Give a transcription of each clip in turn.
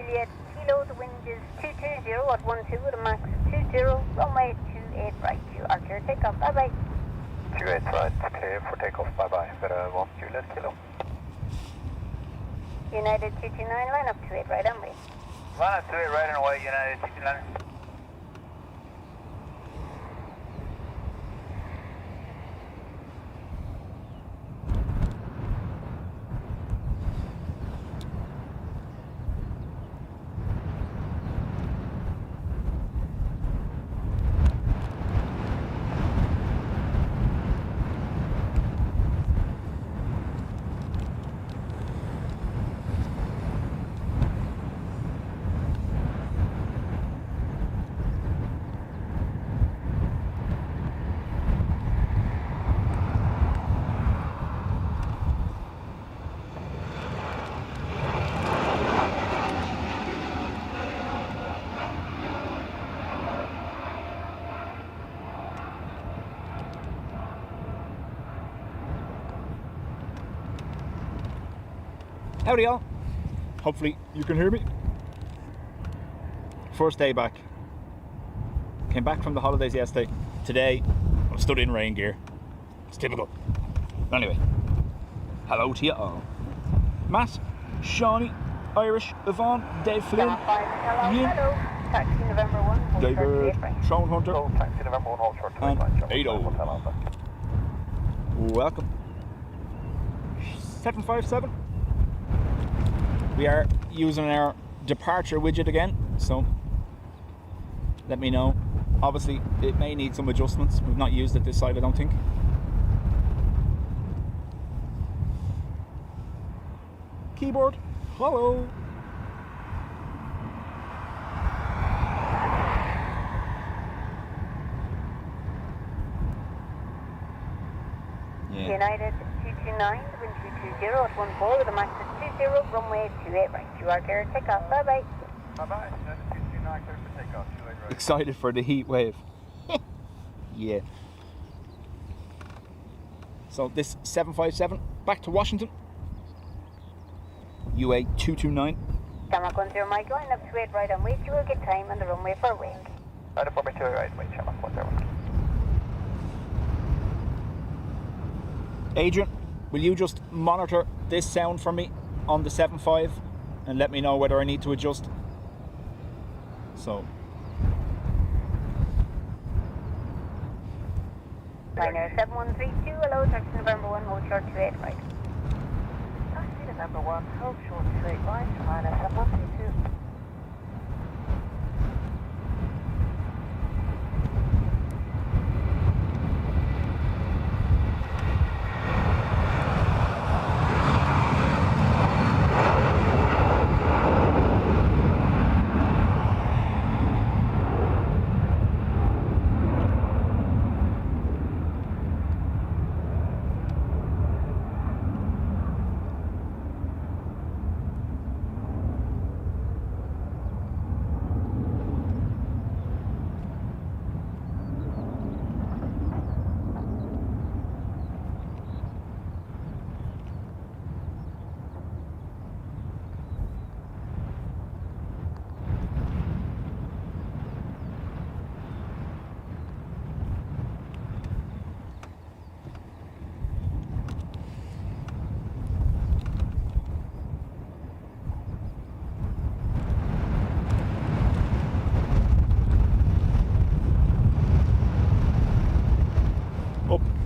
Juliet Kilo, the wind is 220 at 12 with a max of 20, runway 28 right, you are clear takeoff, bye bye. 28 right, clear for takeoff, bye bye. Better 1 Juliet Kilo. United 229, line up 28 right on way. Line up 28 right and away, United 229. Howdy y'all, hopefully you can hear me. First day back, came back from the holidays yesterday. Today I'm stood in rain gear, it's typical. Anyway, hello to you all. Matt, Shawnee, Irish, Yvonne, Dave Flynn, Ian, Taxi November 1, David, Sean Hunter, Taxi November 1, hold short, and 28 Aero. Welcome. 757. We are using our departure widget again, so let me know. Obviously, it may need some adjustments. We've not used it this side, I don't think. Keyboard, hello. Yeah. United 229, wind 220 at 14 with a max of 20, runway 28 right, you are clear takeoff, bye bye. Bye bye, United 229, clear for takeoff, 28 right. Excited for the heat wave. Yeah. So this 757 back to Washington. UA 229. Tarmac 10 Mike, line up 28 right on way, you will get time on the runway for wing. Right for me 28 right, wait, Tarmac 10. Adrian, will you just monitor this sound for me on the 7.5 and let me know whether I need to adjust? So. Ryanair 7132, hello, taxi November 1, hold short 28 right. Taxi November 1, hold short 28 right, Ryanair 7132.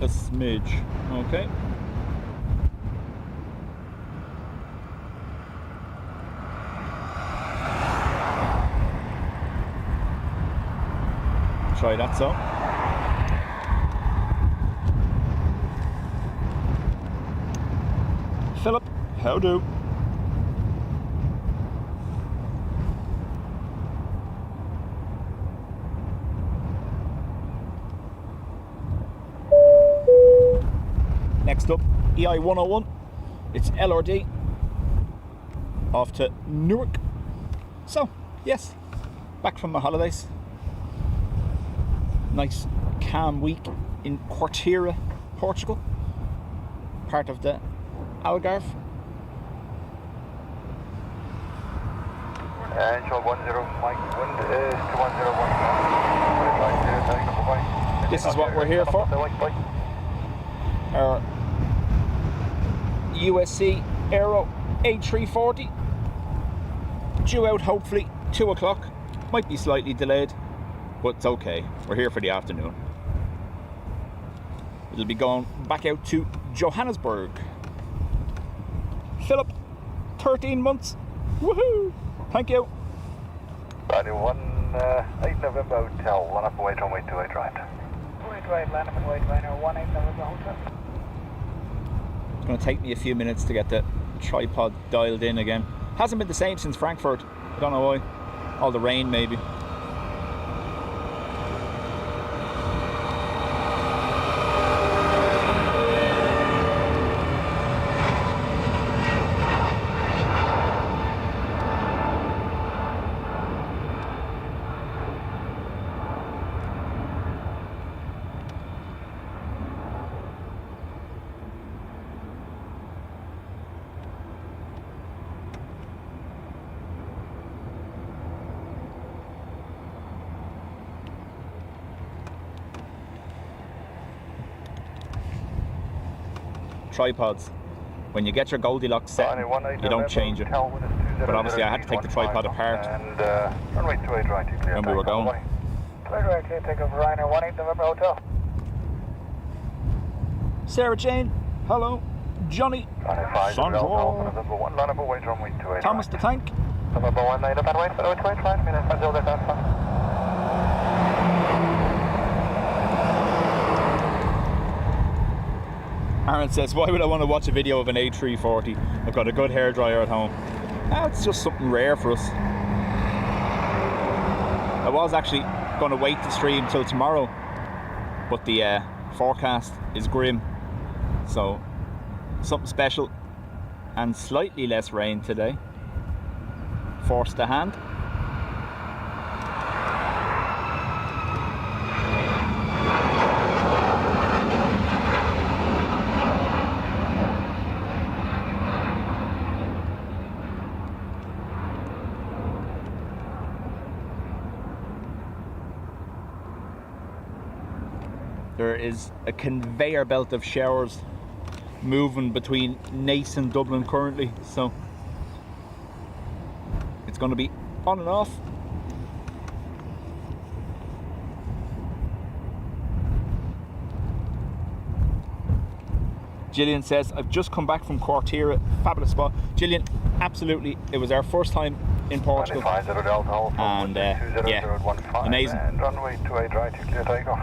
A smidge, okay. Try that so. Philip, how do? Next up, EI 101. It's LRD off to Newark. So, yes, back from my holidays. Nice calm week in Quarteira, Portugal, part of the Algarve. And short 10, Mike, wind is 2101. This is what we're here for. Our USC Aero A340 due out hopefully 2 o'clock. Might be slightly delayed, but it's okay. We're here for the afternoon. It'll be going back out to Johannesburg. Philip, 13 months. Woohoo! Thank you. Friday 8 November Hotel, line up away runway 28 right. 28 right, line up away Ryanair 18 November Hotel. It's going to take me a few minutes to get the tripod dialed in again. Hasn't been the same since Frankfurt. I don't know why. All the rain maybe. Tripods. When you get your Goldilocks set, you don't change it. But obviously I had to take the tripod apart Runway 28 right, when we were going. 28 right, clear takeoff Ryanair 18 November Hotel. Sarah Jane, hello. Johnny, Sandra, Thomas the Tank. November 19 November right, 28 right, minutes 50 Delta. Aaron says, why would I want to watch a video of an A340? I've got a good hairdryer at home. It's just something rare for us. I was actually going to wait to stream till tomorrow, but the forecast is grim. So, something special and slightly less rain today. Forced to hand. There is a conveyor belt of showers moving between Naas and Dublin currently, so it's going to be on and off. Gillian says, I've just come back from Quartira, fabulous spot. Gillian, absolutely, it was our first time in Portugal, and yeah, amazing. And runway 28 right, clear takeoff.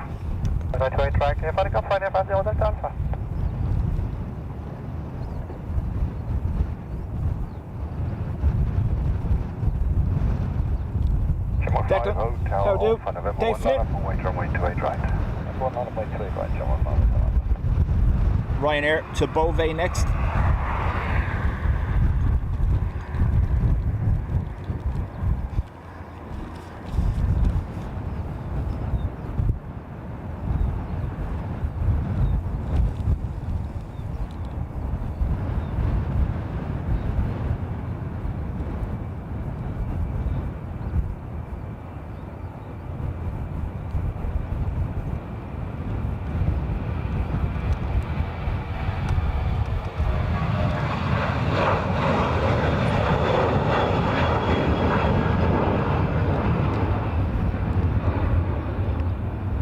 Runway 28 right, clear takeoff, Ryanair 50 Delta Alpha. Declan, how do? Dave Flip. Runway 28 right. Runway 28 right, Ryanair to Beauvais next.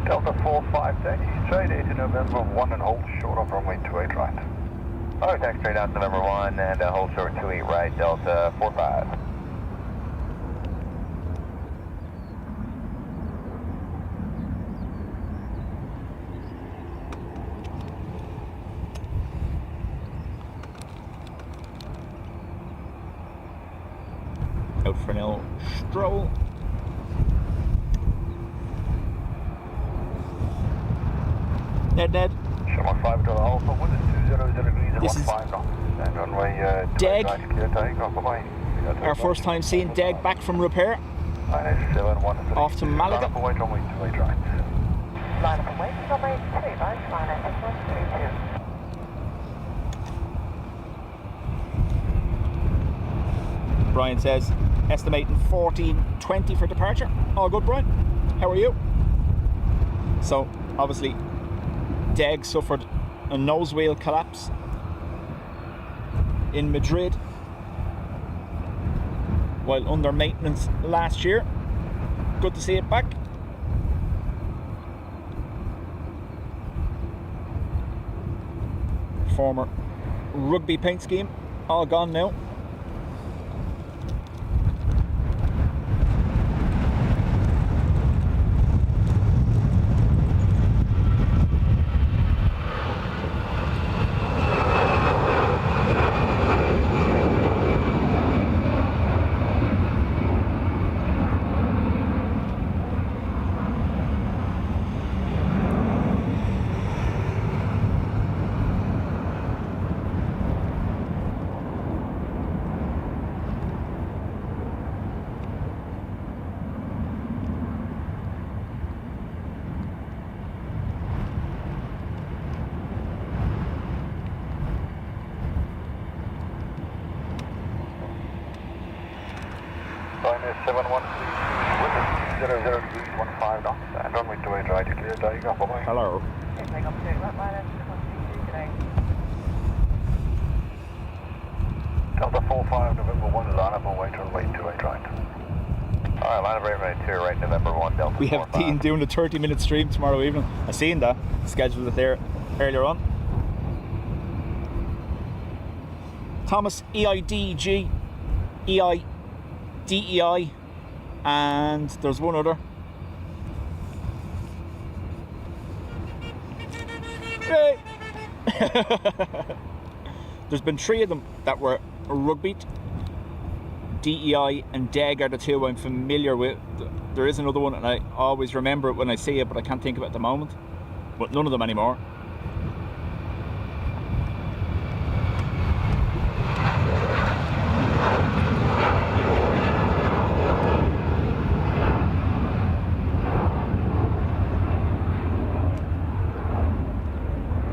Delta 45 taxi straight into November 1 and hold short of runway 28 right. Alright, taxi straight out to November 1 and hold short 28 right, Delta 45. Out for an L stroll. Ned. Shamrock 5 to Alpha, wind is 200 degrees and This is 15 knots. And runway Deg. right, clear takeoff, bye-bye. Our first time seeing Deg back from repair. Off to Malaga. Line up away, runway 28 right. Line up away, runway 28 right, Ryanair 132. Brian says, estimating 14:20 for departure. All good, Brian? How are you? So, obviously, Deg suffered a nose wheel collapse in Madrid while under maintenance last year. Good to see it back. Former rugby paint scheme, all gone now. Ryanair 7132, wind is 00 degrees 15 knots, and runway 28 right, clear takeoff, bye-bye. Hello. Takeoff to Ryanair 7132 today. Delta 45, November 1, line up on way to runway 28 right. Alright, line up runway 2 right, November 1, Delta 45. We have Dean doing a 30-minute stream tomorrow evening. I seen that. Scheduled it there earlier on. Thomas, EIDG, EIDEI, and there's one other. Hey. There's been 3 of them that were rugby. DEI and DEG are the 2 I'm familiar with. There is another one and I always remember it when I see it, but I can't think of it at the moment. But none of them anymore.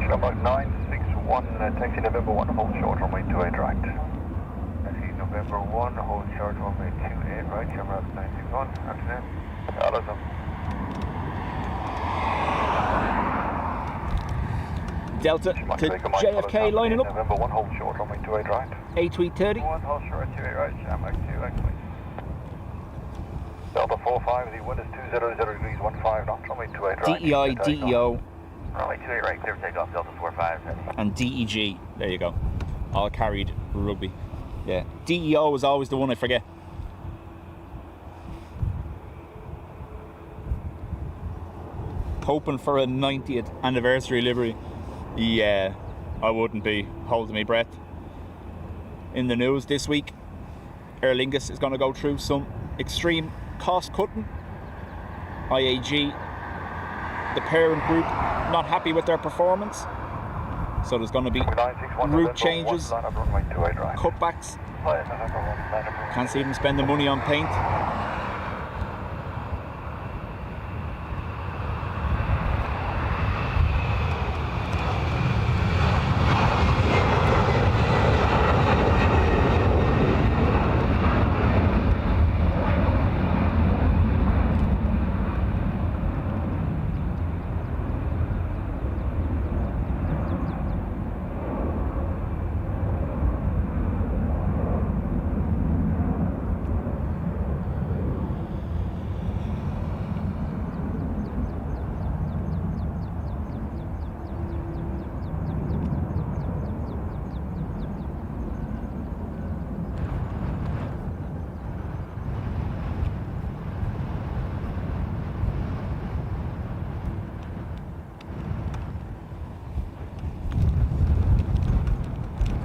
Shamrock 961, taxi November 1, hold short, runway 28 right. Taxi November 1, hold short, runway 28 right, Shamrock 961, afternoon. Allison. Delta to JFK lining up. November 1, hold short, runway 28 right. A330. 1, hold short, 28 right, Shamrock 2, excellent. Delta 45, the wind is 200 degrees 15 knots, runway 28 right. DEI, DEO. Runway 28 right, clear for takeoff, Delta 45. And DEG. There you go. All carried rugby. Yeah. DEO was always the one I forget. Hoping for a 90th anniversary livery. Yeah, I wouldn't be holding my breath. In the news this week, Aer Lingus is going to go through some extreme cost cutting. IAG, the parent group, not happy with their performance. So there's going to be route changes, cutbacks. Can't see them spending money on paint.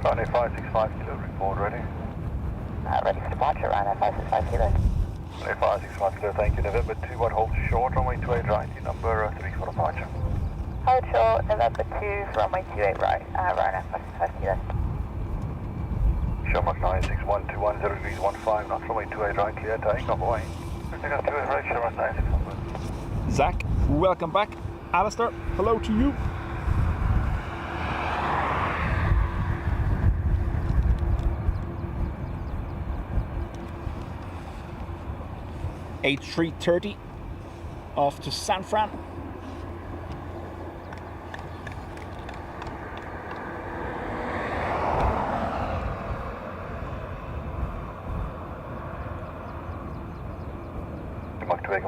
Ryanair 565 kilo, report ready. Ready for departure, Ryanair 565 kilo. Ryanair 565 kilo, thank you. November 2, 1, hold short, runway 28 right, number 3 for departure. Hold short, November 2, runway 28 right, Ryanair 565 kilo. Shamrock 961, 210 degrees 15 knots, runway 28 right, clear takeoff away. Takeoff 28 right, Shamrock 961. Zach, welcome back. Alistair, hello to you. A330 off to San Fran.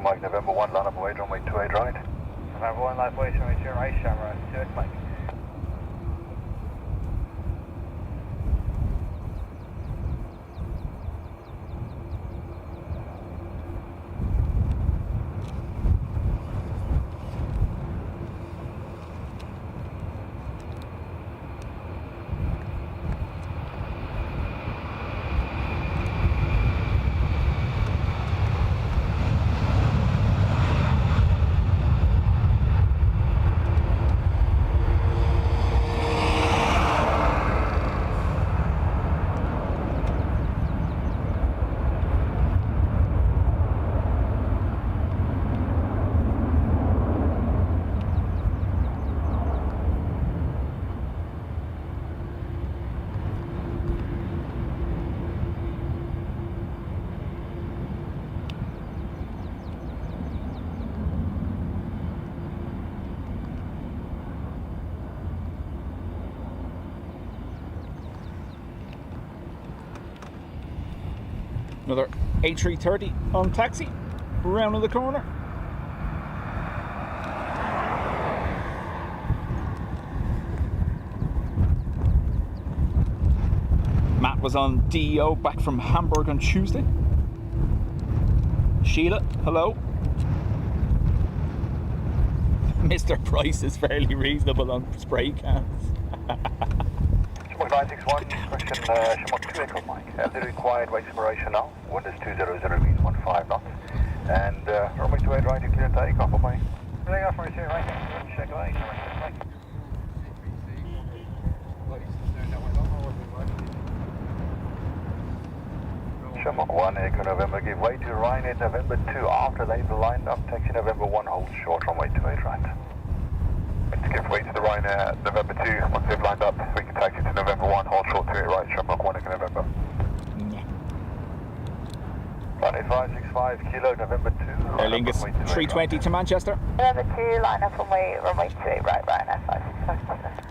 Mike, November 1, line up away, runway 28 right. November 1, line up away, runway 2 right, Shamrock, 2 Mike. Another A330 on taxi, round of the corner. Matt was on DEO back from Hamburg on Tuesday. Sheila, hello. Mr. Price is fairly reasonable on spray cans. Shimok 961, question Shimok 2 Echo Mike. The required weight separation now. Wind is 200 means 15 knots. And runway 28 right, you clear takeoff, okay? Running off runway 28 right, check right, Mike. Shimok 1 Echo November, give way to Ryanair November 2 after they've lined up. Taxi November 1, hold short, runway 28 right. Let's give way to the Ryanair November 2. Once they've lined up, we can taxi to November 1, hold short 28 right, Shimok 1 Echo November. Runway 565 kilo November 2. Aer Lingus 320 to Manchester. November 2, line up runway 28 right, Ryanair 565.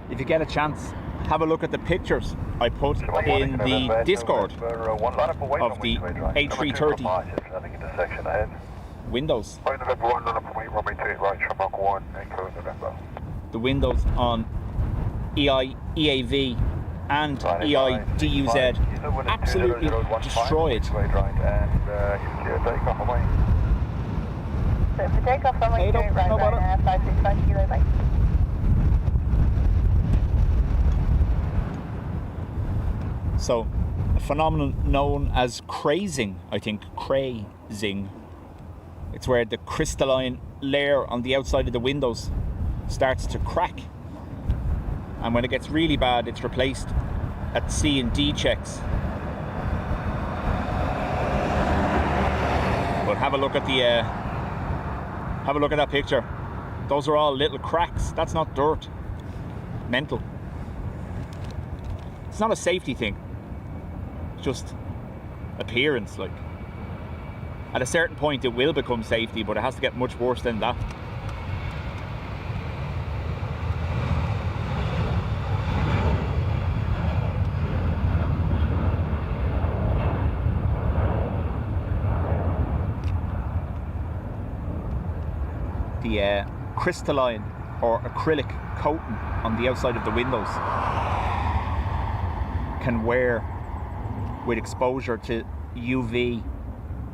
If you get a chance, have a look at the pictures I put in the Discord of the A330 windows. The windows on EAV and EIDWZ absolutely destroyed. So for takeoff runway 28 right, Ryanair 565 kilo Mike. So, a phenomenon known as crazing, I think, crazing. It's where the crystalline layer on the outside of the windows starts to crack. And when it gets really bad, it's replaced at C and D checks. But have a look at that picture. Those are all little cracks. That's not dirt. Mental. It's not a safety thing. Just appearance, like. At a certain point it will become safety, but it has to get much worse than that. The crystalline or acrylic coating on the outside of the windows can wear with exposure to UV,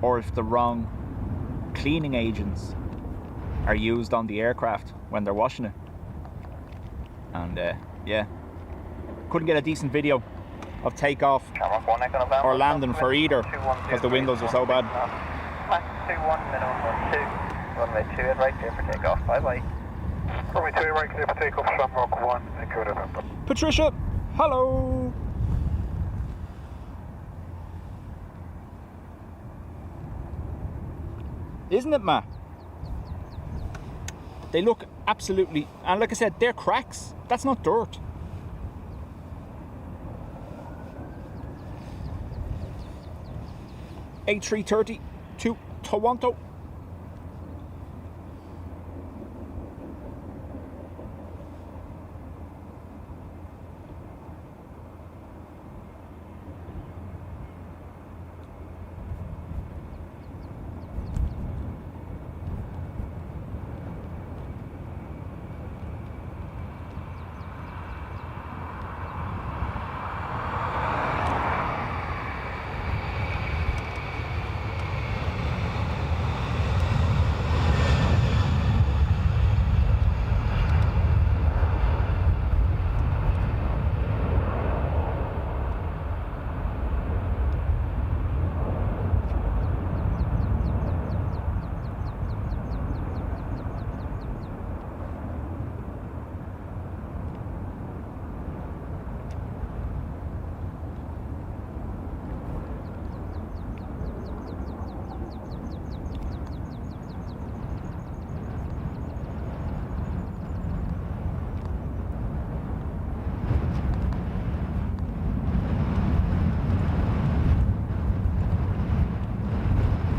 or if the wrong cleaning agents are used on the aircraft when they're washing it. And yeah, couldn't get a decent video of takeoff Shamrock 1 Echo November. or landing for either, because the windows are so bad. Max 21 minimum 2. Runway 28 right clear for takeoff. Bye bye. Runway 28 right clear for takeoff. Shamrock 1 Echo November. Patricia, hello. Isn't it, Matt? They look absolutely, and like I said, they're cracks. That's not dirt. A330 to Toronto.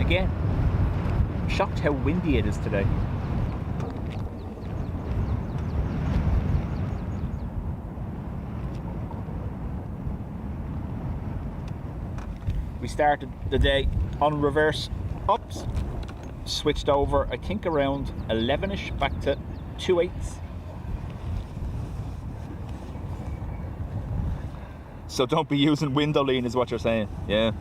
Again, shocked how windy it is today. We started the day on reverse ups, switched over I think around 11ish back to 2/8. So don't be using window lean is what you're saying. Yeah.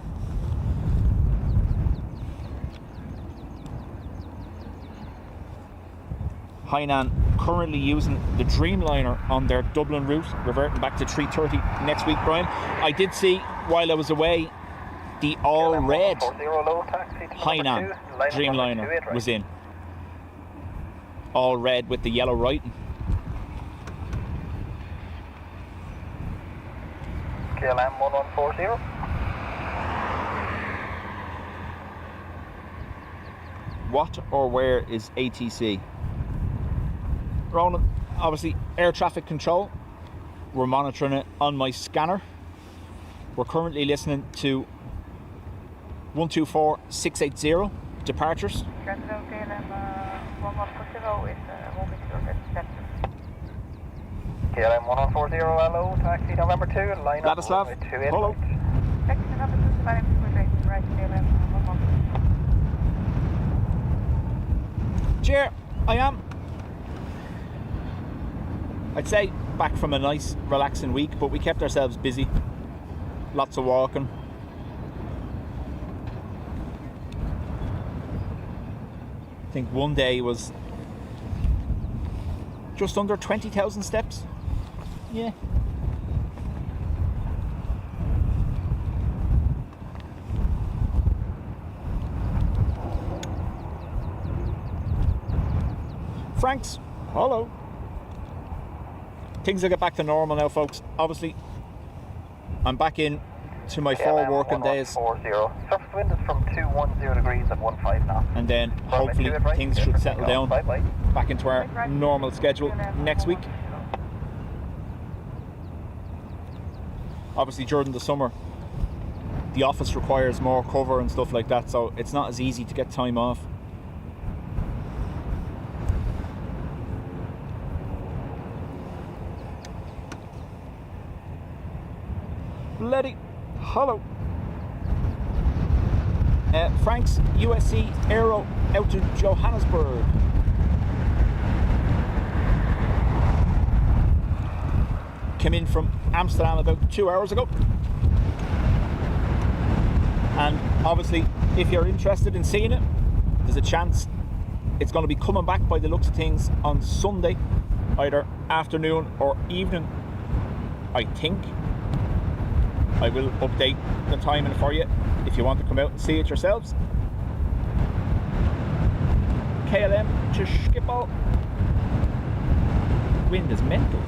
Hainan currently using the Dreamliner on their Dublin route, reverting back to 330 next week, Brian. I did see, while I was away, the all-red Hainan Dreamliner was in. All red with the yellow writing. KLM 1140. What or where is ATC? Ronan, obviously air traffic control. We're monitoring it on my scanner. We're currently listening to 124680 departures. KLM 1140 is moving to your reception. KLM 1140, hello, taxi November 2, line up. Vladislav, hello. Taxi November 2, Savannah, right, KLM 1140. Cheer, I am. I'd say back from a nice, relaxing week, but we kept ourselves busy. Lots of walking. I think one day was just under 20,000 steps. Yeah. Franks, hello. Things will get back to normal now, folks. Obviously, I'm back in to my 4 working days. 1140. Surface wind is from 210 degrees at 15 knots. And then hopefully things should settle down back into our normal schedule next week. Obviously during the summer the office requires more cover and stuff like that, so it's not as easy to get time off. Bloody hello. Frank's USC Aero out to Johannesburg. Came in from Amsterdam about 2 hours ago. And obviously, if you're interested in seeing it, there's a chance it's going to be coming back by the looks of things on Sunday, either afternoon or evening, I think. I will update the timing for you if you want to come out and see it yourselves. KLM to Schiphol. Wind is mental.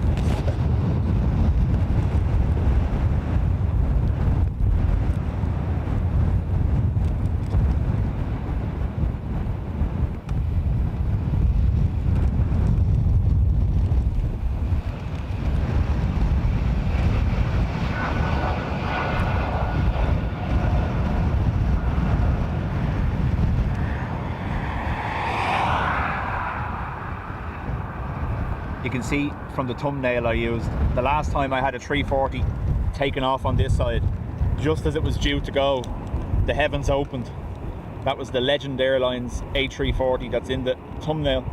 You can see from the thumbnail I used, the last time I had a 340 taken off on this side, just as it was due to go, the heavens opened. That was the Legend Airlines A340 that's in the thumbnail,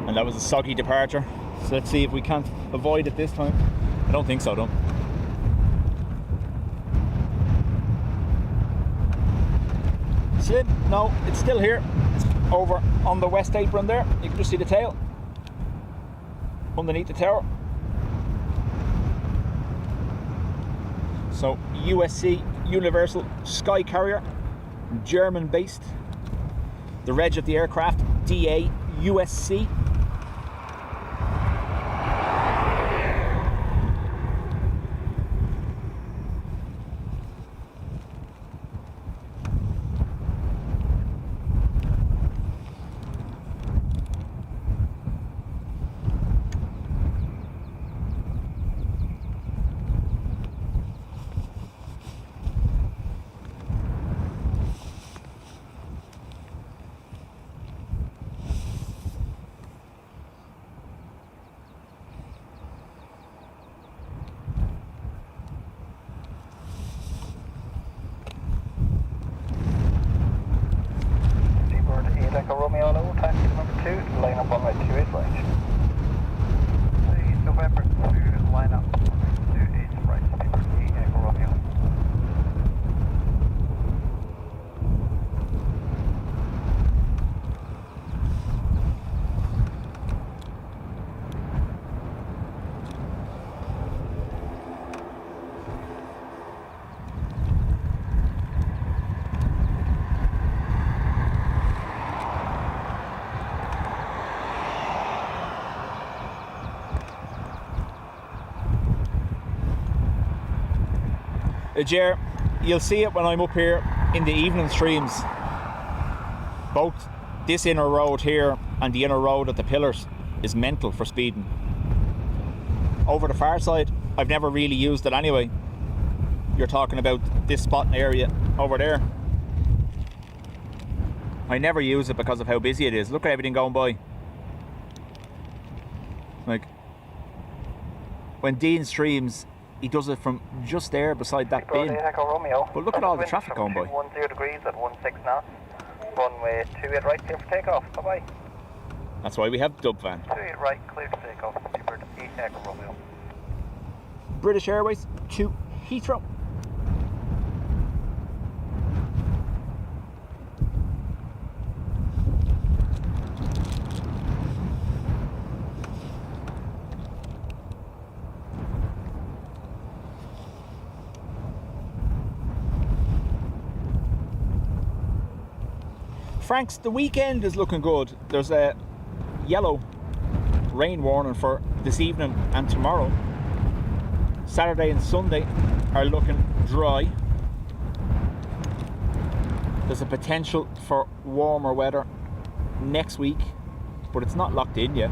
and that was a soggy departure. So let's see if we can't avoid it this time. I don't think so though. Slim, no, it's still here. It's over on the west apron there. You can just see the tail underneath the tower. So USC, Universal Sky Carrier, German based. The reg of the aircraft, DA USC. Romeo Low, taxi number 2, line up on my 28 right. November 2, line up 28 right, Seabird Echo Romeo. Jer, you'll see it when I'm up here in the evening streams. Both this inner road here and the inner road at the pillars is mental for speeding. Over the far side, I've never really used it anyway. You're talking about this spot area over there. I never use it because of how busy it is. Look at everything going by. Like, when Dean streams, he does it from just there beside that bin. But look at all the traffic going by. 10 degrees at 16 knots. Runway 28 right, clear for takeoff. Bye bye. That's why we have Dub van. 28 right, clear for takeoff. Seabird Echo Romeo. British Airways to Heathrow. Franks, the weekend is looking good. There's a yellow rain warning for this evening and tomorrow. Saturday and Sunday are looking dry. There's a potential for warmer weather next week, but it's not locked in yet.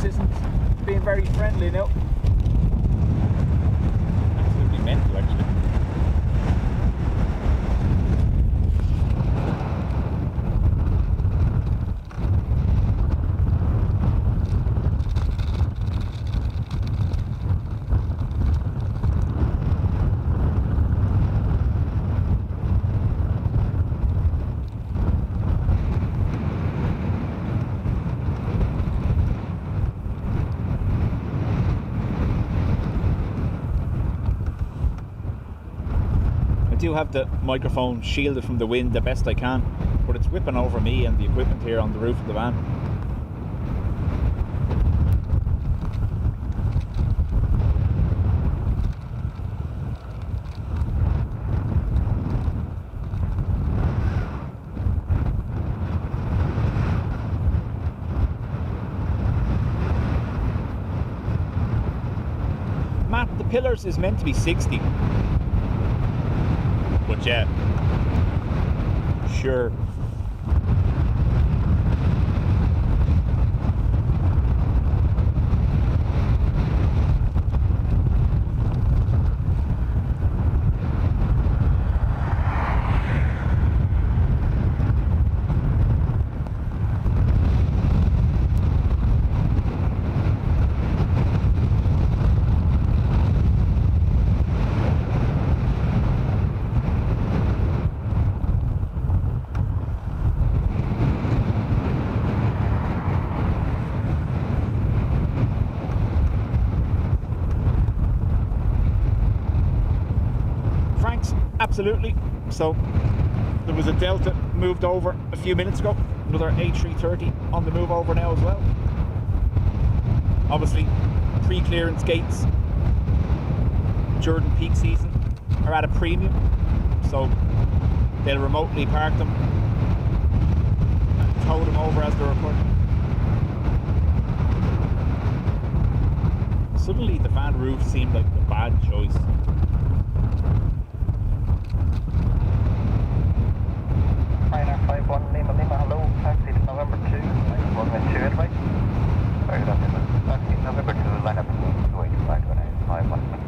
Isn't being very friendly now. Absolutely mental, actually. do have the microphone shielded from the wind the best I can, but it's whipping over me and the equipment here on the roof of the van. Matt, the pillars is meant to be 60. But yeah, sure. Absolutely. So there was a Delta moved over a few minutes ago, another A330 on the move over now as well. Obviously pre-clearance gates during peak season are at a premium, so they'll remotely park them and tow them over as they're required. Suddenly the van roof seemed like a bad choice. Ryanair 51 Lima Lima, hello, taxi to November 2, runway 28 right. Sorry, that's it. Taxi to November 2, line up 285, 51.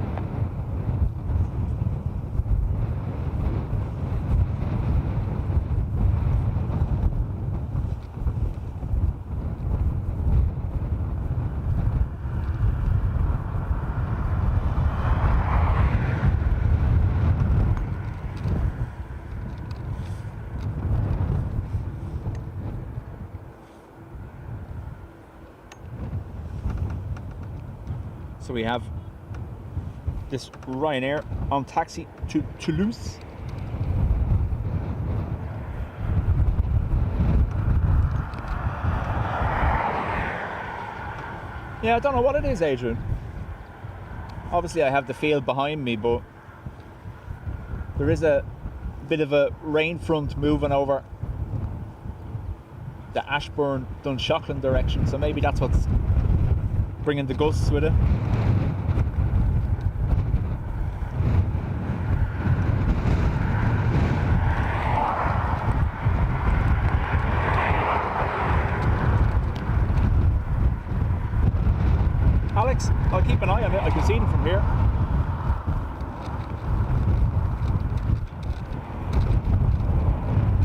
So we have this Ryanair on taxi to Toulouse. Yeah, I don't know what it is, Adrian. Obviously I have the field behind me, but there is a bit of a rain front moving over the Ashbourne Dunshaughlin direction, so maybe that's what's bringing the gusts with it. Alex, I'll keep an eye on it. I can see them from here.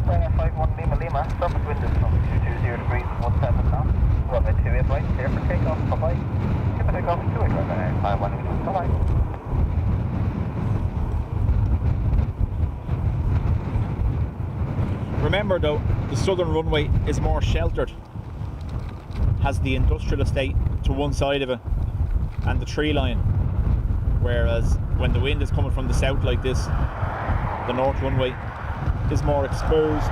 Ryanair 51 Lima Lima, surface wind is from 220 degrees, 17 knots. Runway 28 right, clear for takeoff, bye-bye. Clear for takeoff, 28 right, Ryanair 51 Lima, bye-bye. Remember though, the southern runway is more sheltered. Has the industrial estate to one side of it and the tree line. Whereas when the wind is coming from the south like this, the north runway is more exposed.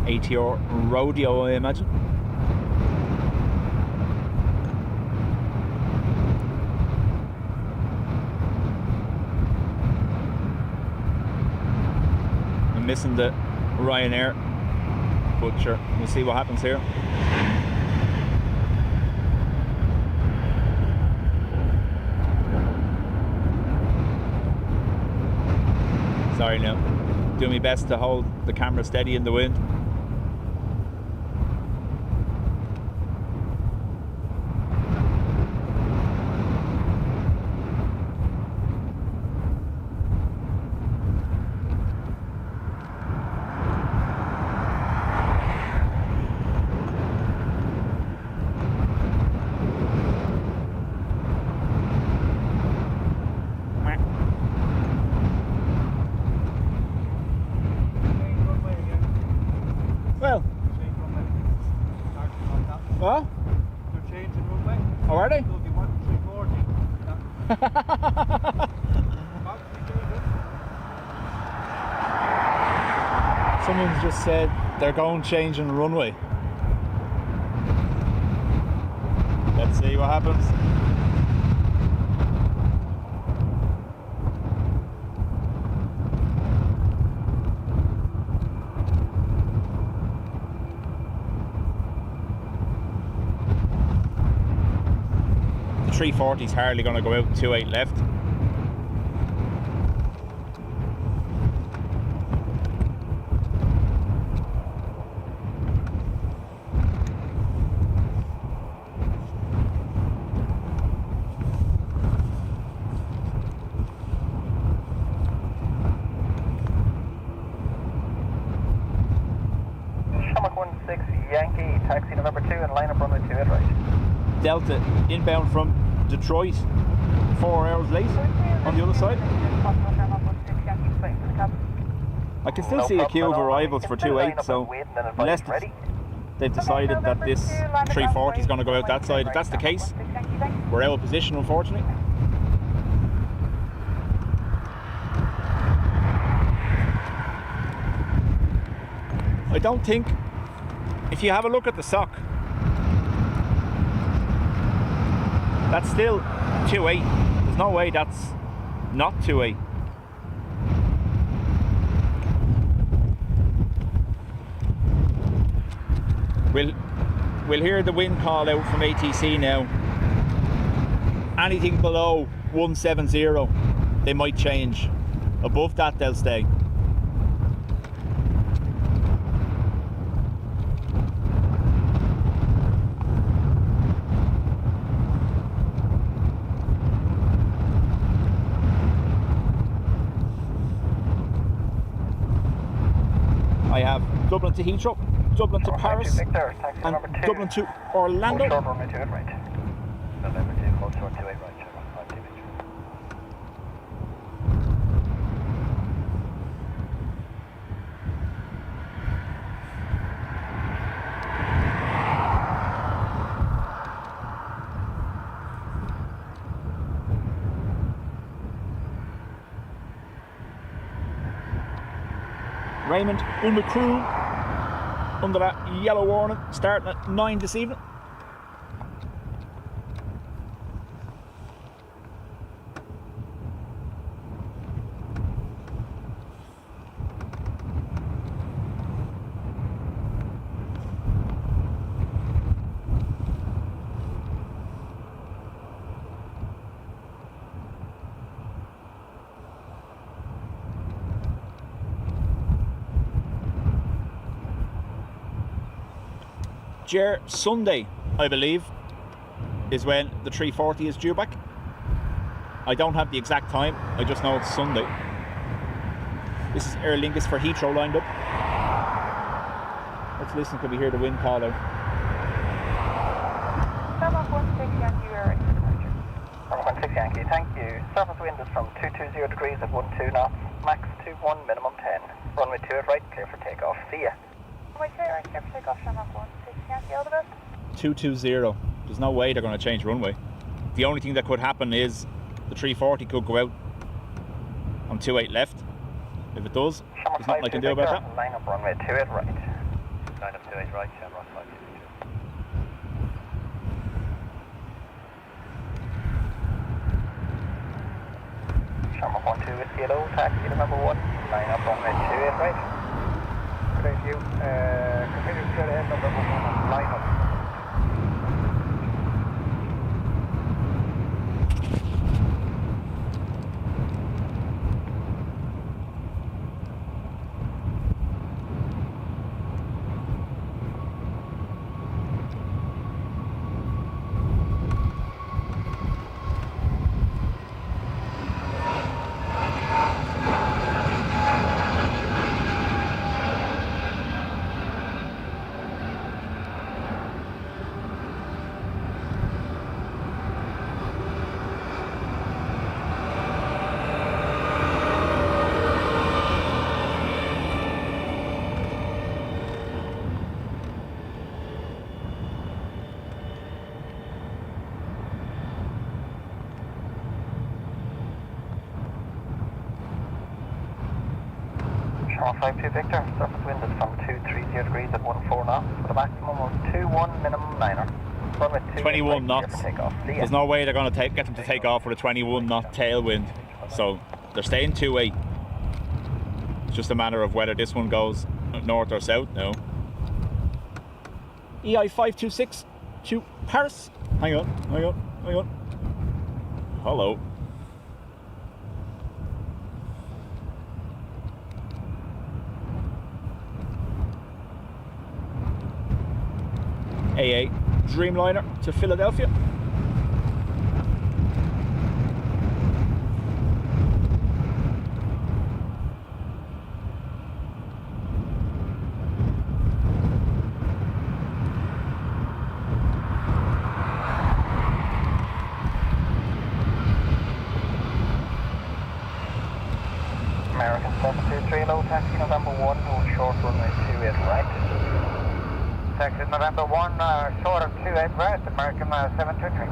ATR rodeo, I imagine. I'm missing the Ryanair, but sure, we'll see what happens here. Sorry now, doing my best to hold the camera steady in the wind. Well, what? They're changing runway. Oh, are they? So they want 340. Someone's just said they're going changing the runway. Let's see what happens. The 340's hardly going to go out 28 left. Yankee, taxi November 2 and line up runway 28 right. Delta inbound from Detroit, 4 hours late on the other side. I can still see a queue of arrivals for 28, so unless they've decided that this 340 is going to go out that side, if that's the case, we're out of position unfortunately. I don't think, if you have a look at the sock, that's still 2.8. There's no way that's not 2.8. We'll hear the wind call out from ATC now. Anything below 170 they might change. Above that they'll stay. I have Dublin to Heathrow, Dublin to Paris, Victor, taxi and number 2. Dublin to Orlando. Short runway 28 right. November 2, close short 28 right. Raymond under crew, under that yellow warning, starting at 9 this evening. Sunday, I believe, is when the 340 is due back. I don't have the exact time, I just know it's Sunday. This is Aer Lingus for Heathrow lined up. Let's listen, could we hear the wind call out? Takeoff 16 Yankee, you are ready for departure. 16 Yankee, thank you. Surface wind is from 220 degrees at 12 knots, max 21, minimum 10. Runway 28 right, clear for takeoff. See ya. Runway 28 right, clear for takeoff, Shamrock 16 Yankee, all the best. 220. There's no way they're going to change runway. The only thing that could happen is the 340 could go out on 28 left. If it does, there's nothing I can do about that. Line up runway 28 right. Line up 28 right, Shamrock 522. Shamrock 12 Whiskey Hello, taxi number 1. Line up runway 28 right. Thank you. Continue to ahead number 1 on line up. 52 Victor, surface wind is from 230 degrees at 14 knots with a maximum of 21, minimum 9er. 21 knots. There's no way they're going to get them to take off with a 21 knot tailwind. So they're staying 2-8. It's just a matter of whether this one goes north or south now. EI526 to Paris. Hang on. Hello. AA Dreamliner to Philadelphia. American 723, low taxi November 1, hold short runway 28 right. Taxi November 1, short of 28 right, American 723.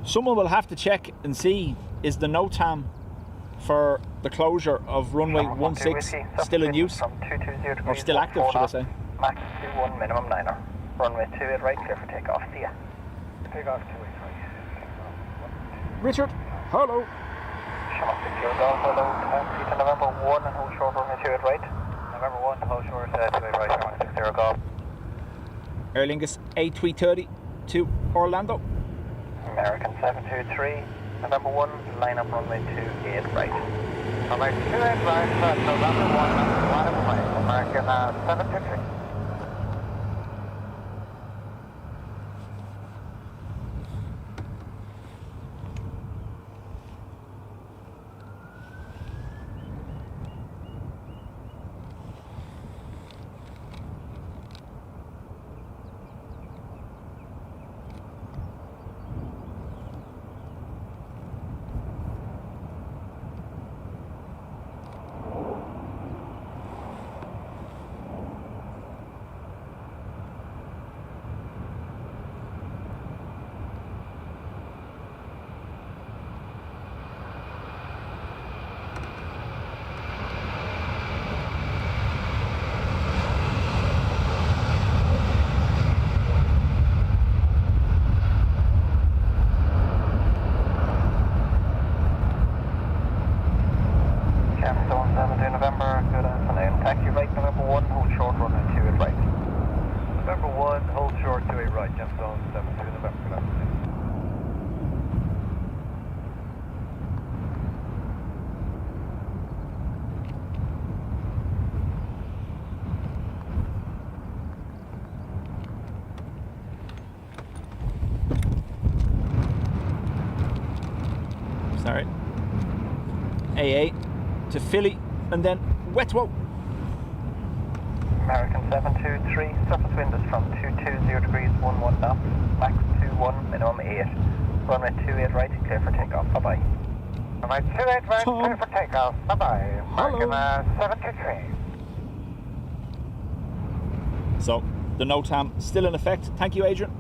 Someone will have to check and see, is the NOTAM for the closure of runway 16 still in use? Or still active, should I say? Max 21, minimum 9er. Runway 28 right, clear for takeoff. See ya. Takeoff 28 right. Richard, hello. Shama 60 Golf, hello. Taxi to November 1 and hold short runway 28 right. November 1 to hold short 28 right, Shama 60 Golf. Aer Lingus A330 to Orlando. American 723, November 1, line up runway 28 right. Runway 28 right, November 1, line up right. American 723. November, good afternoon. Taxi right, November 1, hold short, runway 28 right. November 1, hold short, 28 right, Gemstone 72 November, good afternoon. Sorry. AA to Philly and then Wetwo. American 723, surface wind is from 220 degrees 11 knots, max 21, minimum 8. Runway 28 right, clear for takeoff, bye bye. Runway 28 right, Tom. clear for takeoff, bye bye. American Hello. 723. So the NOTAM still in effect. Thank you, Adrian.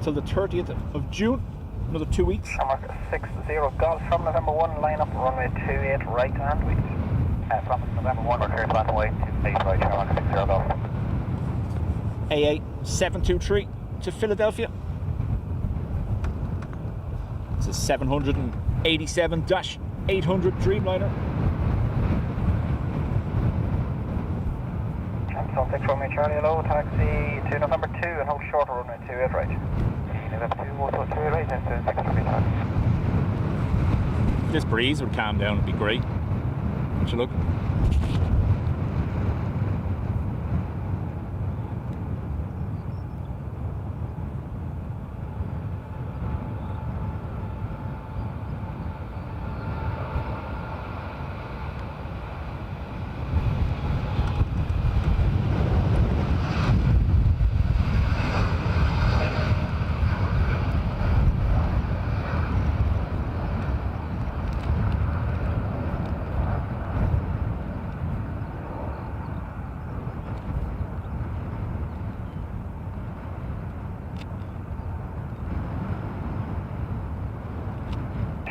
Till the 30th of June. Another 2 weeks. Summer 60 Golf from November 1, line up runway 28 right and wait. From November 1, we're clear to runway 28 right, Summer 60 Golf. AA 723 to Philadelphia. This is 787-800 Dreamliner. Jameson 6 Romeo Charlie, hello, taxi to November 2 and hold short runway 28 right. November 2, also 28 right, and 6 Romeo Charlie. If this breeze would calm down, it'd be great. Would you look?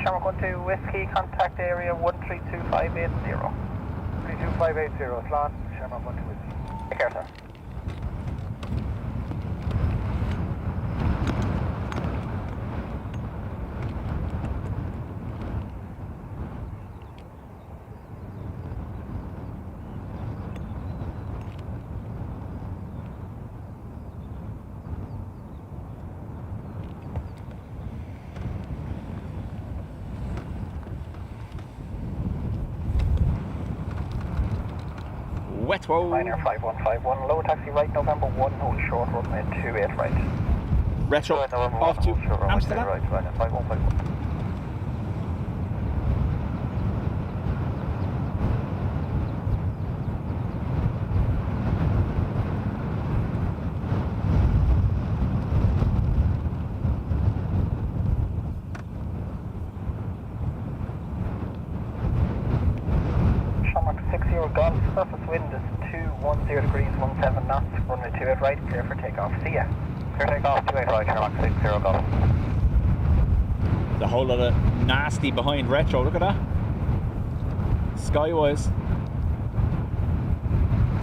Shamrock 12 Whiskey, contact area 132,580. 32580, slot, Shamrock 12 Whiskey. Take care, sir. Wetwo. Ryanair 5151, low taxi right, November 1, hold short, runway 28 right. Retro Right, November 1, off to hold short, runway 28 Amsterdam. right, Ryanair 5151. Shamrock 60 Golf, surface wind is 210 degrees, 17 knots, runway 28 right, clear for takeoff. See ya. Clear takeoff, 28 right, Shamrock 60 Golf. There's a whole lot of nasty behind Retro. Look at that. Skywise.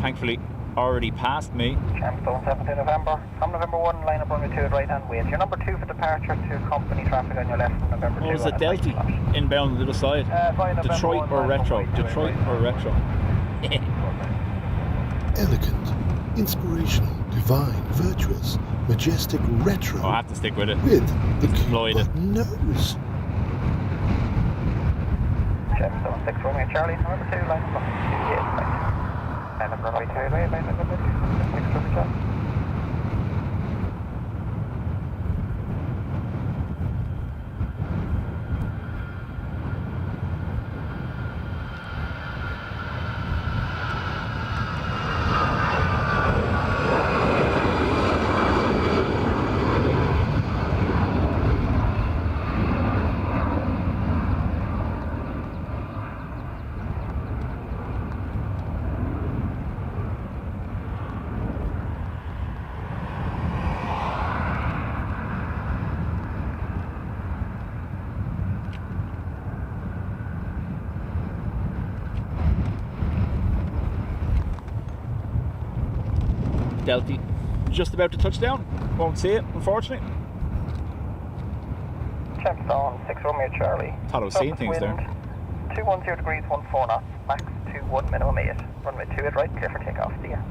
Thankfully, already passed me. Champstone 17 November. From November 1, line up runway 28 right and wait. Your number 2 for departure to company traffic on your left from November 2. What was it, Delty? Inbound on the other side. Detroit or Retro? Detroit or Retro? Elegant, inspirational, divine, virtuous, majestic, retro. I'll have to stick with it. With the Exploit it. cute nose. Champstone 6 Romeo Charlie. November 2, line up runway 28 right. Line up runway 28 right, line up runway 6 Romeo Charlie. Delty just about to touch down. Won't see it, unfortunately. Champstone 6 Romeo Charlie. Thought I was seeing Surface things there. wind, 210 degrees, 14 knots, max 21, minimum 8. Runway 28 right, clear for takeoff. See ya.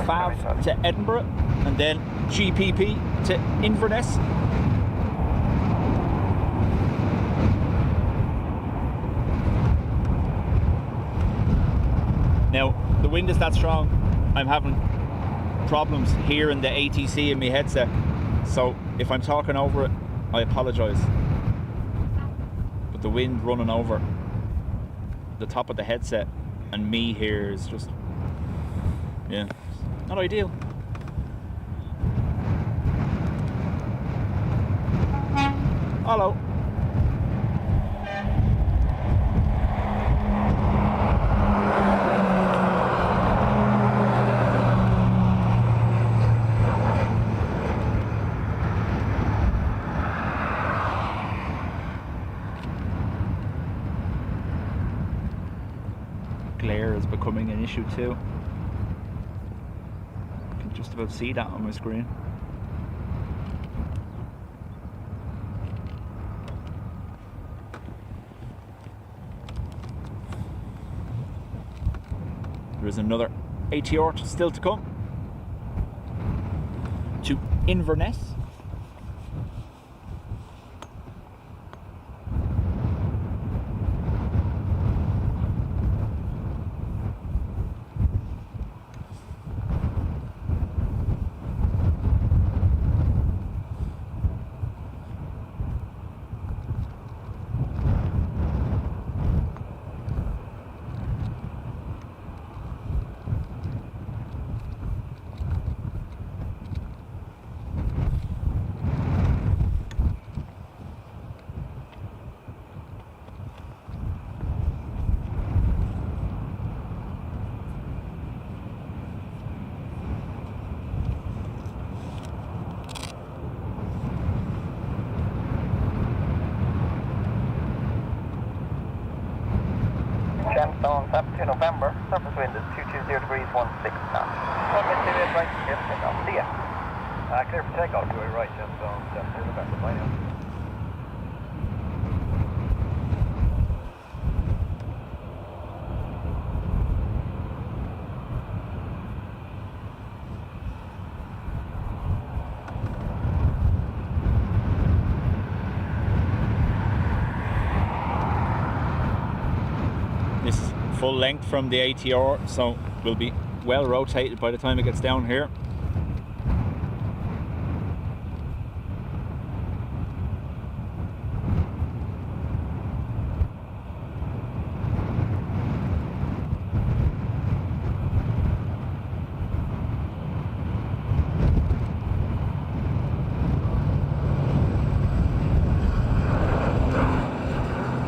Fav to Edinburgh, and then GPP to Inverness. Now, the wind is that strong, I'm having problems hearing the ATC in my headset. So if I'm talking over it, I apologise. But the wind running over the top of the headset and me here is just, yeah, not ideal. Hello. Glare is becoming an issue too. I can just about see that on my screen. There is another ATR still to come to Inverness. Left to November, surface wind is 220 degrees 16 knots. Runway 28 right, clear for takeoff. See ya. Clear for takeoff, 28 right, just on 7 November. Bye now. This is full length from the ATR, so we'll be well rotated by the time it gets down here.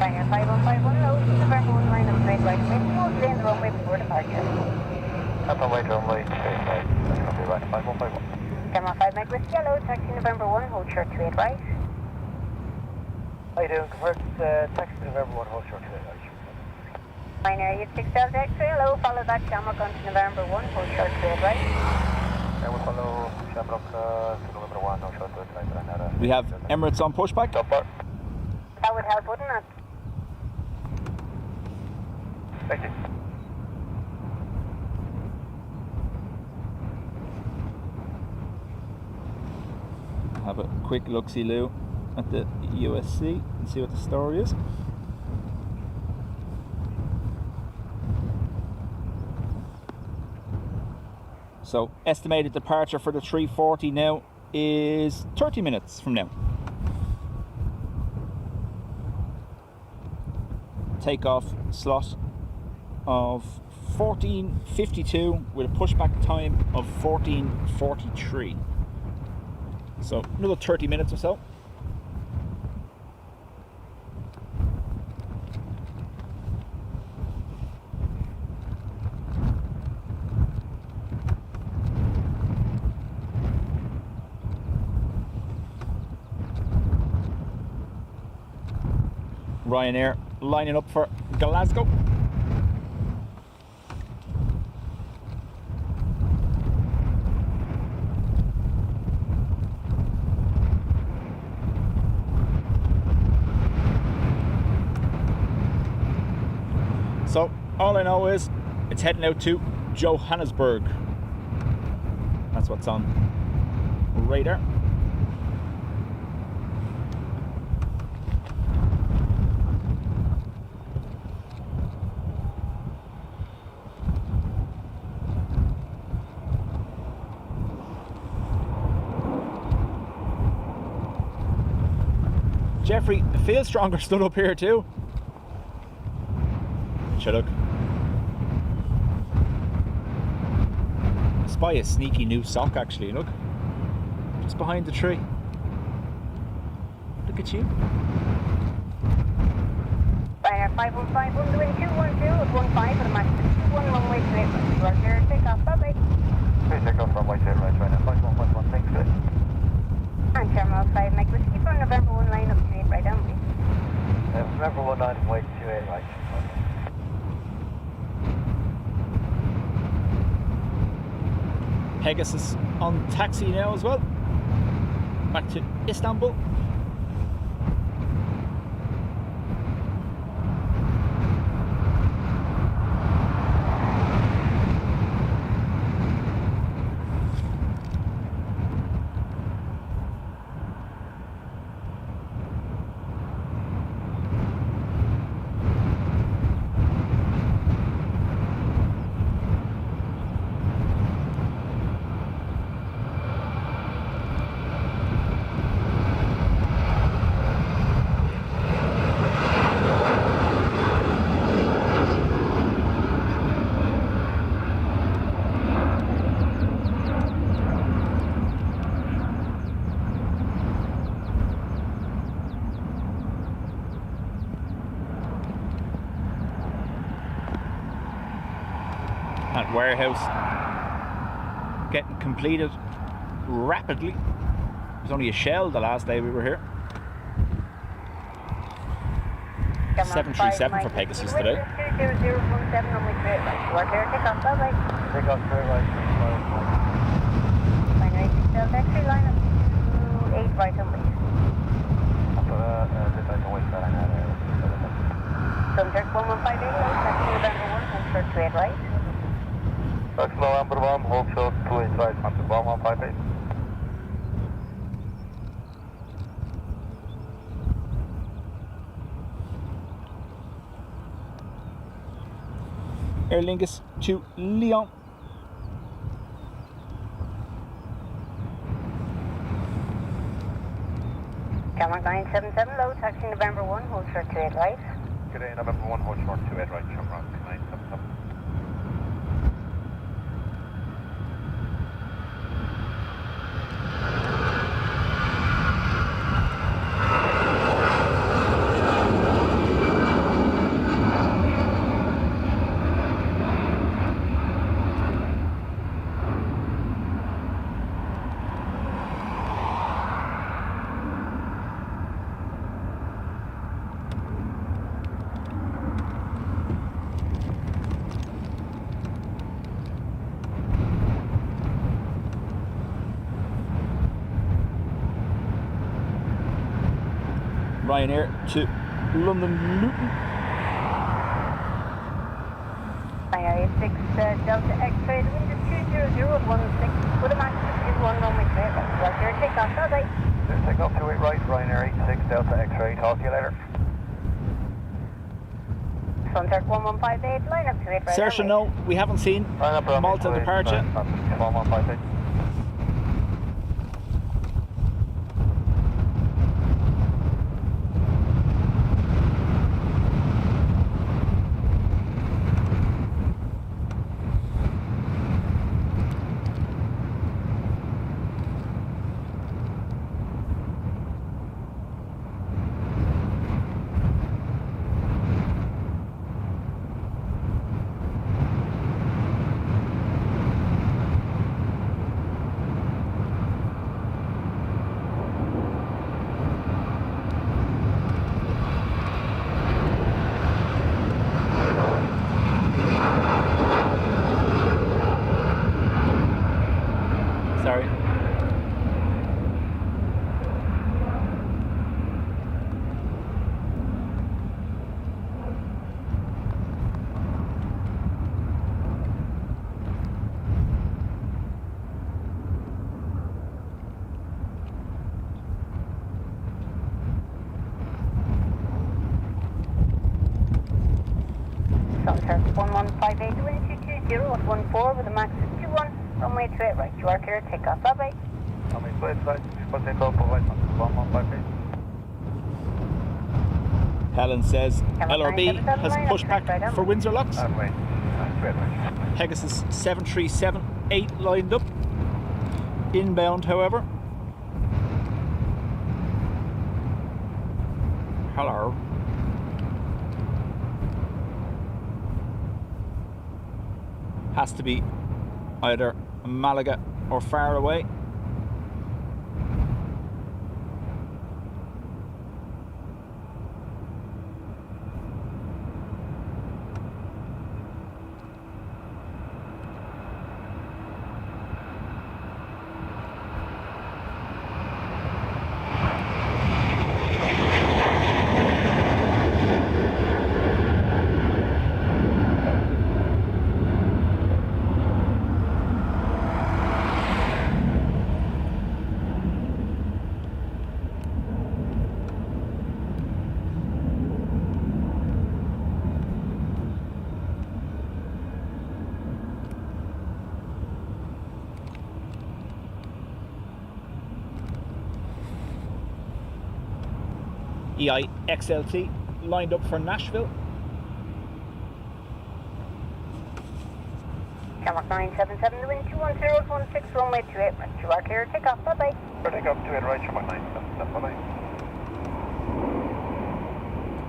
Ryanair 5151 low, November 1 line of straight right, wind, stay in the runway before departure. Up on way to runway 28 right, copy right, 5151. Camera 5 Mike Whiskey yellow, taxi November 1, hold short 28 right. How you doing? Convert taxi to November 1, hold short 28 right. Ryanair 86 Delta X-ray yellow, follow that Shamrock on to November 1, hold short 28 right. And we'll follow Shamrock to November 1, no short to it right. We have Emirates on pushback. Stop bar. That would help, wouldn't it? Thank you. Have a quick look-see-loo at the USC and see what the story is. So estimated departure for the 340 now is 30 minutes from now. Takeoff slot of 14:52 with a pushback time of 14:43. So another 30 minutes or so. Ryanair lining up for Glasgow. So all I know is it's heading out to Johannesburg. That's what's on radar. Jeffrey, I feel stronger stood up here too. Shut up. I spy a sneaky new sock actually, look. Just behind the tree. Look at you. Ryanair 5151, wind 212 at 15 with a max of 21 runway 28 right. Roger, takeoff, bye-bye. Please take off runway 28 right, Ryanair 5151, thanks, good. And Shamrock 5 Mike Whiskey for November 1 line of 28 right down, please. November 1 line of way 28 right. Pegasus on taxi now as well. Back to Istanbul. That warehouse getting completed rapidly. It was only a shell the last day we were here. 737 for Pegasus today. 20017 runway 28 right. You are clear, takeoff, bye-bye. Takeoff 28 right. Binary 6 Delta X-ray, line up 28 right and wait. This I can wait for that. Sunjet 1158, low, taxi November 1, hold short 28 right. Taxi November 1, hold short 28 right, onto 1158. Aer Lingus to Lyon. Camera 977, low, taxi November 1, hold short 28 right. Good day, November 1, hold short 28 right, Shamrock 977. Ryanair to London Luton. Binary 6 Delta X-ray, the wind is 20016 with a max of 21 runway 28 right. You are clear, takeoff, bye-bye. Clear, takeoff 28 right, Ryanair 86 Delta X-ray, talk to you later. Sunjet 1158, line up 28 right. Saoirse, no, we haven't seen Line up around Malta departure. 1158. Sorry. Sunjet 1158, the wind 220 with a max of 21 runway 28 right. You are clear, takeoff, bye-bye. How many flights right? What's the call for right? 1158. Helen says Camera LRB 977, has line up pushed back 28 right. for Windsor locks. And wait. Straight right. Pegasus 737-8 lined up. Inbound, however. Hello. Has to be either Malaga or far away. EIXLT lined up for Nashville. Camera 977, the wind 21016 runway 28 right. You are clear, takeoff, bye-bye. Clear, takeoff 28 right, Shamrock 977. Bye-bye.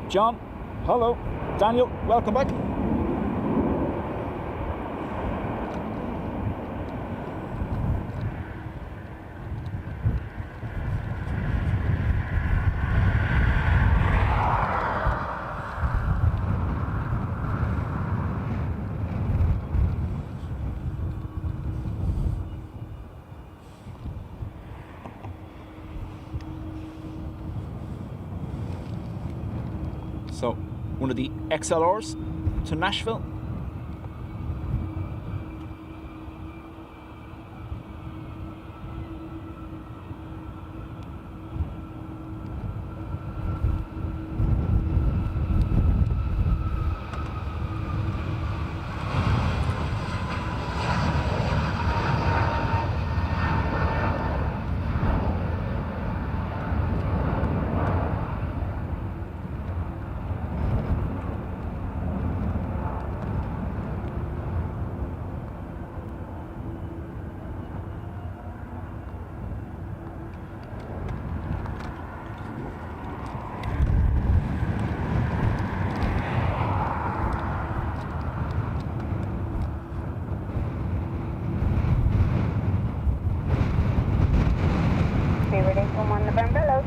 John, hello. Daniel, welcome back. So, one of the XLRs to Nashville.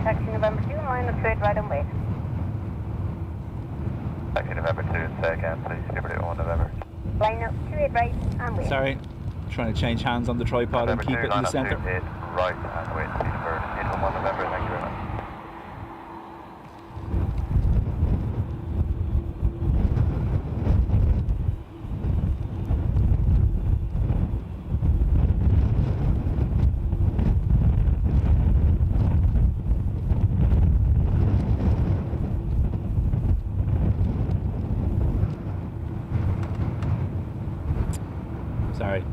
Taxi November 2, line up to it right and wait. Taxi November 2, say again, please. Give it 1 November. Line up to it right and wait. Sorry, trying to change hands on the tripod and keep it in the centre. Line up to it right and wait. Peterborough, 811 November, thank you very much. Sorry.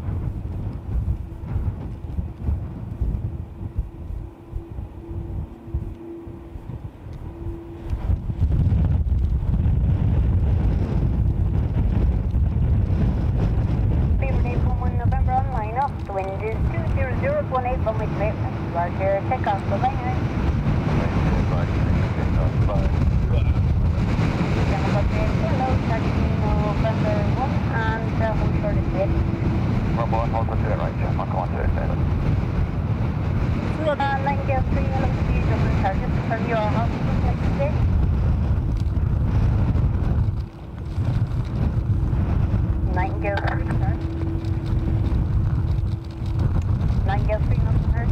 November on line up. The wind is 20018 from which way? Roger, takeoff, bye bye. Hello, taxi November 1 and hold short of it. Number 1, hold to it right, Jim. I'll come on to it. Nightingale 3, hello to you, Dublin target. Confirm your hospital next day. Nightingale 3, sir. Nightingale 3, nothing heard.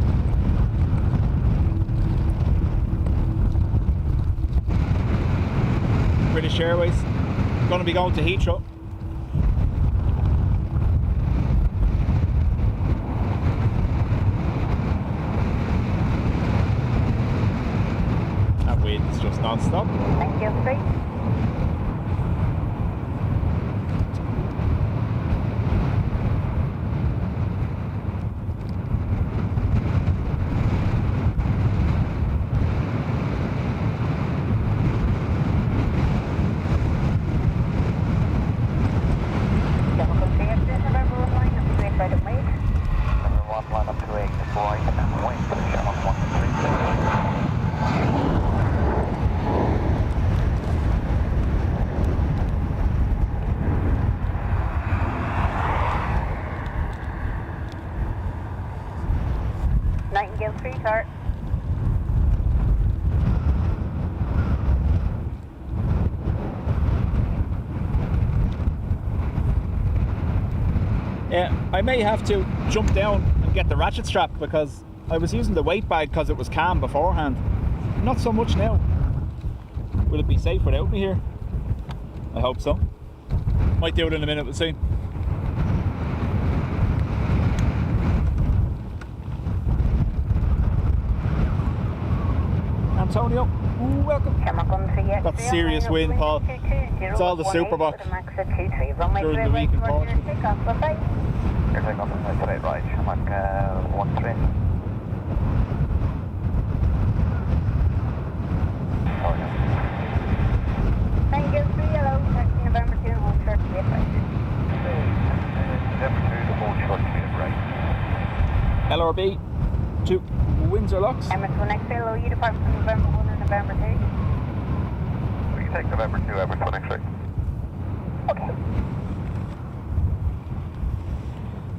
British Airways, going to be going to Heathrow. That wind's just non-stop. Thank you, straight. Nightingale 3, sir. Yeah, I may have to jump down and get the ratchet strap because I was using the weight bag because it was calm beforehand. Not so much now. Will it be safe without me here? I hope so. Might do it in a minute, we'll see. Antonio, welcome. That's serious wind, Paul. It's all the Superbox during the week in Portugal. You're taking off the straight right, Shamrock 13. Oh, yeah. Nightingale 3, hello, taxi November 2, hold short to it right. November 2, hold short to it right. LRB to Windsor Locks. Emirates 1X, hello, you depart from November 1 and November 2. We can take November 2, Emirates 1X right. Okay.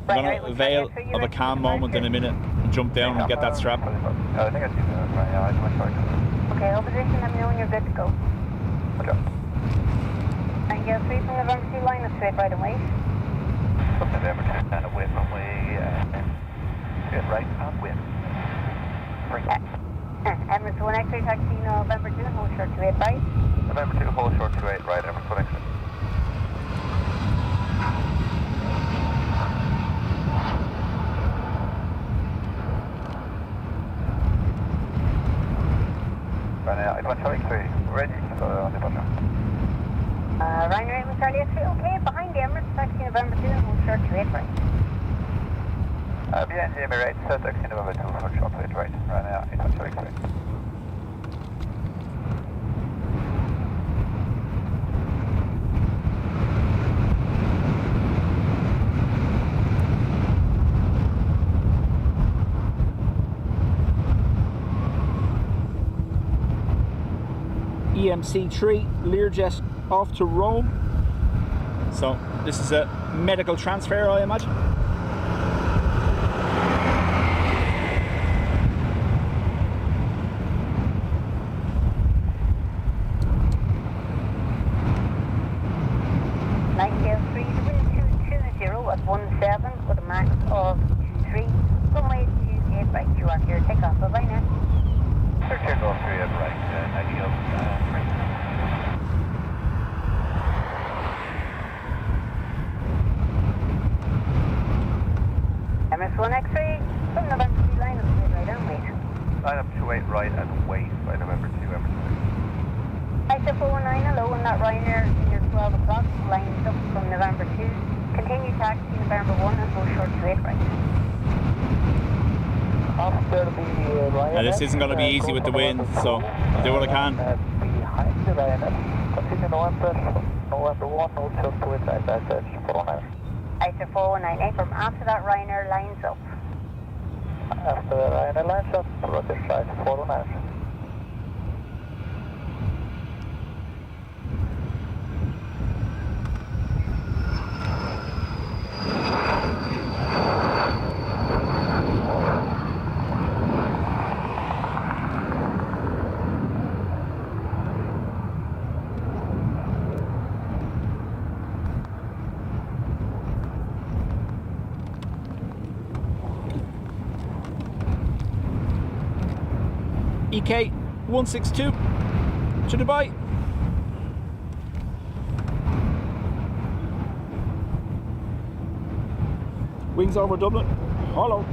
I'm going to avail of a calm moment in a minute and jump down and get that strap. I think I see that. Yeah, I might start. Okay, hold position, let me know when you're good to go. Okay. Nightingale 3 from November 2, line up straight right away. From November 2, and away from way, straight right and wind. Bring it. Emirates 1 X-ray taxi November 2, hold short 28 right. November 2, hold short 28 right, Emirates 1 X-ray. Ryanair, I want Charlie X-ray, ready for departure. Ryanair 8 Charlie X-ray, okay, behind the Emirates taxi November 2, hold short 28 right. Behind the Emirates, taxi November 2, hold short 28 right, Ryanair 8 Charlie X-ray. EMC3 Learjet off to Rome. So this is a medical transfer, I imagine. Three, the wind 220 at 17 with a max of 23. Runway 28 right, you are clear takeoff. Bye-bye now. Takeoff 3 at right, 90 up, 3. Emirates 1 X-ray, from November 2, line up 28 right and wait. Line up 28 right and wait by November 2, Emirates 2. ISO 419, hello, on that Ryanair in your 12 o'clock, lines up from November 2. Continue taxi November 1 and go short 28 right. After the Ryanair. Now, this isn't going to be easy with the wind, so I'll do what I can. Behind the Ryanair. Continue November 1, hold short 28 right, that's 419. ISO 419, from after that Ryanair lines up. After the Ryanair lines up, roger right 419. EK 162 to Dubai. Wings over Dublin. Hello.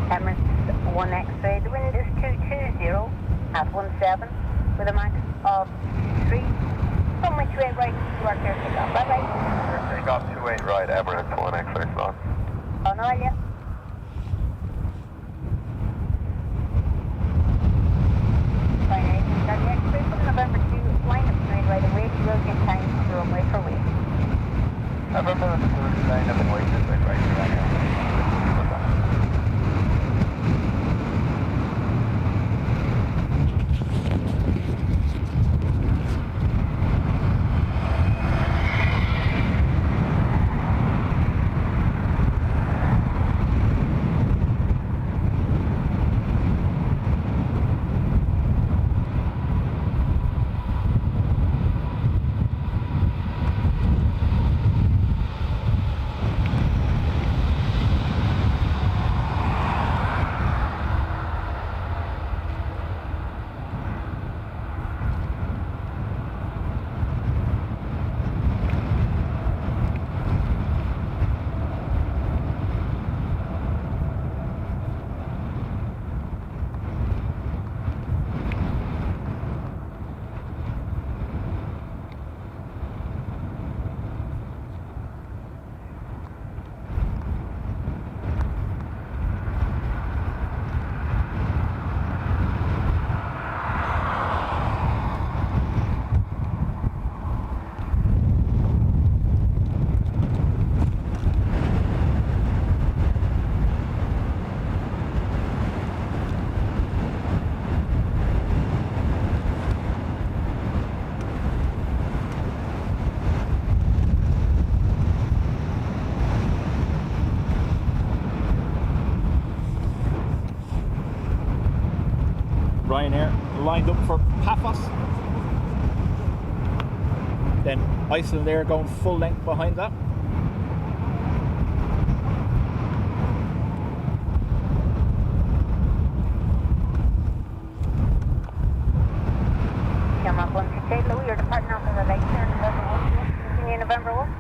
Emirates 1 X-ray, the wind is 220 at 17 with a max of 3. From which way right, you are clear takeoff. Bye-bye. Takeoff 28 right, Emirates 1 X-ray slot. On all, yeah. Ryanair Charlie X-ray from November 2, line up straight right away, you will get time on the runway for wait. November 2, line up and wait this way, right, Ryanair. Ryanair lined up for Paphos. Then Iceland Air going full length behind that. Shamrock 168, Louis, you're departing off of the lake here, November 1. Continue November 1.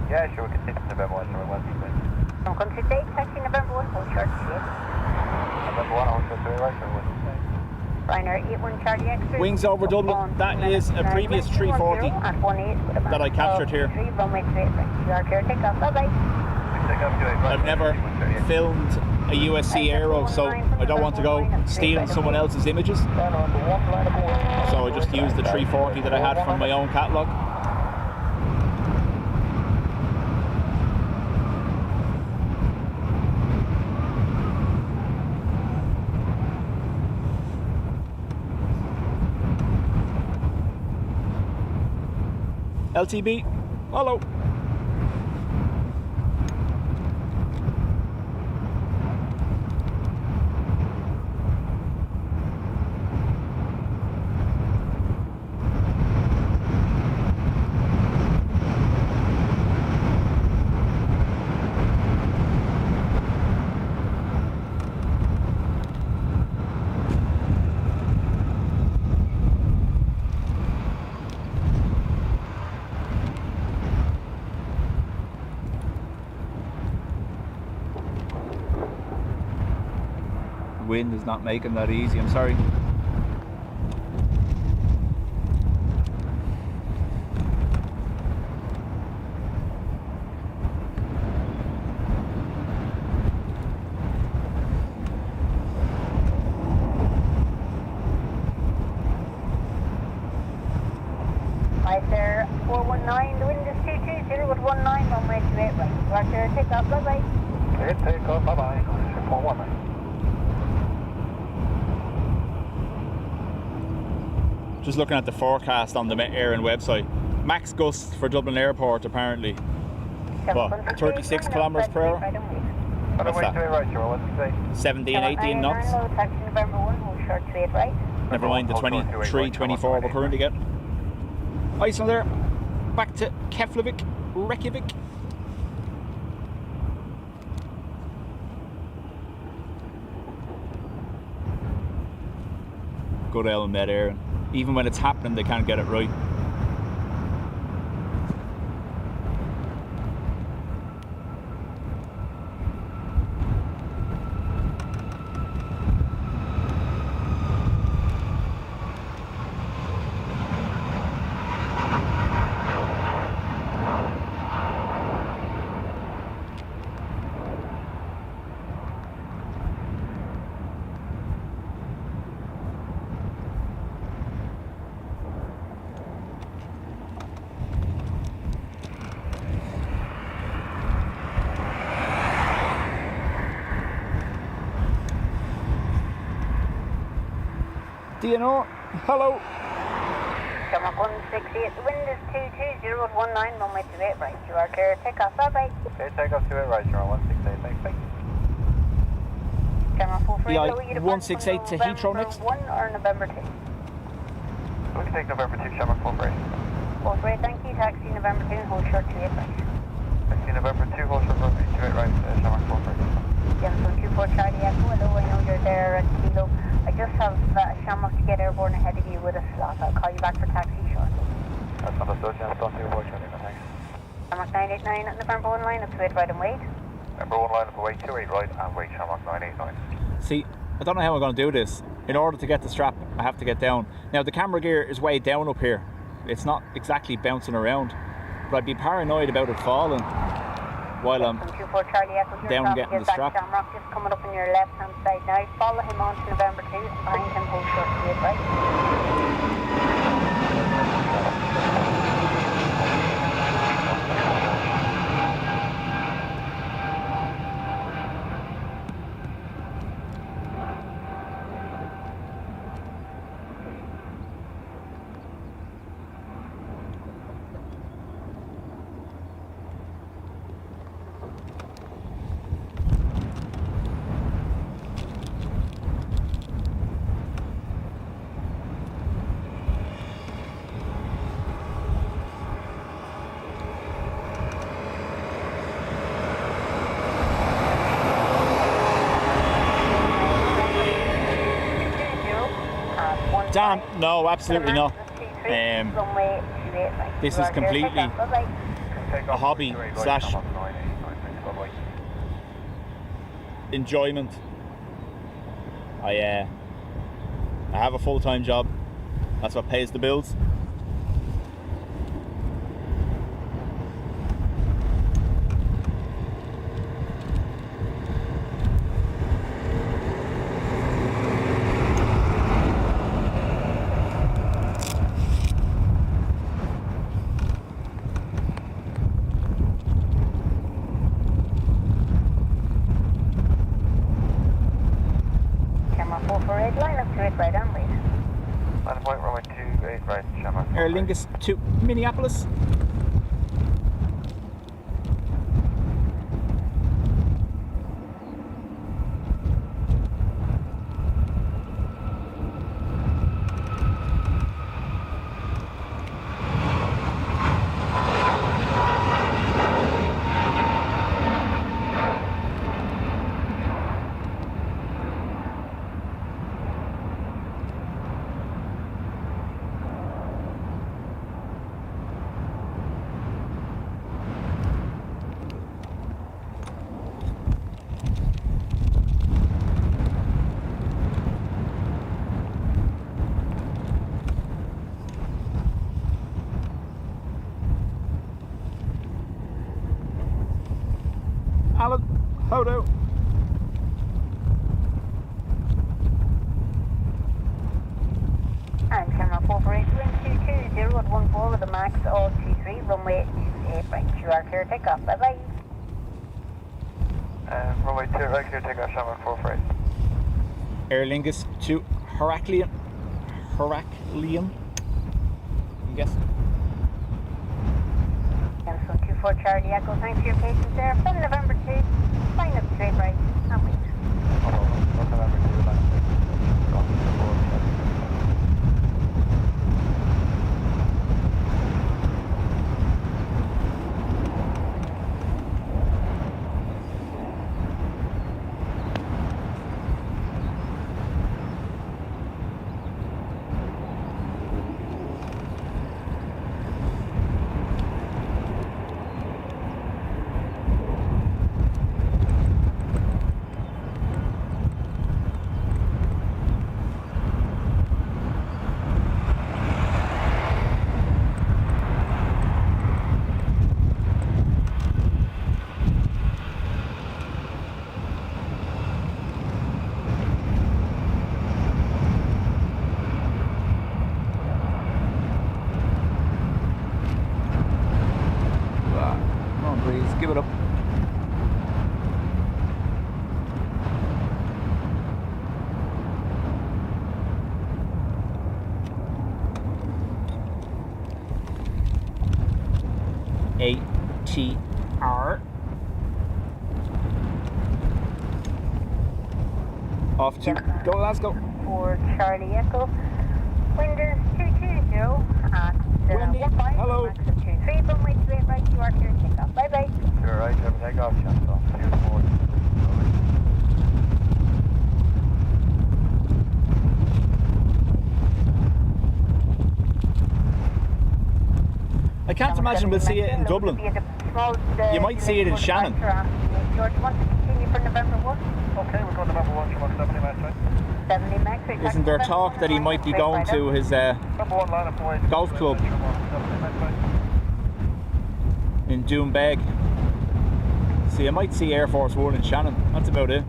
Yeah, sure, continue November 1, November 1. From country state, taxi November 1, hold short to November 1, hold short to right, sure, 1. Ryanair 81 Charlie X-ray. Wings over Dublin. That is a previous 340 that I captured here. Runway 28 right. You are clear, take off, bye-bye. I've never filmed a USC Aero, so I don't want to go stealing someone else's images. So I just used the 340 that I had from my own catalogue. LTB, hello. Wind is not making that easy, I'm sorry. Hi sir, 419, the wind is 220 with 19, runway 28 right. Roger, take off, bye-bye. Okay, take off, bye-bye. 419. Just looking at the forecast on the Air website. Max gust for Dublin Airport apparently. What, 36 kilometers per hour? What's that? 17, 18 knots? Taxi November 1, hold short 28 right. Never mind the 23, 24 we're currently getting. Iceland Air, back to Keflavik, Reykjavik. Good element Air. Even when it's happening, they can't get it right. DNR, hello. Shamrock 168, the wind is 220 with 19, runway 28 right. You are clear, take off, bye-bye. Okay, take off 28 right, you're on 168, thanks, thanks. Shamrock 43, EI 168 to Heathrow next. November 1 or November 2? We can take November 2, Shamrock 43. 43, thank you, taxi November 2, hold short 28 right. Taxi November 2, hold short 28 right, Shamrock 43. Jensen 24 Charlie Echo, hello, I know you're there at Kilo. I just have Shamrock to get airborne ahead of you with a slot. I'll call you back for taxi shortly. That's understood, Jensen, don't do avoid shortly, thanks. Shamrock 989 at November 1 line up to 8 right and wait. November 1 line up away 28 right and wait Shamrock 989. See, I don't know how I'm going to do this. In order to get the strap, I have to get down. Now, the camera gear is way down up here. It's not exactly bouncing around, but I'd be paranoid about it falling while I'm down getting the strap. Shamrock just coming up on your left hand side now. Follow him on to November 2 and behind him hold short to 8 right. Dan, no, absolutely not. Runway 28 right. This You is are clear to completely take off. Bye-bye. a hobby slash enjoyment. I have a full-time job. That's what pays the bills. Camera 448, line up to it right on, please. Line point runway 28 right, Shamrock. Aer Lingus to Minneapolis. Alan, Hodo. And camera 448, wind 220 at 14 with a max of 23, runway 28 right. You are clear to take off. Bye-bye. Runway 2 right, clear take off, Shamrock 448. Aer Lingus to Heraklion. Heraklion? I guess. Cancel 24 Charlie Echo, thanks for your patience there. From November 2, line up straight right, and wait. November 2, line Come on, please, give it up. ATR. Off to go, let's go. For Charlie Echo, wind is 220 at Wendy, 15, hello. max of 23, runway 28 right. You are clear to take off. Bye-bye. Clear right, have a take off, Shamrock. I can't imagine we'll see it in Dublin. You might see it in Shannon. George, want to continue for November 1? Okay, we're going to November 1, Shamrock 70 max, right? 70 max. Right. Isn't there talk that he might be going to his Number 1 line up point. golf club 70 max, right? in Doombeg? See, I might see Air Force One in Shannon. That's about it.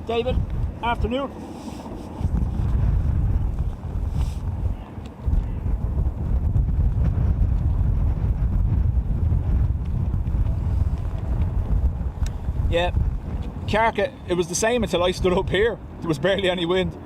David, afternoon. Yeah, Carca, it was the same until I stood up here. There was barely any wind.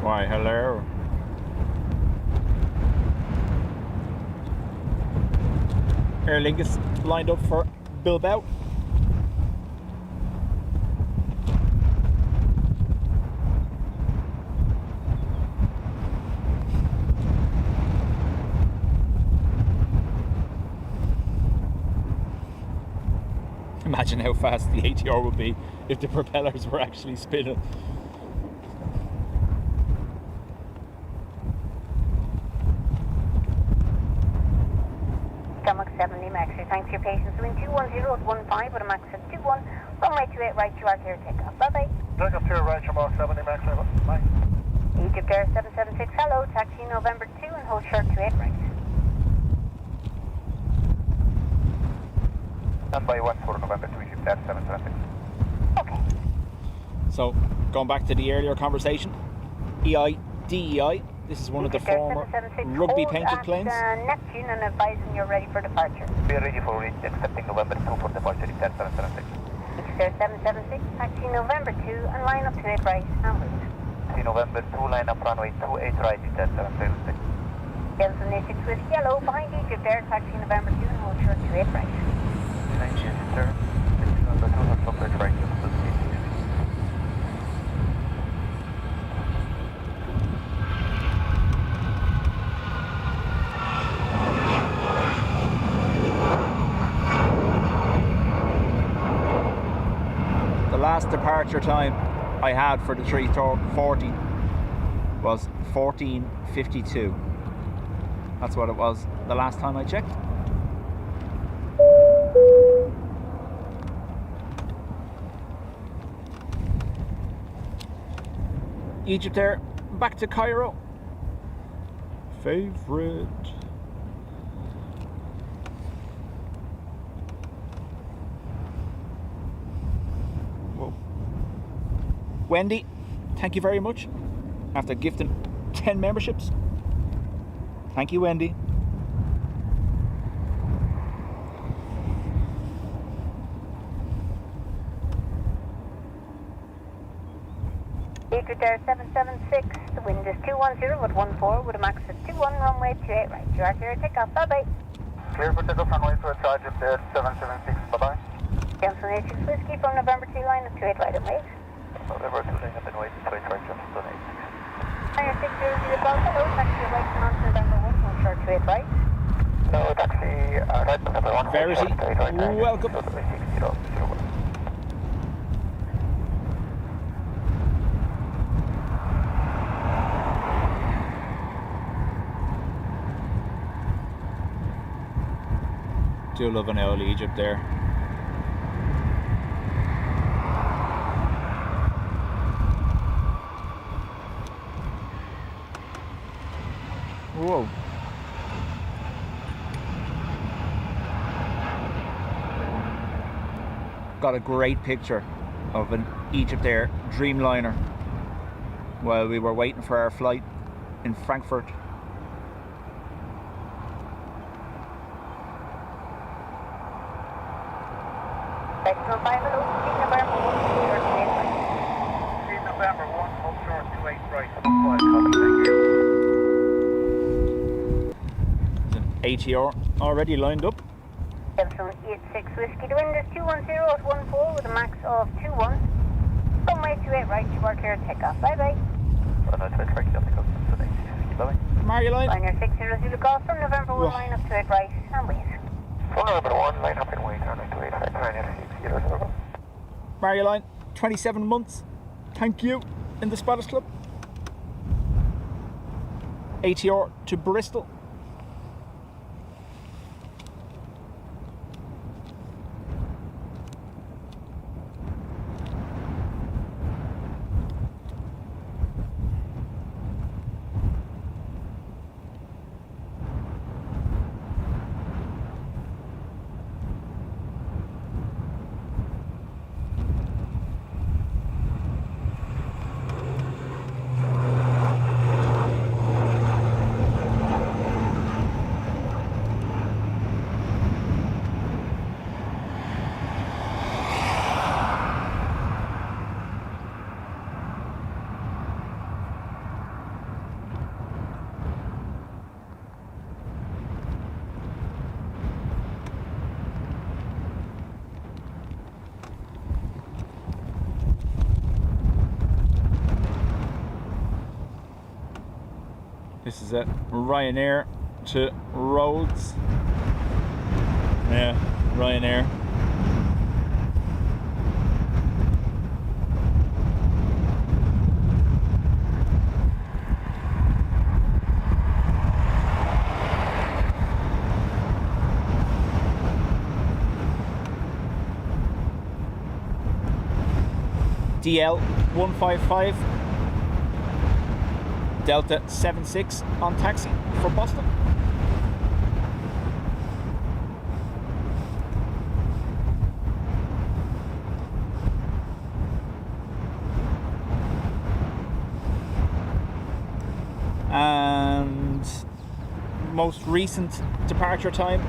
Why, hello. Aer Lingus lined up for Bilbao. Imagine how fast the ATR would be if the propellers were actually spinning. Stomach 70 Max, thanks for your patience. Wind 210 at 15 with a max of 21. Runway 28 right, you are clear takeoff. Bye bye. Takeoff to right, Shamrock 70 Max, bye. Egypt Air 776, hello. Taxi November 2 and hold short 28 right. Standby 1 for November 2, Egypt Air 776. Okay. So, going back to the earlier conversation, EIDW, this is one of the Egypt Air former 776, rugby hold painted at, planes. Neptune and advising you're ready for departure. We are ready for accepting November 2 for departure, Egypt Air 776. Egypt Air 776, taxi November 2 and line up to 8 right and route. See November 2, line up runway 28 right, Egypt Air 776. Delta 96 with yellow behind Egypt Air, taxi November 2 and hold short 28 right. Thank you, sir. November 2, hold short right, The last departure time I had for the 340 was 14:52. That's what it was the last time I checked. Egypt Air, back to Cairo. Favorite. Whoa. Wendy, thank you very much. After gifting 10 memberships. Thank you, Wendy. Egypt Air 776, the wind is 210 at 14 with a max of 21, runway 28 right. You are clear to take off, bye bye. Clear for takeoff runway 28 right, Egypt Air 776, bye bye. Johnson 86 Whiskey from November 2 line of 28 right and wait. November 2, line up and wait, 28 right, Johnson 86. Fire 600 Golf, hello, taxi right to November 1, hold short 28 right. No, taxi right, November 1, Verity, welcome. Do love an old Egypt there. Whoa. Got a great picture of an Egypt Air Dreamliner while we were waiting for our flight in Frankfurt. Maximum 5 hello, speed November 1, hold short 28 right. Speed November 1, hold short 28 right. Copy, thank you. There's an ATR already lined up. Johnson 86 Whiskey, the wind is 210 at 14 with a max of 21. Runway 28 right, you are clear to take off, bye bye. Runway 28 right, Johnson 86. Louis. Marguline. Ryanair 60 Zulu Golf from November 1 Whoa. line up to it right and wait. From November 1, line up in wait, runway 285, Ryanair 60 Zulu. Marguline, 27 months. Thank you. In the Spotters Club. ATR to Bristol. This is it. Ryanair to Rhodes. Yeah, Ryanair. DL 155. Delta 76 on taxi for Boston. And most recent departure time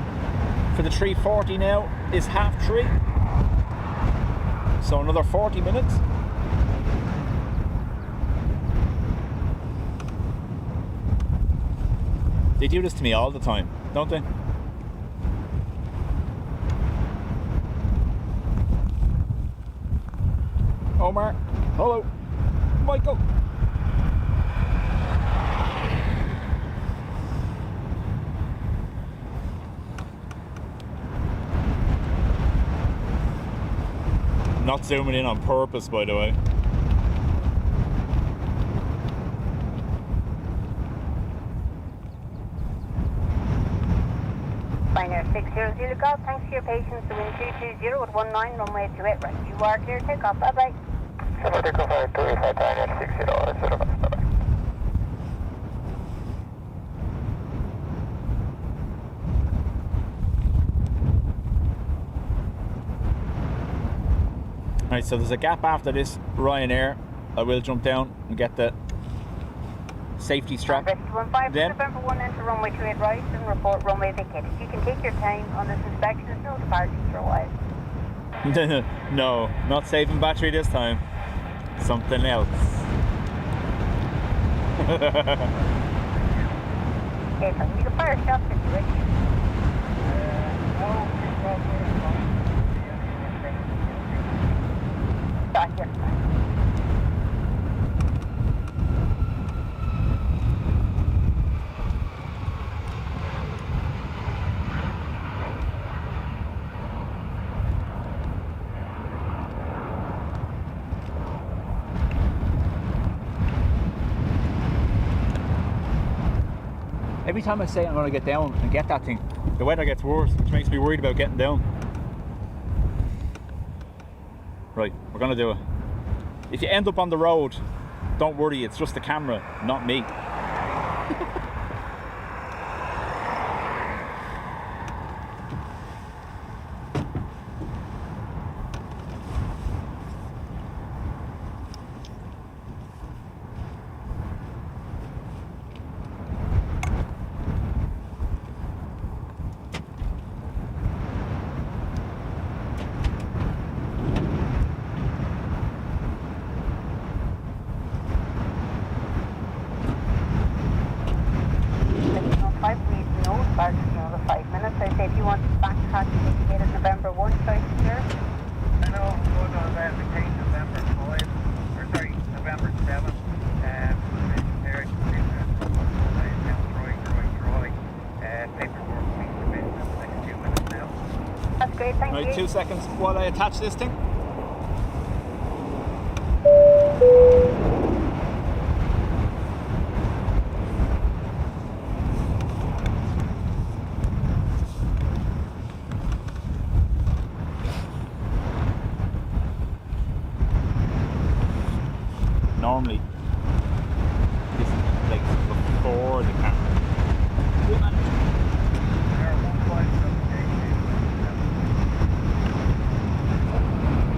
for the 340 now is 3:30. So another 40 minutes. They do this to me all the time, don't they? Omar, hello, Michael. Not zooming in on purpose, by the way. Ryanair 60 Zulu Golf, thanks for your patience. The wind 220 at 19, runway 28 right. You are clear, take off, bye bye. Civil takeoff 285, Ryanair 60 Zulu Golf, bye bye. Right, so there's a gap after this Ryanair. I will jump down and get the safety strap. Then November 1 enter runway 28 right and report runway vacated. You can take your time on this inspection. There's no departures for a while. No, not saving battery this time. Something else. Okay, so you can fire shots if you wish. Gotcha. Every time I say I'm going to get down and get that thing, the weather gets worse, which makes me worried about getting down. Right, we're going to do it. If you end up on the road, don't worry, it's just the camera, not me. 2 seconds while I attach this thing. Normally, this is the place before the camera.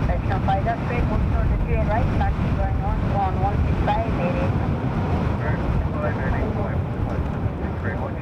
Section 5, that's great. 132 and right, taxi going on 165, 88. Thanks very much.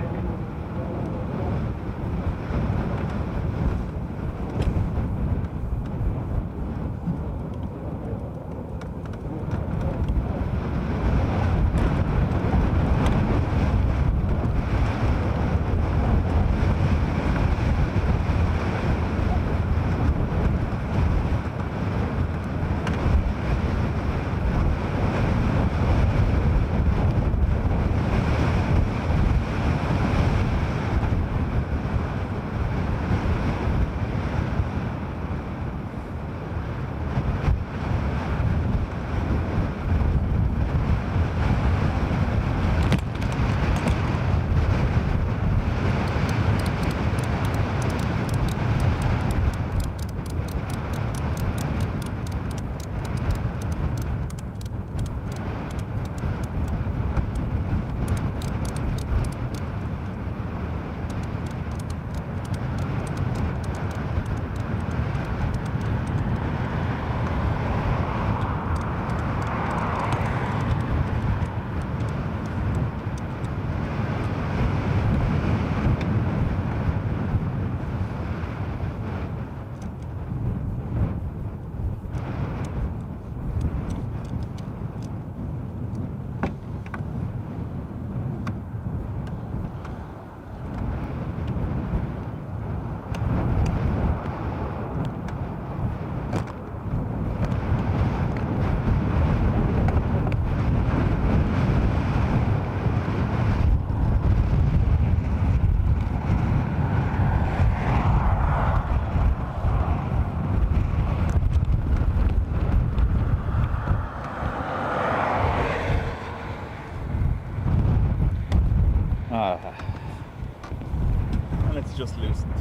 And it's just loosened.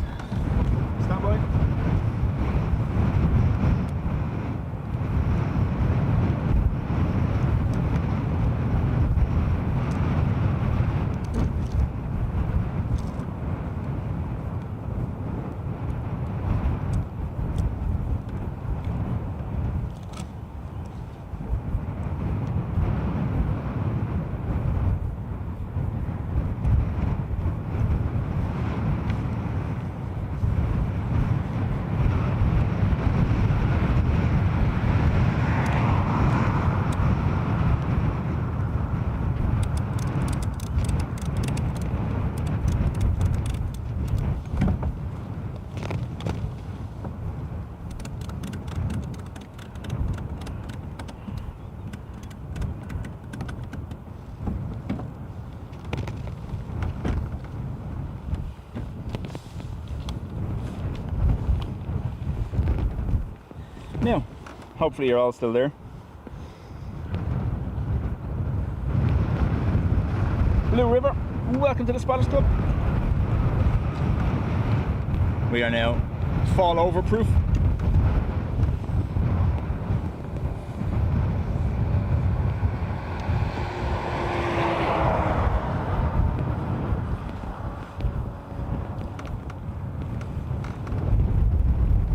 Stand by. Now, hopefully you're all still there. Blue River, welcome to the Spotters Club. We are now fall over proof.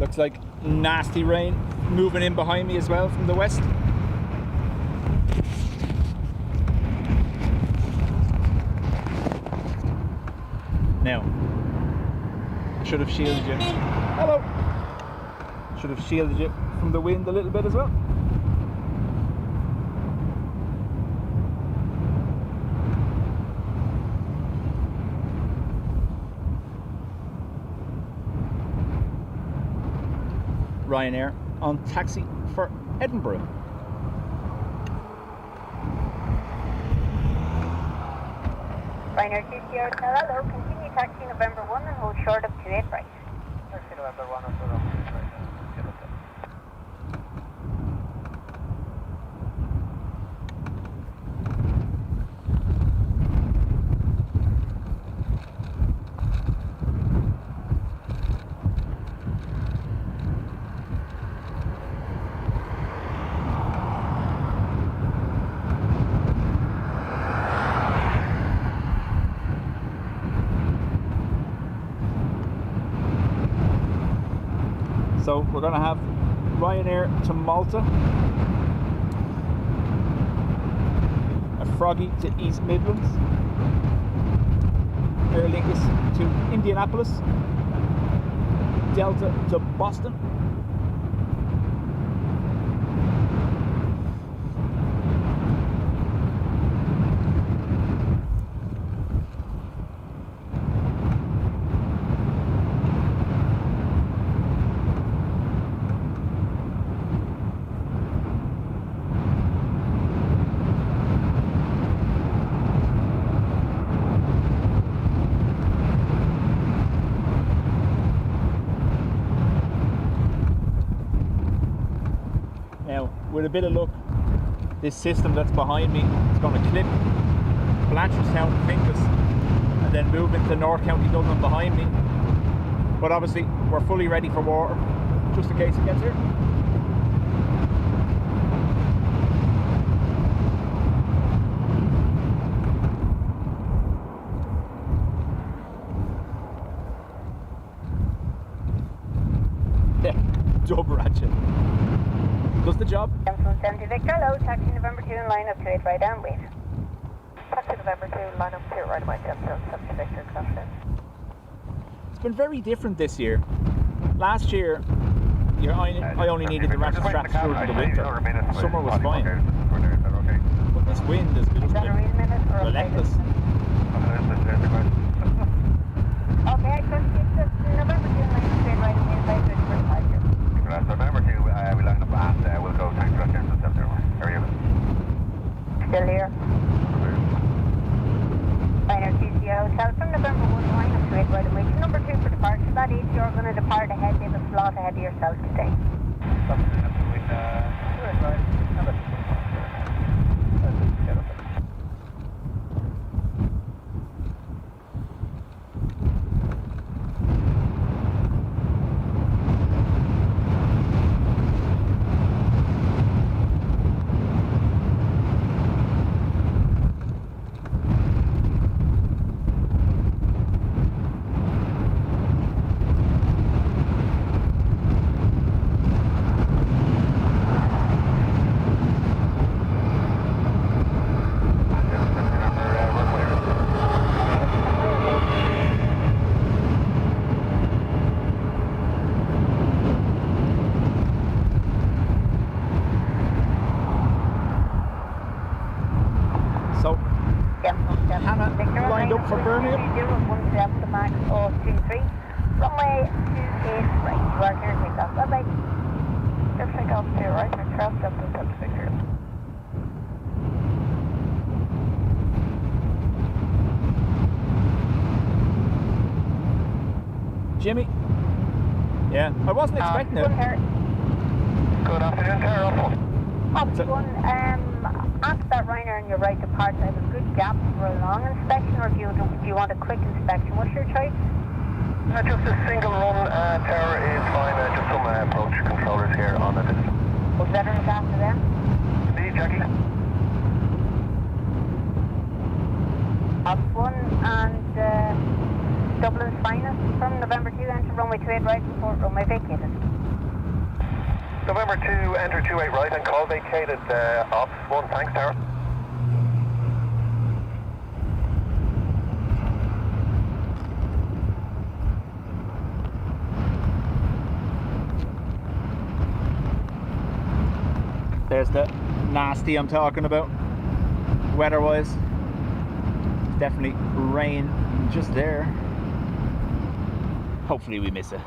Looks like nasty rain moving in behind me as well from the west. Now, should have shielded you. Hello! Should have shielded you from the wind a little bit as well. Ryanair on taxi for Edinburgh. Ryanair 2 Sierra, hello, continue taxi November 1 and hold short of 28 right. Taxi November 1 and hold short. So we're going to have Ryanair to Malta, a Froggy to East Midlands, Aer Lingus to Indianapolis, Delta to Boston, with a bit of luck, this system that's behind me is going to clip Blanchardstown to Finglas and then move into North County Dublin behind me. But obviously we're fully ready for water, just in case it gets here. Yeah, dub ratchet. Does the job. From 70 Victor, low, taxi November 2 and line up to 8 right down, wait. Taxi November 2, line up 2 right away, down 70 Victor, Crosswind. It's been very different this year. Last year, I only needed the ratchet straps through the winter. Summer was fine. But this wind has been Is that a real minute or relentless. Okay, Crosswind, November 2 and line up 8 right down, inside Bridge for 5 here. So November 2, we line up and we'll go thanks for that. How are you? Still here. Ryanair TCO Hotel from November 1 line up to 8 right away. Number 2 for departure. That is, you're going to depart ahead. They have a slot ahead of yourself today. Lined up for Birmingham. 017 to max 023. Runway 28 right. You are here, take off. Bye bye. Just take off 2 right, next cross, up to 70 Victor. Jimmy? Yeah, I wasn't expecting it. Good afternoon, Tara. After that Ryanair on your right departure, there's a good gap for a long inspection, or do you want a quick inspection? What's your choice? Just a single run, Terror is fine. Just some approach controllers here on the system. Would you better look after them? Indeed, Jackie. Ops 1 and Dublin's finest from November 2, enter runway 28 right before runway vacated. November 2, enter 28 right and call vacated, Ops 1, thanks, Tara. There's the nasty I'm talking about, weather-wise. Definitely rain just there. Hopefully we miss it.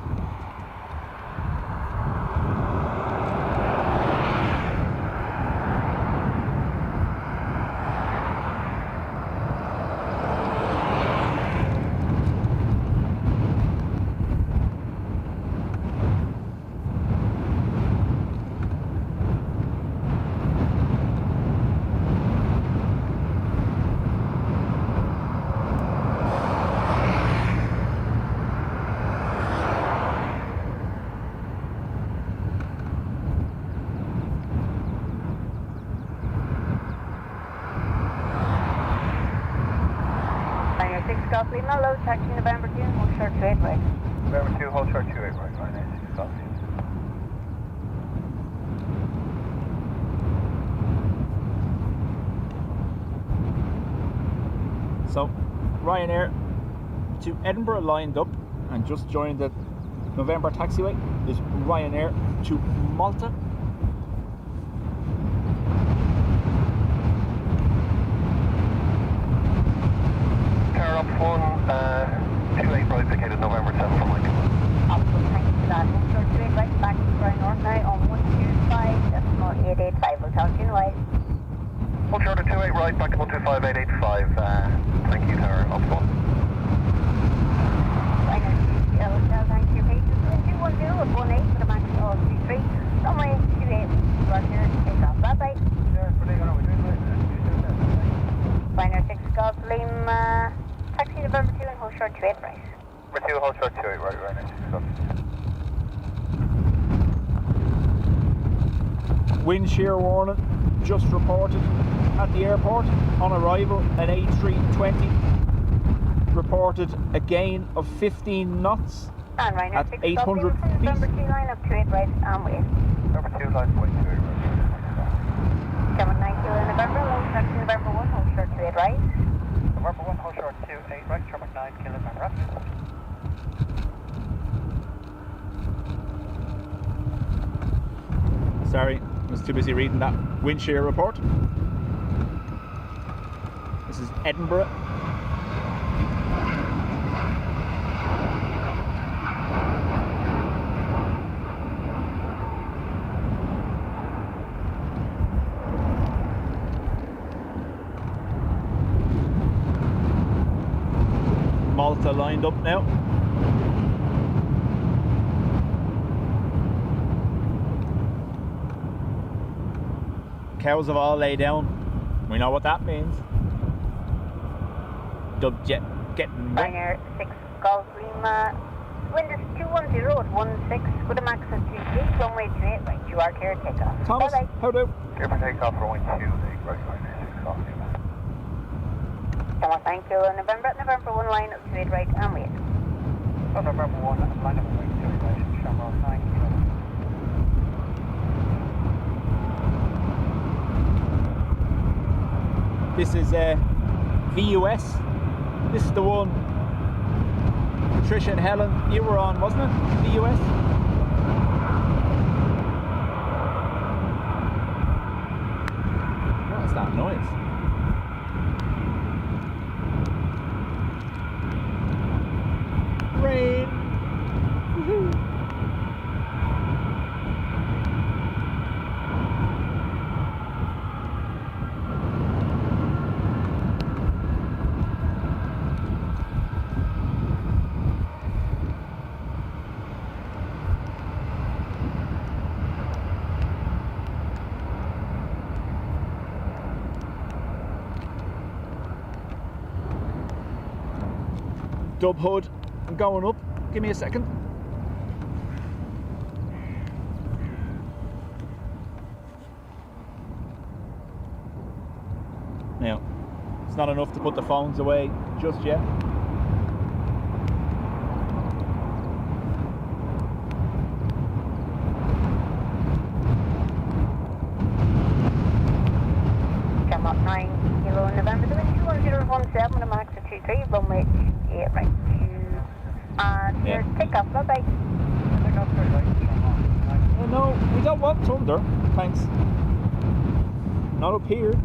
Stop, leave no load, taxi November 2, hold short 28 right. November 2, hold short 28 right, Ryanair 6 stop. So, Ryanair to Edinburgh lined up, and just joined the November taxiway is Ryanair to Malta. Car up 28 right, vacated November 7 from Mike. Awesome, thanks for that. 128 right, back to Brian North now on 125.885. We'll talk to you in a while. 128 right, back to 125.885. Thank you, Tower up 1. Thanks for your patience. 210 at 18 with a max of 23. Runway 28, Roger, take off. Bye bye. Ryanair 6 Golf Lima, taxi November 2 and hold short 28 right. Number 2, hold short 28 right, Ryanair 6 Golf. Wind shear warning just reported at the airport. On arrival, an A320 reported a gain of 15 knots And Ryanair at 6 800 Golf Lima, November 2 line up 28 right and wait. Number 2, line 28 right. Coming 9 kilo November, low taxi November 1, hold short 28 right. November 1, hold short 28 right, Sherman 9 kilo November. Sorry, I was too busy reading that wind shear report. This is Edinburgh. Malta lined up now. Cows have all laid down. We know what that means. Dubjet getting wet. Ryanair 6 Golf Lima, wind is 210 at 16 with a max of 23, runway 28 right. You are clear, take off. Thomas, Bye bye. how do? Clear for takeoff, runway 28 right, Ryanair 6 Golf. Come on, 9 kilo November, November 1 line up 28 right and wait. So November 1, line up 28 right, Shamrock 9 kilo. This is VUS. This is the one Tricia and Helen, you were on, wasn't it? VUS? What is that noise? Rain! Woohoo! Dub hood, I'm going up. Give me a second. Now, it's not enough to put the phones away just yet. Come up 9 kilo November, the wind 21017 with a max of 23, runway 28 right. Yeah. Takeoff, bye bye. Takeoff 3 right, Shamrock 9 Oh, no, we don't want thunder, thanks. Not up here.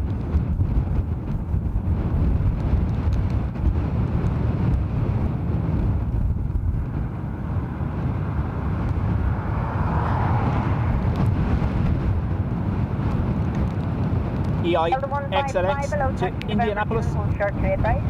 EIXLX to Indianapolis. Hold short 28 right.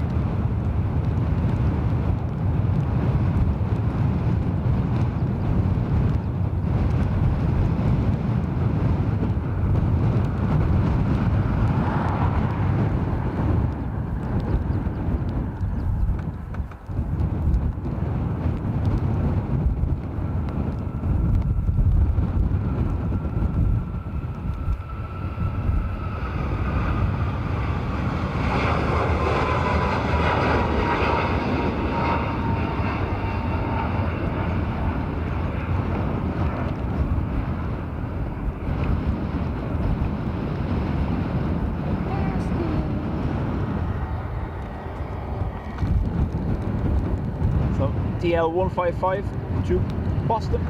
CL 155 to Boston.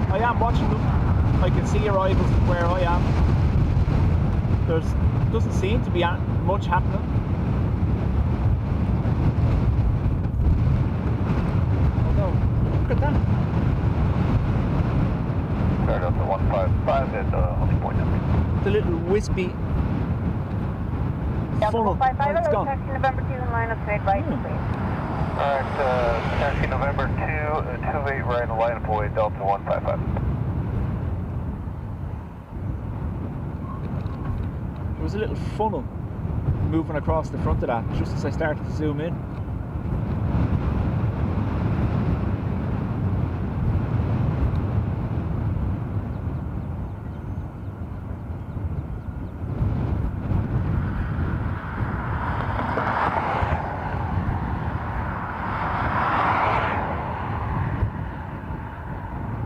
I am watching them. I can see arrivals from where I am. Doesn't seem to be much happening. Oh no, look at that. Start up to 155 at the point. The little wispy Delta funnel. 155, It's hello, gone. taxi November 2 in line of straight right, please. Alright, taxi November 28 right in line for Delta 155. There was a little funnel moving across the front of that just as I started to zoom in.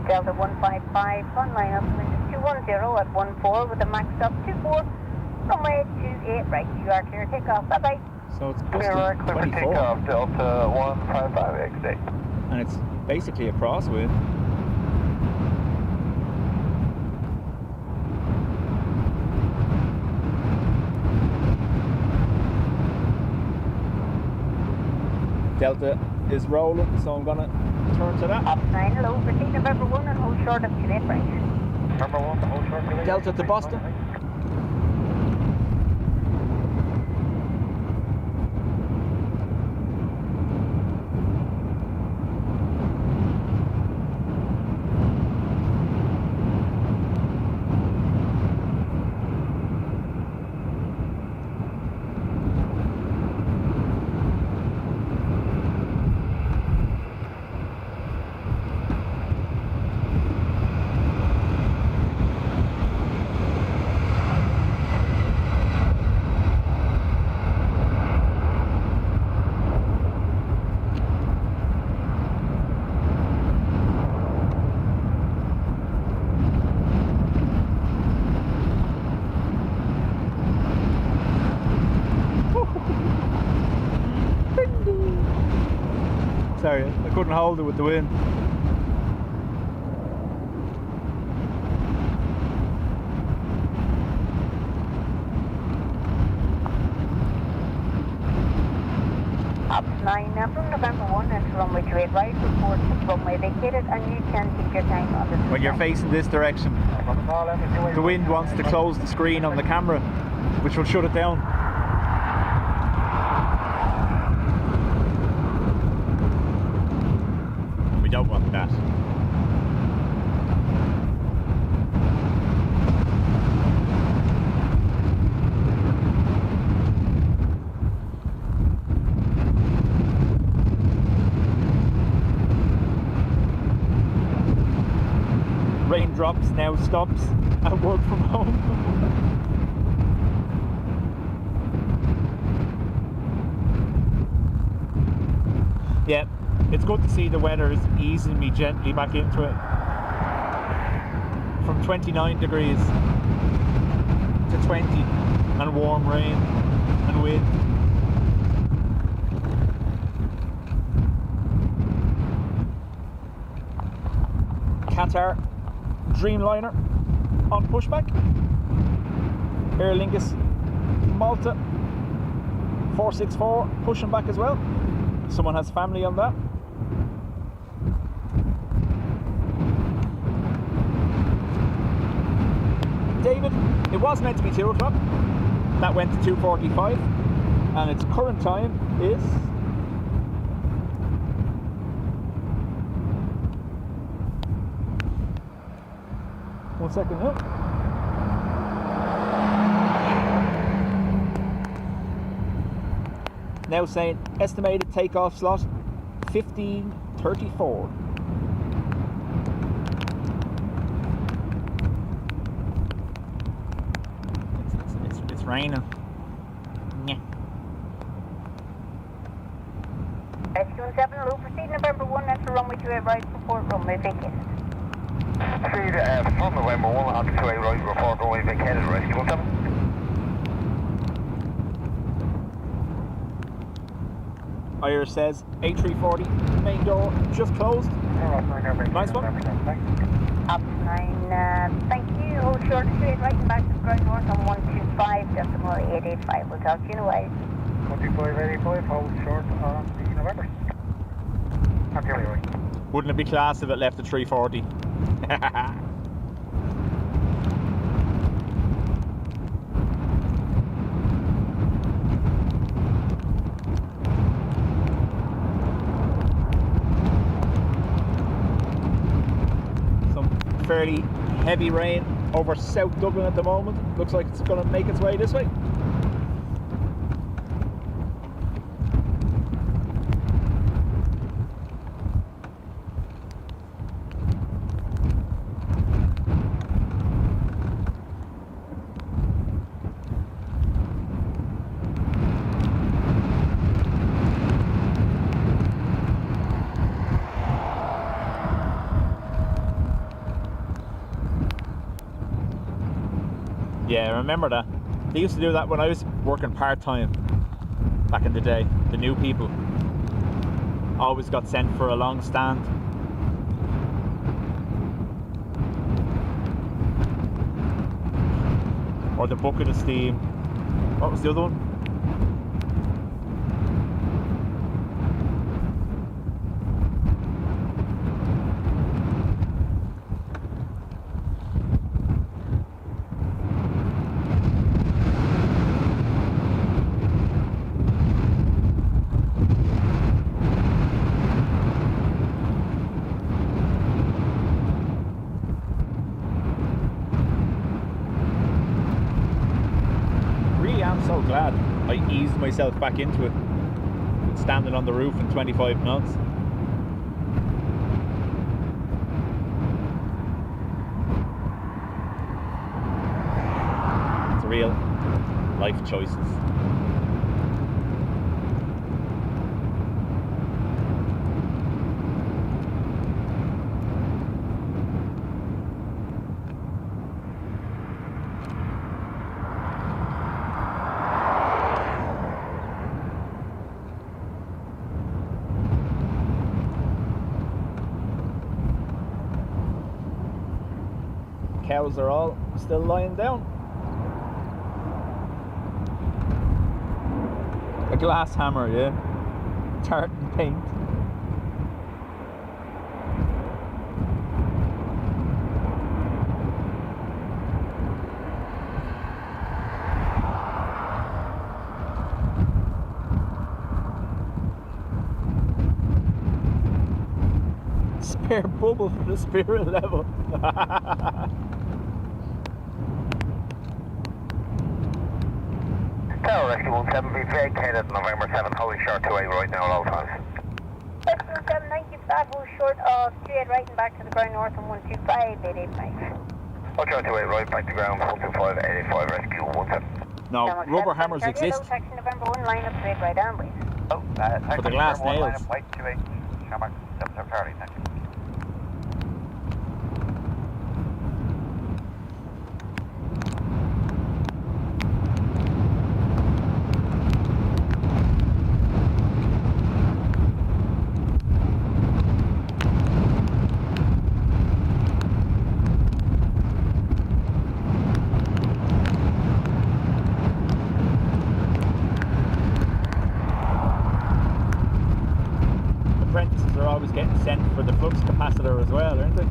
Delta 155, on line up window 210 at 14 with a max up 24. Runway 28 right, you are clear takeoff, bye bye. So it's Clear right, just clear for 24 takeoff, Delta 155 exit. and it's basically a crosswind. Delta is rolling, so I'm gonna turn to that. Up 9, hello, proceed November 1 and hold short of 28 right. Number 1, hold short. Delta to Boston. Sorry, I couldn't hold it with the wind. Up 9 from November 1 and runway 28 right, report runway vacated and you can take your time on this. When you're facing this direction, the wind wants to close the screen on the camera, which will shut it down. We don't want that. Raindrops now stops at work from home. Yeah, it's good to see the weather is easing me gently back into it. From 29 degrees to 20 and warm rain and wind. Qatar Dreamliner on pushback. Aer Lingus Malta 464 pushing back as well. Someone has family on that. David, it was meant to be 2 o'clock. That went to 2:45 and its current time is one second now. Now saying estimated takeoff slot 15:34. raining. Yeah. Rescue 7, loop proceed November 1, enter runway 28 right, report runway vacated. Proceed from November 1 after 28 right, report runway vacated, rescue 7. Aer says A340 main door just closed. Nice one. Up 9, thank you. Hold short straight right and back to the ground north on 125.885. We'll talk to you in a while. 125.885, hold short on the November. Happy right. Wouldn't it be class if it left the 340? Some fairly heavy rain over South Dublin at the moment. Looks like it's going to make its way this way. Yeah, I remember that. They used to do that when I was working part-time back in the day. The new people always got sent for a long stand. Or the bucket of steam. What was the other one? So glad I eased myself back into it, standing on the roof in 25 knots. It's real life choices. Cows are all still lying down. A glass hammer, yeah. Tartan paint. Spare bubble for the spirit level. Tower Rescue 17, be vacated November 7, holding short 28 right now at all times. Rescue 7, 95, hold short of 38 right and back to the ground north on 125.885. Hold short 28 right, back to ground, 125.885, Rescue 17. No, rubber hammers exist Taxi November 1, line up straight right armways. Oh, for the glass nails. White 28, Shamrock 730, thank you. Apprentices are always getting sent for the flux capacitor as well, aren't they?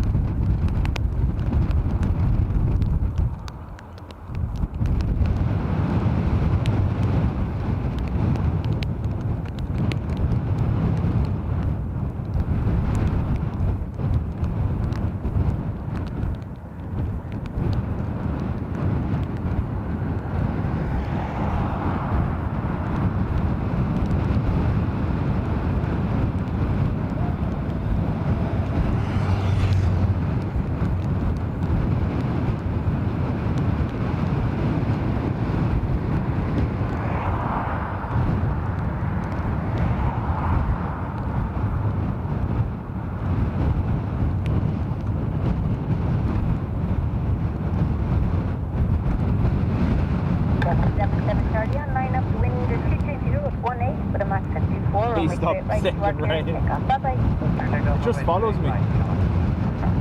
right Second to our clear rain. for takeoff. Bye-bye. It just follows me.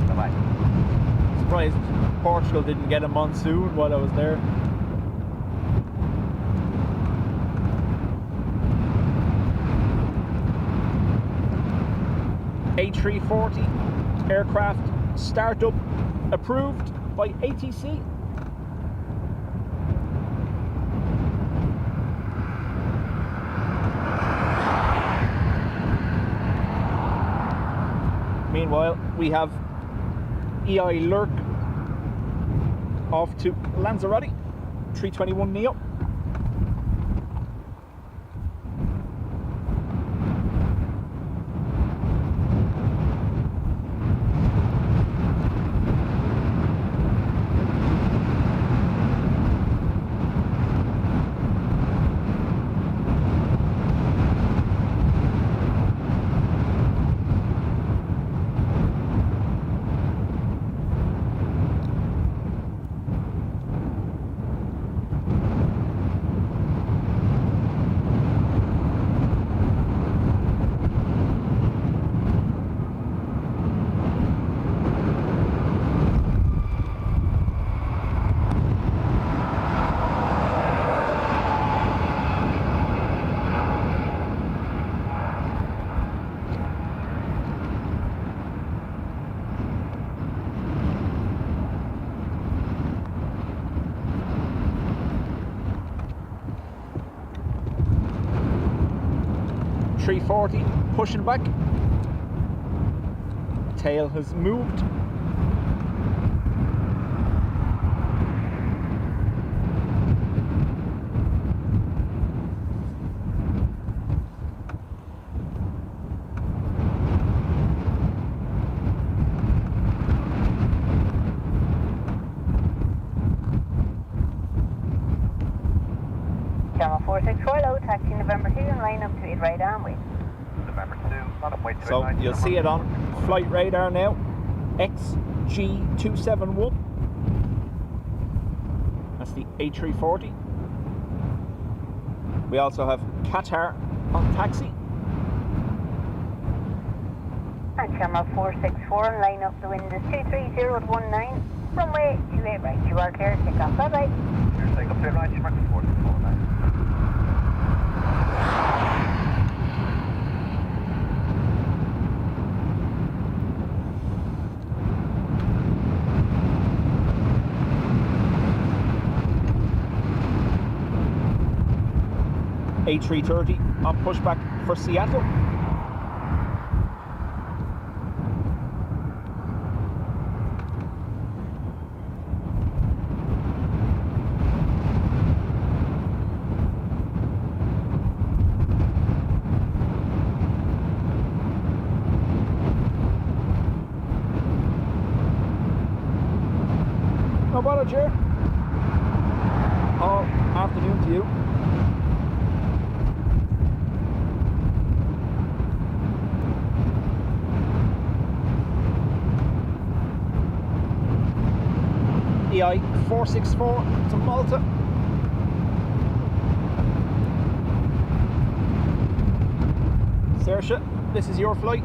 Bye-bye. Surprised Portugal didn't get a monsoon while I was there. A340 aircraft startup approved by ATC. Meanwhile, we have EI Lurk off to Lanzarote, 321 Neo. A340 pushing back. Tail has moved. Channel 464 low, taxi November 2 and line up to 8 right arm wait. November 2, not up, wait to So you'll see it on flight radar now. XG271. That's the A340. We also have Qatar on taxi. And channel 464 and line up the wind is 23019. Runway 28 right, you are clear, take off. Bye-bye. Here's take up to right, you mark the 464 now. A330 on pushback for Seattle. No bother, Jer. All afternoon to you. EI 464 to Malta. Saoirse, this is your flight.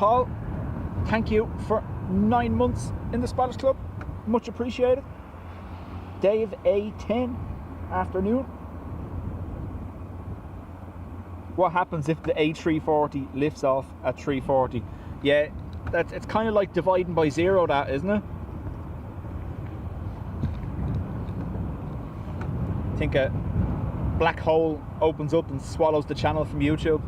Paul, thank you for 9 months in the Spotters Club. Much appreciated. Dave A10, afternoon. What happens if the A340 lifts off at 340? Yeah, it's kind of like dividing by zero, that, isn't it? I think a black hole opens up and swallows the channel from YouTube.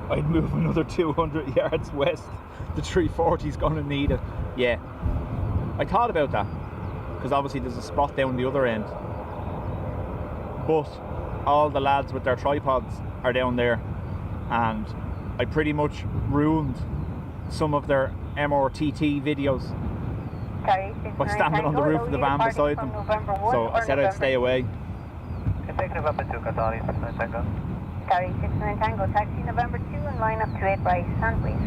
I'd move another 200 yards west. The 340's gonna need it. Yeah, I thought about that, because obviously there's a spot down the other end, but all the lads with their tripods are down there, and I pretty much ruined some of their MRTT videos by standing on the roof of the van beside them. So I said I'd stay away. Take November 2, Qatar Airways, Tango. Carry 69 Tango, taxi November 2 and line up to 8 right, stand please.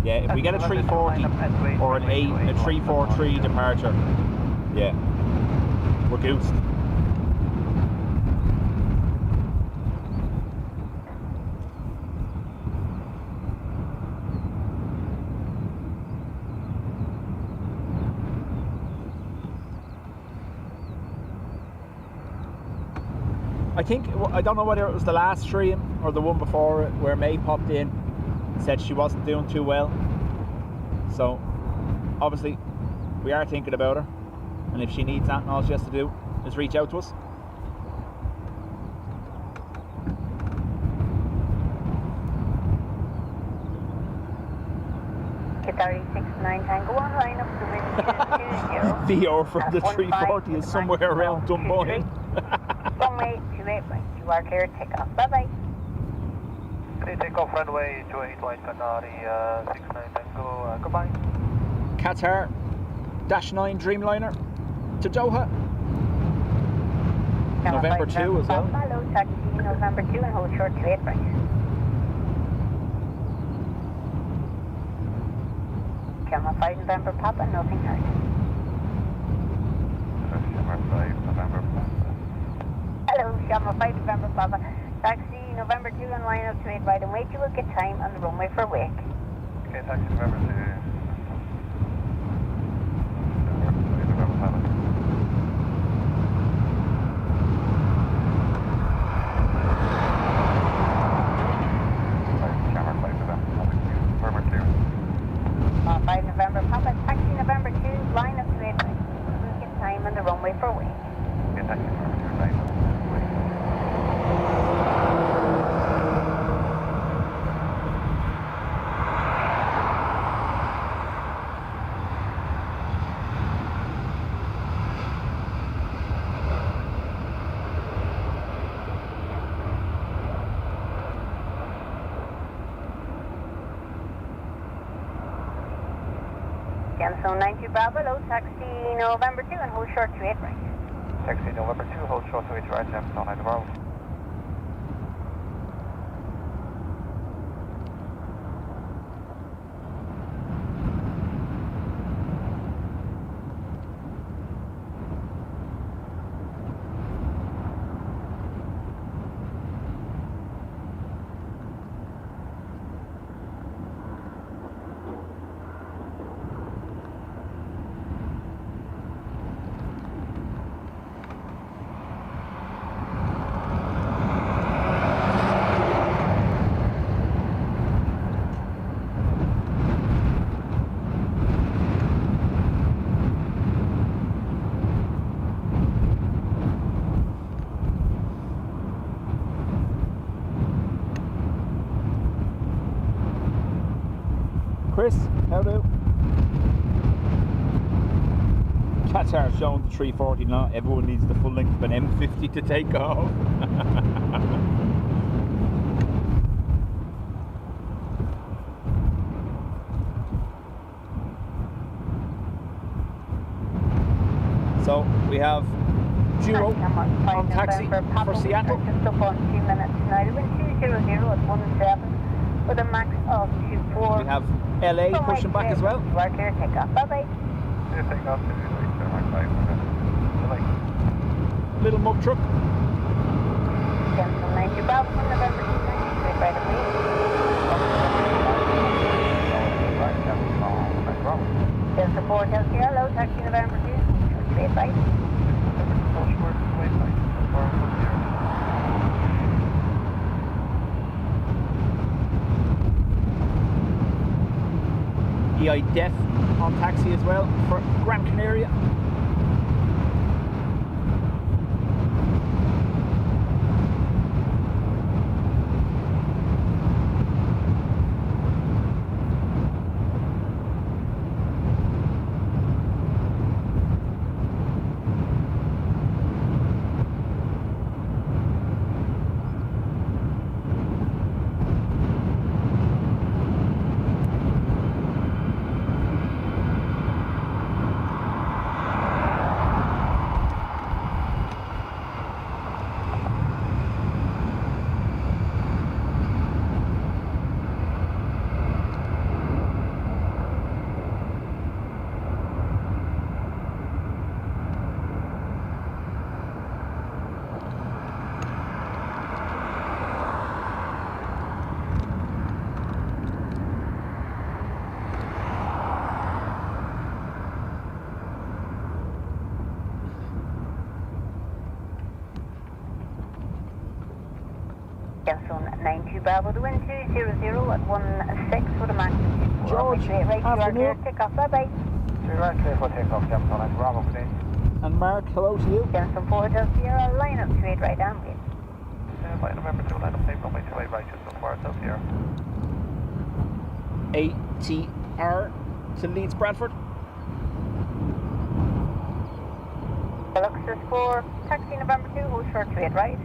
Yeah, if we get a 340 or a 343 departure, yeah, we're goosed. I think, I don't know whether it was the last stream or the one before it, where May popped in and said she wasn't doing too well. So obviously we are thinking about her, and if she needs that, all she has to do is reach out to us. Qatar 69 Tango, one line up to wind 220. VR from the 340 is somewhere around Dunboyne. Runway 28 right, you are clear, takeoff. Bye bye. Takeoff runway 28 right, Qatar 69 Tango, goodbye. Qatar -9 Dreamliner to Doha. November 2 as well. Hello, taxi November 2 and hold short 28 right. Camera 5 November Papa, nothing heard. Camera 5 November Papa. Hello, Camera 5 November Papa. Taxi November 2 and line up to 8 right and wait, you will get time on the runway for wake. Okay, taxi November 2. November Papa. Camera 5 November Papa. Firmer clear. 5 November Papa, taxi November 2, line up to 8 right. You will get time on the runway for wake. Okay, taxi November 2, line up. Cancel 92 Bravo, low taxi November 2 and hold short to 8 right. Taxi November 2, hold short to 8 right, Jefferson, 9 Bravo. Chris, how do? Qatar showing the 340 now. Everyone needs the full length of an M50 to take off. So we have Juro on taxi for Seattle. Just up on 2 minutes now. Wind 200 at 17 with a max of 24. We have LA pushing back as well. You are clear, take off. Bye bye. Take off to Little mug truck. Cancel 90 Bravo from November 2, 93 right away. Cancel 4 tells you hello, taxi November 2, straight right. EIDW on taxi as well for Gran Canaria. Cancel 92 Bravo to wind 200 at 16 with a max of 24. George, Straight right, you are clear, afternoon. take off. Bye bye. You're right, clear for takeoff, Cancel 90 Bravo, please. And Mark, hello to you. Cancel 4 tells Sierra, line up straight right and wait. Line November 2, line up, take runway 28 right, just before ourselves here. ATR to Leeds Bradford. Deluxe 4, taxi November 2, hold short straight right.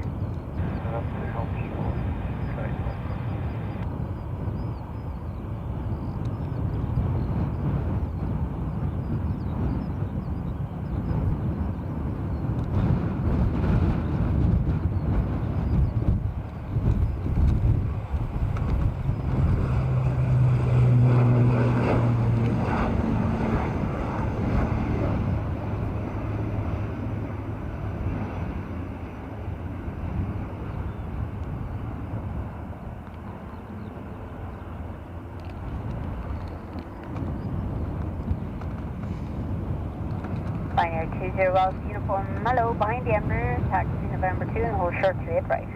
Ryanair 20 Rouse uniform, hello, behind the Emirates, taxi November 2 and hold short straight right.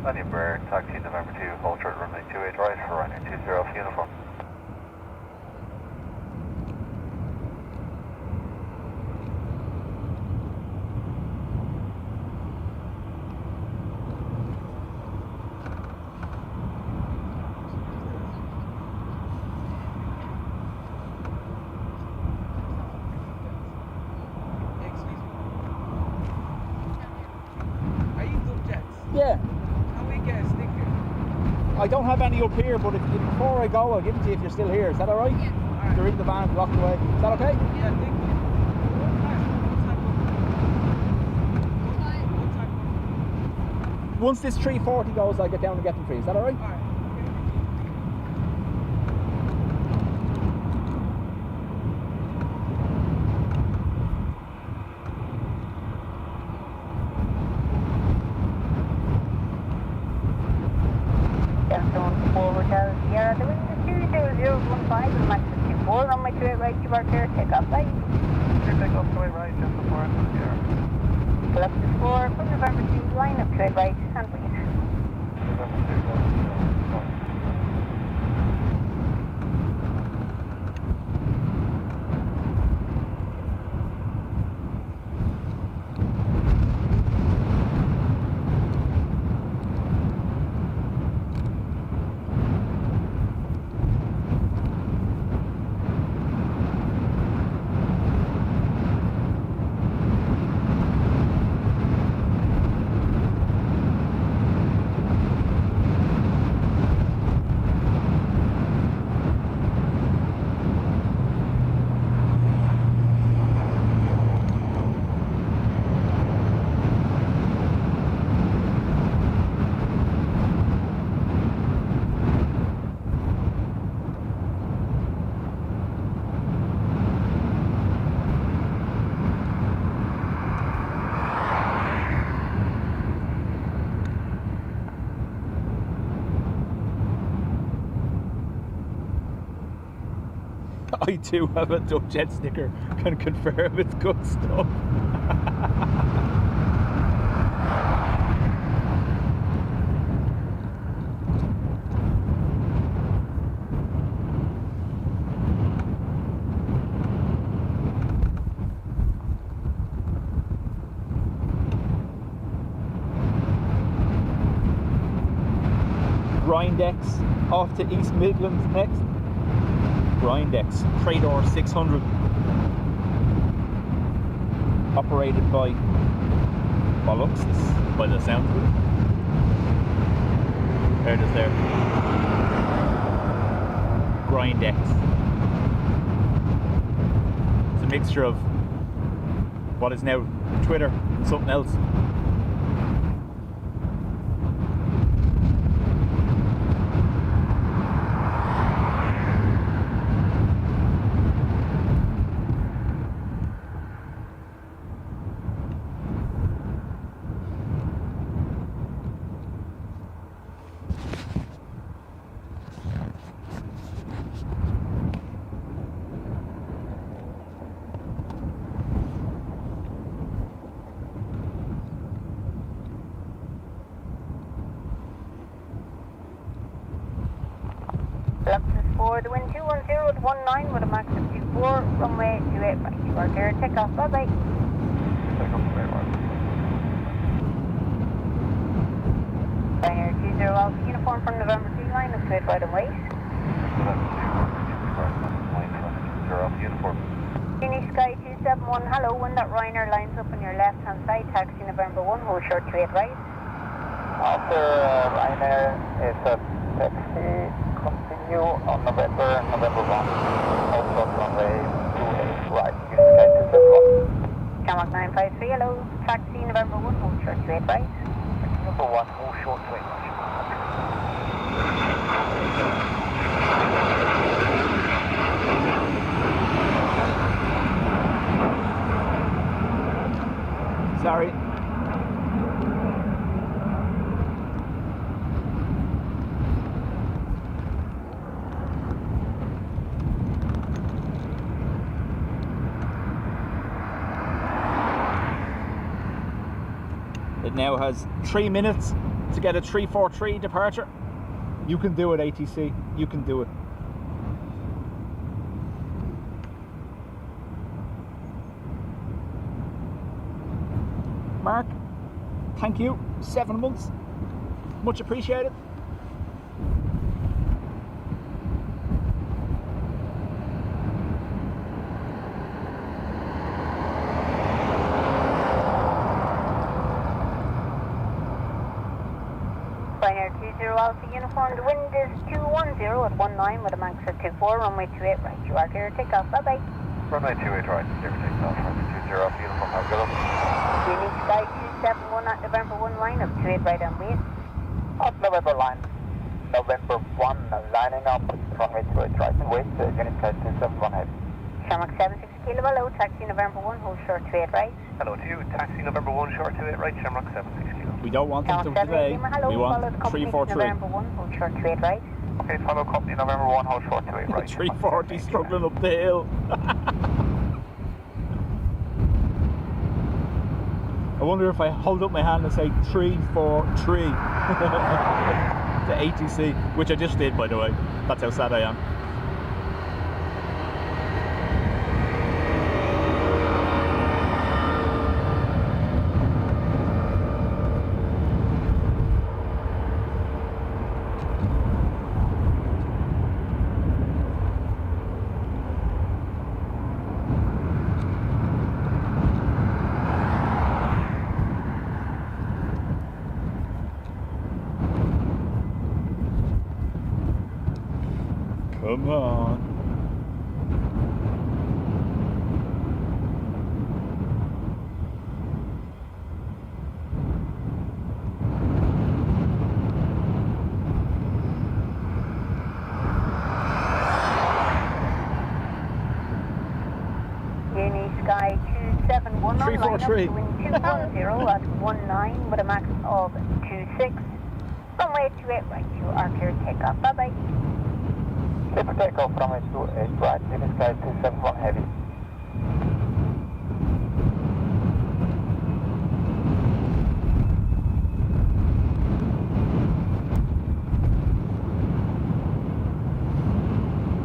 Emirates, taxi November 2, hold short runway 28 right for Ryanair 20 Alpha uniform. Yeah, Can we get a sticker? I don't have any up here, but before I go, I'll give it to you if you're still here. Is that all right? Yeah. You're in the van, locked away. Is that okay? Yeah, thank you. What time? Once this 340 goes, I'll get down and get them for you. Is that all right? Alright. Cancel 4 Hotel Sierra, the wind is 20015 with max of 24, runway 28 right, you are clear, take off right. Take off 28 right, just before ourselves here. Deluxe 4 from November 2, line up straight right and wait. November 2, go. I too have a Dubjet sticker, can confirm it's good stuff. Grindex off to East Midlands next. Grindex, Trader 600, operated by Bollocks, by the sound of it. There it is there. Grindex. It's a mixture of what is now Twitter and something else. For the wind 210 at 19 with a max of 24, runway 28 right. You are clear, takeoff, bye bye. Takeoff, very well. Ryanair 20 Alpha uniform from November 2 line of straight right and wait. Uniform. Guinea Sky 271, hello, when that Ryanair lines up on your left hand side, taxi November 1, hold short 28 right. After Ryanair is a taxi, continue on November 1, also runway 28 right, Guinea Sky 271. Camel 953, hello, taxi November 1, hold short 28 right. Number 1, hold short 28 right. Sorry. It now has 3 minutes to get a 343 departure. You can do it, ATC. You can do it. Mark, thank you. 7 months. Much appreciated. Ryanair 20 Alpha uniform, the wind is 210 at 19 with a max of 24, runway 28 right. You are clear, takeoff, bye bye. Runway 28 right, clear for takeoff. Runway 20 Alpha uniform, have a good one. Guinea Sky 271 at November 1 line of 28 right and wait. At November 1, lining up, runway 28 right, wait, Guinea Sky 271 heavy. Shamrock 76 kilo below, taxi November 1, hold short 28 right. Hello to you, taxi November 1, short 28 right, Shamrock 76 kilo. We don't want them to Shamrock 78 delay. Lima, hello, We follow the want company to 343. November 1, hold short 28 right. Okay, follow company November 1, hold short 28 right. 340 struggling up the hill. I wonder if I hold up my hand and say 343 to ATC, which I just did, by the way. That's how sad I am. Come on. Guinea Sky 271 on line up, 343. wind 210 at 19 with a max of 26. Runway 28 right, you are clear, takeoff, bye bye. Clear for takeoff, runway 28 right, Limit Sky 271 heavy.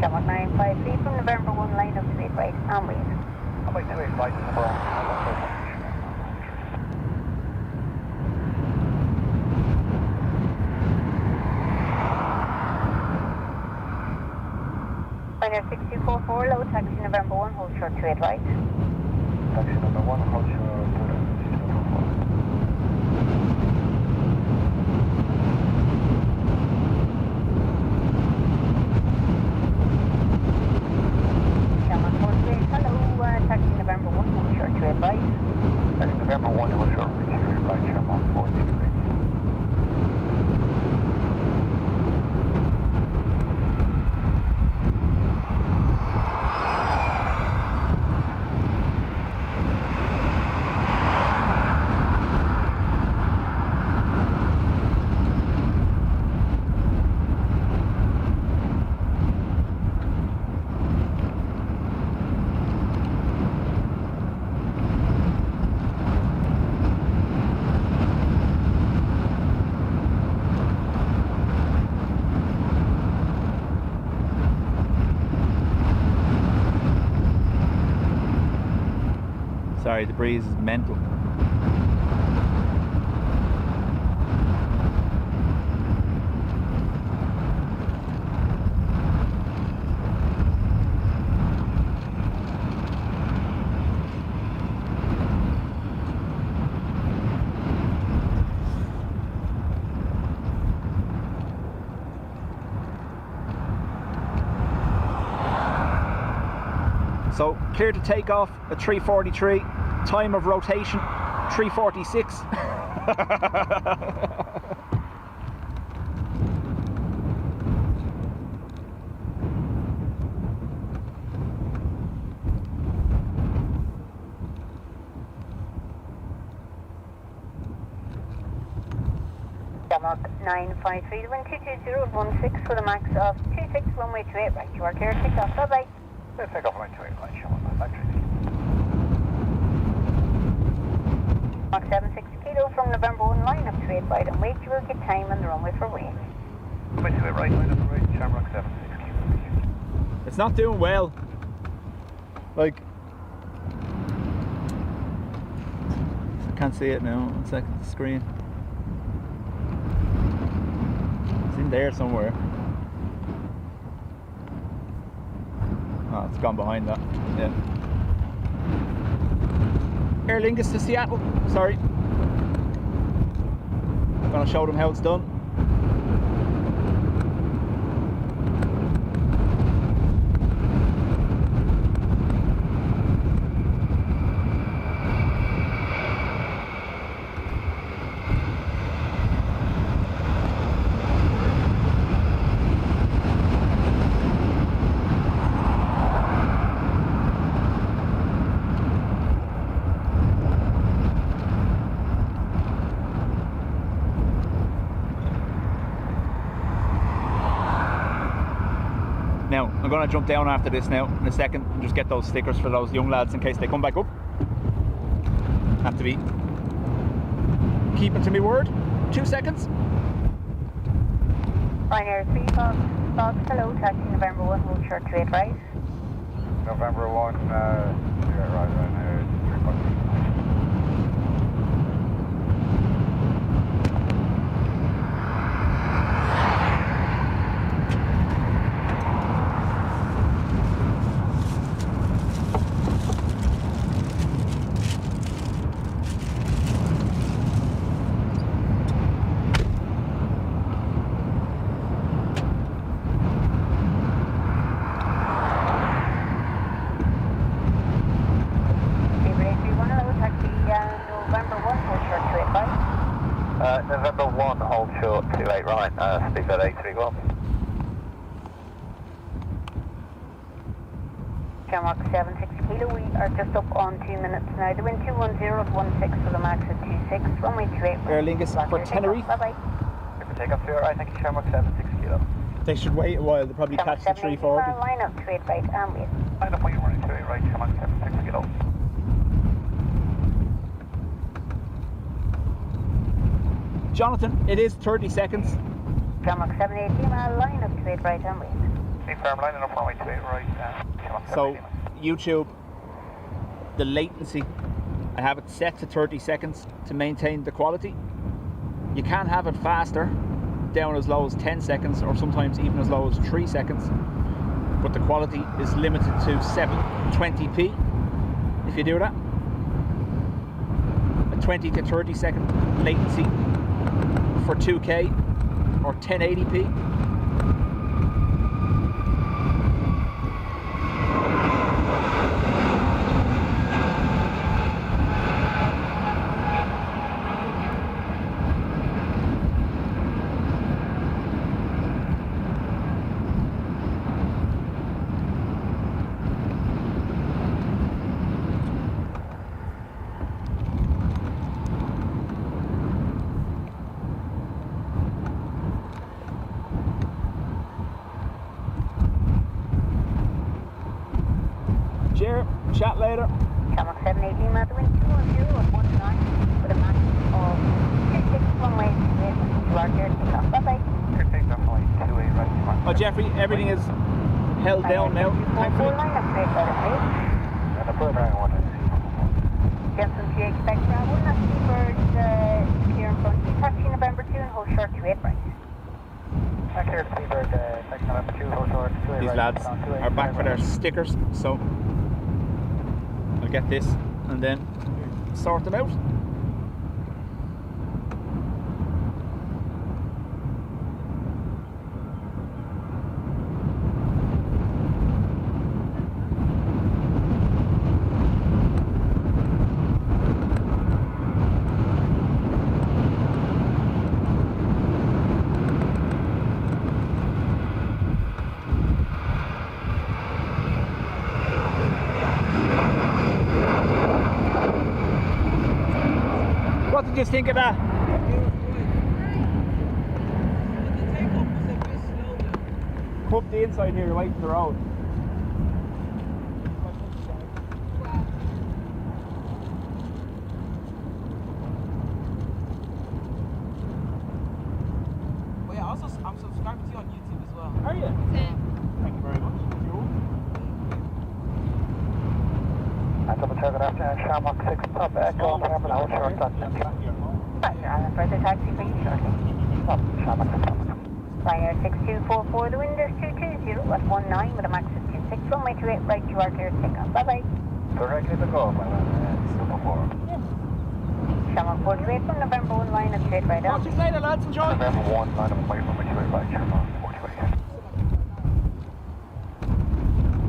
Shamrock 953 from November 1, line up to 8 right, and wait. Runway 28 right, number 1. Ryanair 6244, low taxi November 1, hold short to 8 right. Taxi number 1, hold short to 8. Shamrock 48, hello, taxi November 1, hold short to 8 right. Taxi November 1, hold short to 8 right, Shamrock 48. Sorry, the breeze is mental. So, clear to take off at 3:43, time of rotation 3:46. Shamrock 953, wind 22016 with a max of 26, runway 28 right. You are clear to take off. Bye bye. Let's take off runway 28 right, Shamrock 953. Mark 76 kilo from November 1, line up to 8 right and wait. You will get time on the runway for wing. Runway 28 right, line up to right, Shamrock 76 kilo. It's not doing well. Like, I can't see it now. 1 second, the screen. It's in there somewhere. Oh, it's gone behind that. Yeah. Aer Lingus to Seattle. Sorry. Gonna show them how it's done. Now, I'm going to jump down after this now in a second and just get those stickers for those young lads in case they come back up. Have to be keeping to my word. 2 seconds. Ryanair 3 Fox, hello, taxi November 1, hold short to 8 right. November 1, right, Ryanair 3 Fox. November 1, hold short, 28 right, speed at 831. Shamrock 76 kilo, we are just up on 2 minutes now. The wind 21016 with a max of 26, runway 28. Aer Lingus for Tenerife. Bye bye. If we take off to your right, thank you, Shamrock 76 kilo. They should wait a while. They'll probably catch the 340. Line up to 8 right and wait. Line up when you're running 28 right, come on, 76 get up. Jonathan, it is 30 seconds. Jamrock 780 line up to 8 right and wait. Be firm, lining up runway 28 right, come on, So 780. YouTube, the latency, I have it set to 30 seconds to maintain the quality. You can have it faster, down as low as 10 seconds or sometimes even as low as 3 seconds, but the quality is limited to 720p if you do that. A 20 to 30 second latency for 2K or 1080p. Chat later. Jamrock 780 at the wind 210 at 19 with a max of 26 runway 28 to our clear takeoff. Bye bye. Clear takeoff runway 28 right, come on. Oh Jeffrey, everything is held down now. Thankfully. Line up to 8 right and wait. And the further I want to see. Gentlemen, do you expect travel? Not seabird clear in front. Taxi November 2 and hold short to 8 right. Clear Seabird, taxi November 2, hold short, 28 These right. lads are back for their stickers, so I'll get this and then sort them out. What did you think of that? But the takeoff was a bit slow there. Come up the inside here, right to the road. But yeah, also I'm subscribed to you on YouTube as well. Are you? Thank you very much. And double check it after Shamrock 6 Pub Echo, November, hold short, that's it. Further taxi for you shortly. Shamrock 6 Pub. Ryanair 6244, the wind is 220 at 19 with a max of 26, runway 28 right, you are clear to take off. Bye bye. Directly to go, my man, super 4. Shamrock 48 from November 1 line of straight right What out. you say, lads? Enjoy. November 1, line up away from my 28 right, Shamrock 48.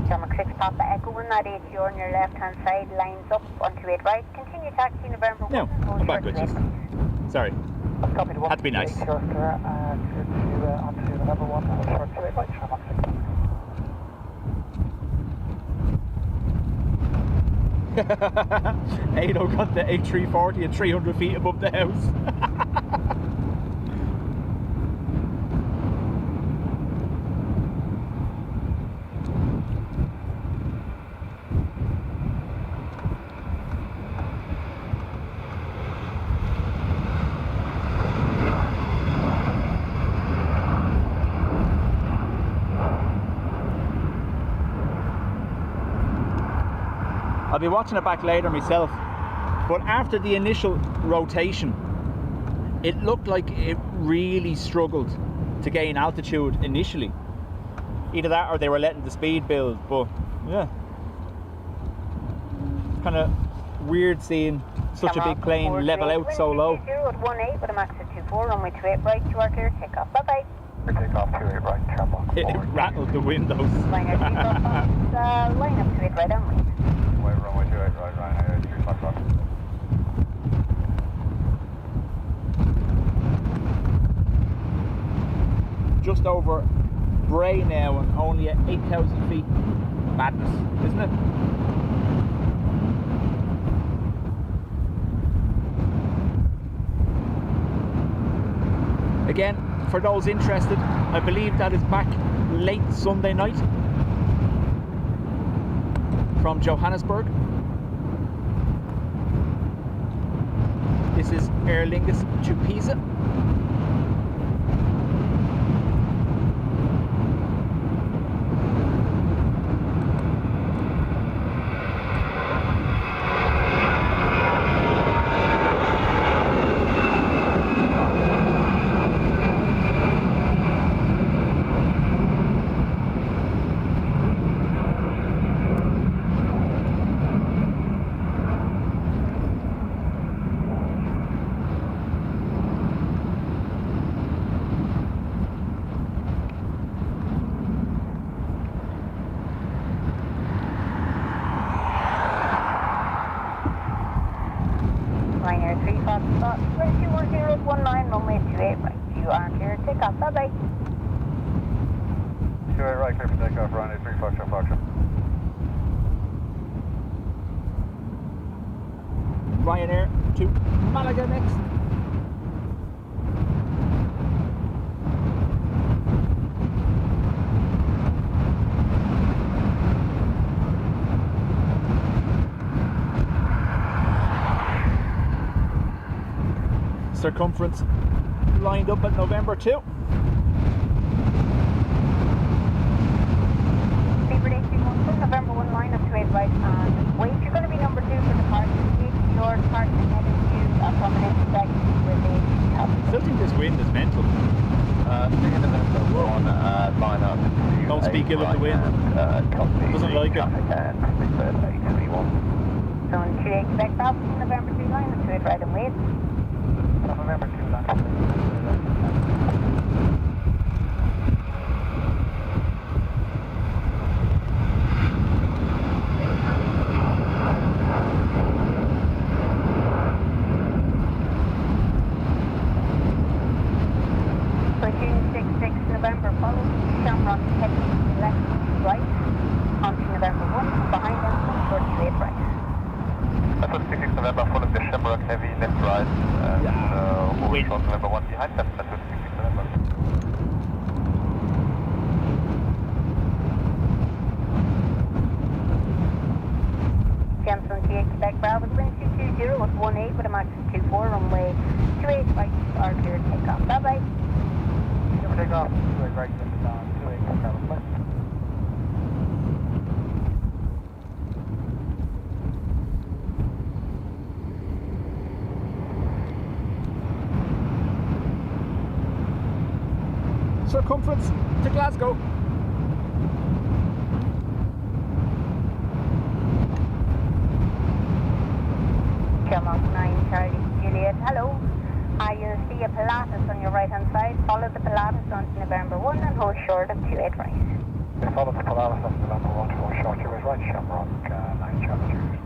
Shamrock 6 Papa Echo 198, you're on your left hand side, lines up on 28 right. Continue taxi November 1. No, hold I'm back short with to you. 8. Sorry. Copy Had to be nice. Short there, onto November 1, hold short, 28 right, Shamrock 6 Pub. Aero got the A340 at 300 feet above the house. I'll be watching it back later myself, but after the initial rotation, it looked like it really struggled to gain altitude initially. Either that or they were letting the speed build, but yeah. Kind of weird seeing such a big plane level out so low. 0 at 18 with a max of 24, runway 28 right, you are clear to take off. Bye bye. Take off 28 right, Shamrock It 4. rattled the windows. Ryanair 3 line up 28 right on wait. Runway 28 right, Ryanair 3 o'clock right. Just over Bray now and only at 8,000 feet. Madness, isn't it? Again, for those interested, I believe that is back late Sunday night from Johannesburg. This is Aer Lingus to Pisa. Ryanair 340 spot, 221019, runway 28 right. You are clear to take off. Bye bye. 28 right, clear for takeoff, Ryanair 340 Foxtrot. Ryanair to Malaga next. Circumference lined up at November 2. Favorite 831 from November 1 line up to 8 right and wait. You're going to be number 2 for the park. Your departure headed to accommodate the back with the top. I still think this wind is mental. Line up to Don't speak ill of the wind. Doesn't like it. So on 28 Quebec Bob from November 2 line up to 8 right and wait. November 2 line. November follow Shamrock heading left right onto November 1 behind them 48 right. That's 26 November, follow the Shamrock heavy left right and hold on November 1 behind them. That's 26 November. Jensen TX Quebec Bravo, wind 220 with 18 with a max of 24, runway 28 right are clear to take off. Bye bye. Take off, 28 right, limit on 28 Bravo flight. Circumference to Glasgow. Shamrock 9 Charlie Juliet, hello. You'll see a Pilatus on your right hand side. Follow the Pilatus on to November 1 and hold short of 28 right. They follow the Pilatus on November 1 to hold short 28 right, Shamrock 9 Charlie Juliet.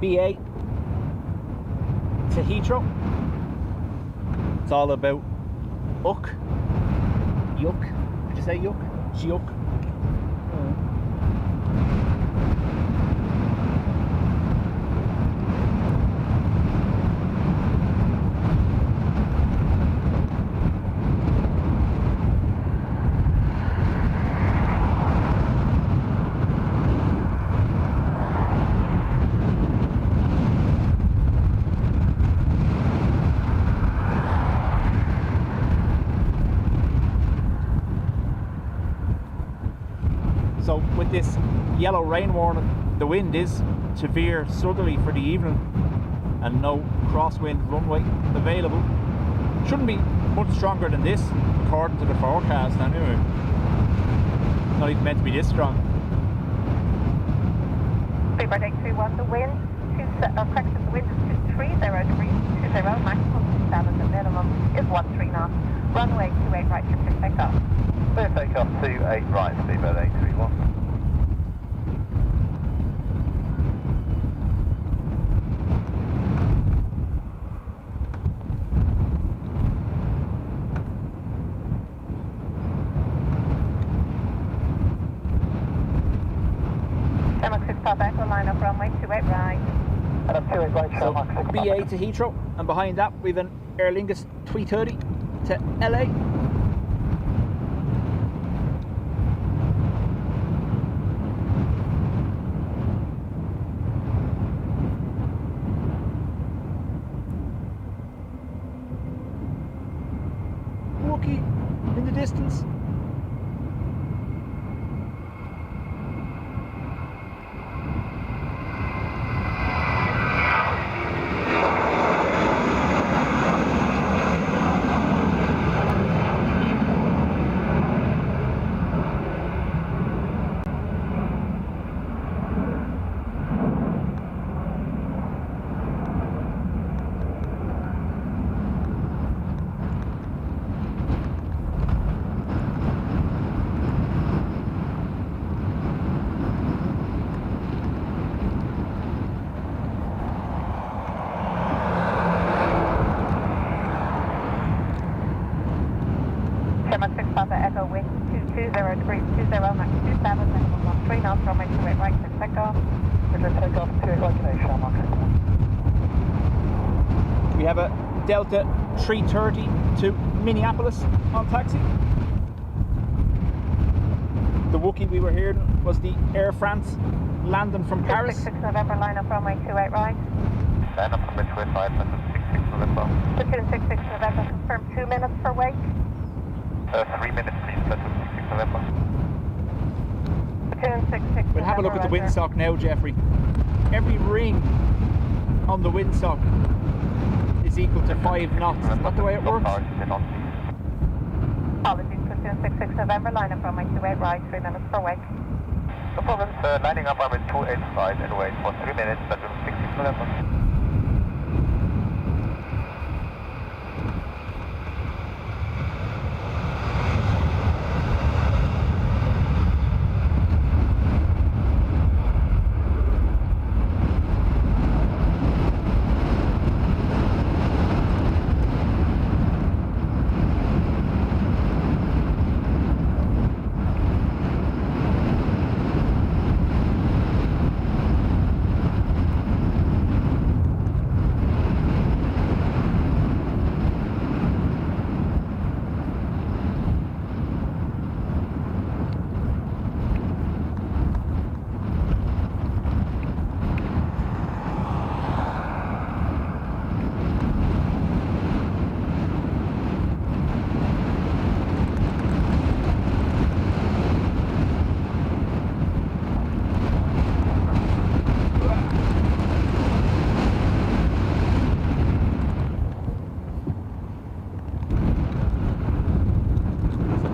BA to Heathrow. It's all about Yuck. Did you say yuck? Yuck. this yellow rain warning. The wind is severe southerly for the evening and no crosswind runway available. Shouldn't be much stronger than this according to the forecast anyway. It's not even meant to be this strong. Super Take 31, the wind, correction, the wind is 230 degrees, 20, maximum 7, the minimum is 13 knots. Runway 28 right, clear for takeoff. Clear takeoff 28 right, speedbird 831. Shamrock 6 Papa Echo, line up runway 28 right. And up 28 right, So Shamrock 6 BA to Heathrow, and behind that we've an Aer Lingus 330 to LA. Wookie in the distance. Shamrock 6 Papa Echo, wind 220 degrees, 20, max 27, minimum 13 knots, runway 28 right, clear for takeoff. Clear takeoff 28 right today, Shamrock 6. We have a Delta 330 to Minneapolis on taxi. The Wookie we were hearing was the Air France landing from Paris. 6 November, line up runway 28 right. Line up from 25, and 66 November. Platoon 66 November, confirm 2 minutes for wake. 3 minutes, please, platoon 66 November. Platoon 66 We'll have a look at the November, windsock now, Jeffrey. Every ring on the windsock is equal to 5 knots. Is that the way it works? Apologies, Platoon 66 November, line up runway 28 right, 3 minutes for wake. No problem, sir. Lining up runway 285 and wait for 3 minutes, platoon 66 November.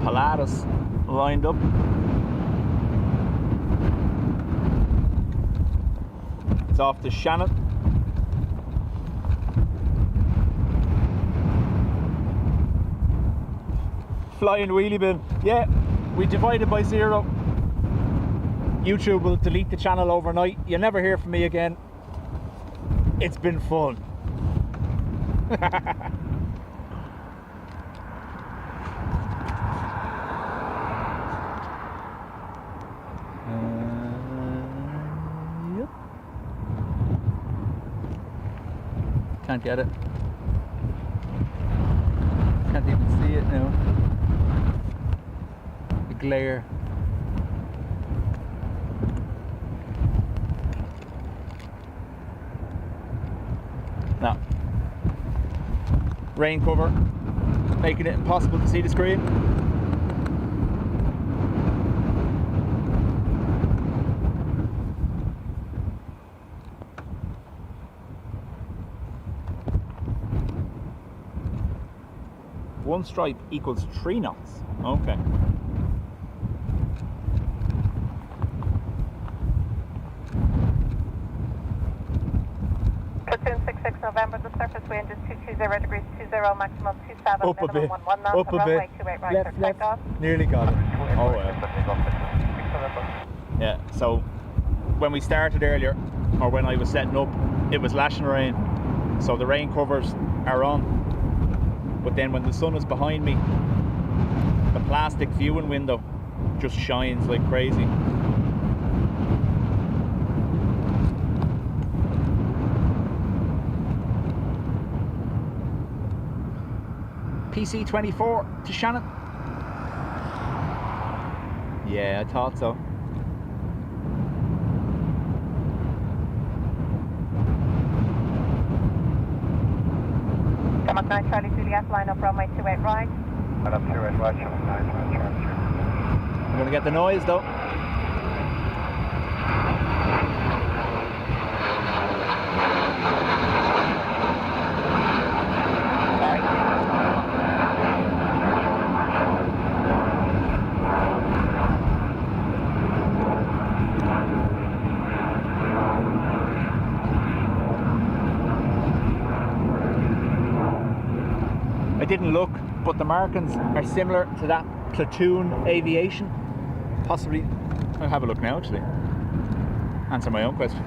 Polaris lined up. It's off to Shannon. Flying wheelie bin. Yeah, we divided by 0. YouTube will delete the channel overnight. You'll never hear from me again. It's been fun. Yep. Can't get it. Can't even see it now. The glare. Now, rain cover, making it impossible to see the screen. 1 stripe equals 3 knots. Okay. Platoon 66 November, the surface wind is 220 degrees 20, maximum 27, Up a minimum bit. 11 knots, Up a runway bit. 28 right Left, for left. takeoff. Nearly got it. Oh well. Yeah, so when we started earlier, or when I was setting up, it was lashing rain. So the rain covers are on. But then when the sun is behind me, the plastic viewing window just shines like crazy. PC24 to Shannon. Yeah, I thought so. Come 9 Charlie Juliet, line up runway 28 right. Line up 28 right, Shannon 9 right, Charlie. I'm gonna get the noise though. I didn't look, but the markings are similar to that platoon aviation. Possibly, I'll have a look now actually. Answer my own question.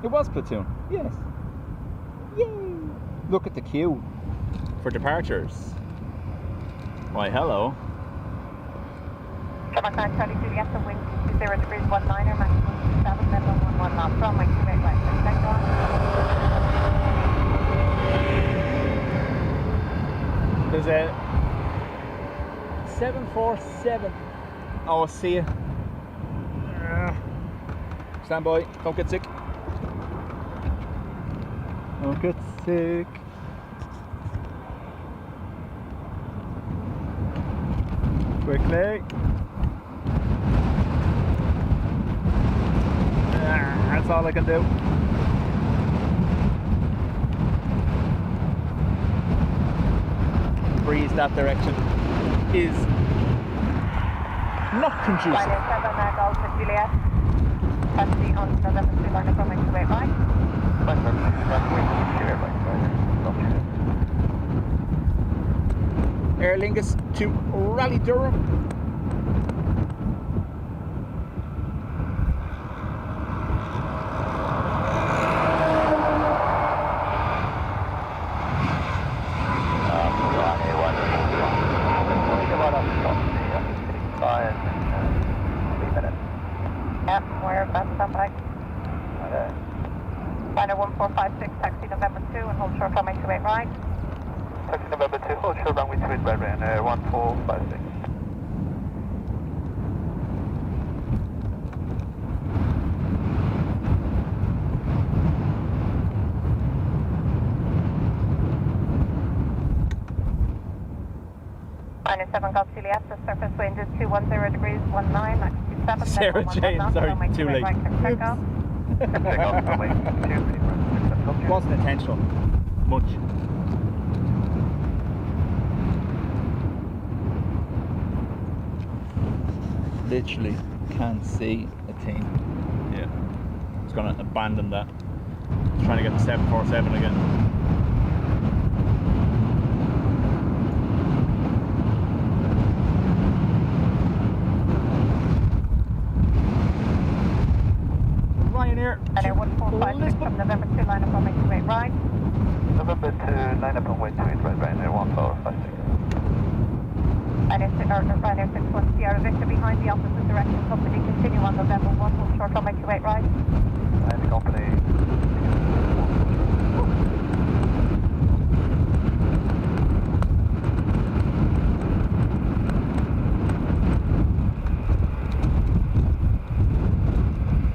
It was platoon, yes. Yay! Look at the queue for departures. Why, hello. Come 9 Charlie Juliet, the wind 20 degrees 19, maximum 27, minimum 11 knots, runway 28 right for takeoff. There's a 747. Oh, I see you. Stand by, don't get sick. Don't get sick. Quickly. That's all I can do. Breeze that direction is not conducive. Line 7 Golf with Juliet. Taxi on November 2, line up runway 28 right. Aer Lingus to Rally Durham. Yep, we're about to stand by. Liner 1456, taxi November 2 and hold short runway 28 right. Taxi November 2, hold short runway 28 right, Ryanair 1456. Liner 7 Golf Juliet, the surface wind is 210 degrees 19, max 27, Sarah Jane, sorry, too late. Right, takeoff. Takeoff runway 28 Wasn't intentional. Much. Literally can't see a thing. Yeah. It's gonna abandon that. It's trying to get the 747 again. Ryanair. Ryanair 1456 from November 2, line up runway 28 right. November 2, line up runway 28 right, Ryanair 1456. Ryanair 61 Sierra Victor behind the opposite direction. Company continue on November 1, hold short runway 28 right. And the company.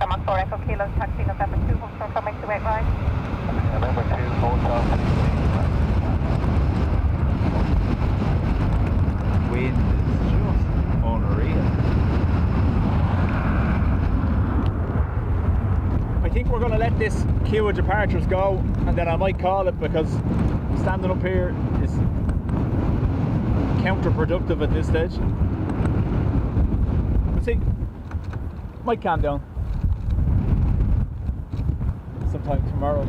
Come on 4 Echo Kilo, taxi November 2, hold short runway 28 right. November 2, hold short. Wind is just unreal. I think we're going to let this queue of departures go, and then I might call it, because standing up here is counterproductive at this stage. We'll see. Might calm down sometime tomorrow.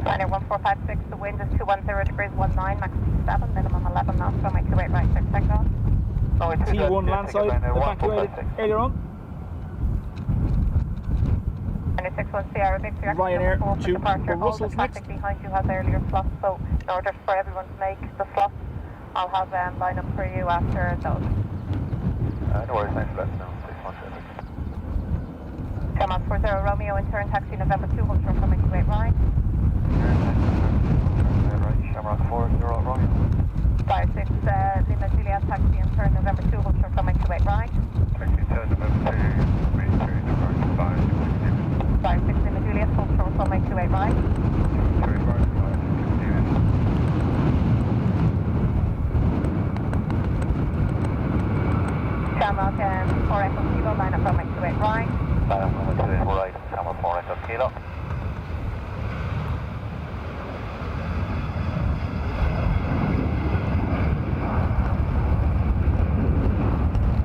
Ryanair 1456, the wind is 210 degrees 19, max 7, minimum 11 knots, runway 28 right, clear for takeoff. T1 landside evacuated earlier on. 26 Sierra Victory, Ryanair to departure. All the Brussels traffic next. behind you has earlier slots, so in order for everyone to make the slots, I'll have line up for you after those. No worries, thanks for that. No, 617. Come 40 Romeo and turn taxi November 2, hold short coming to 8 right. Right, Shamrock 40 Romeo. 56 Lima Juliet taxi and turn November 2, hold short coming to 8 right. Taxi turn November 2, return to right, 56 Lima Juliet, hold short coming to 8 right. Shamrock 4 Echo Kilo, line up coming to 8 right. Line up coming to 8 right, Shamrock 4 Echo Kilo.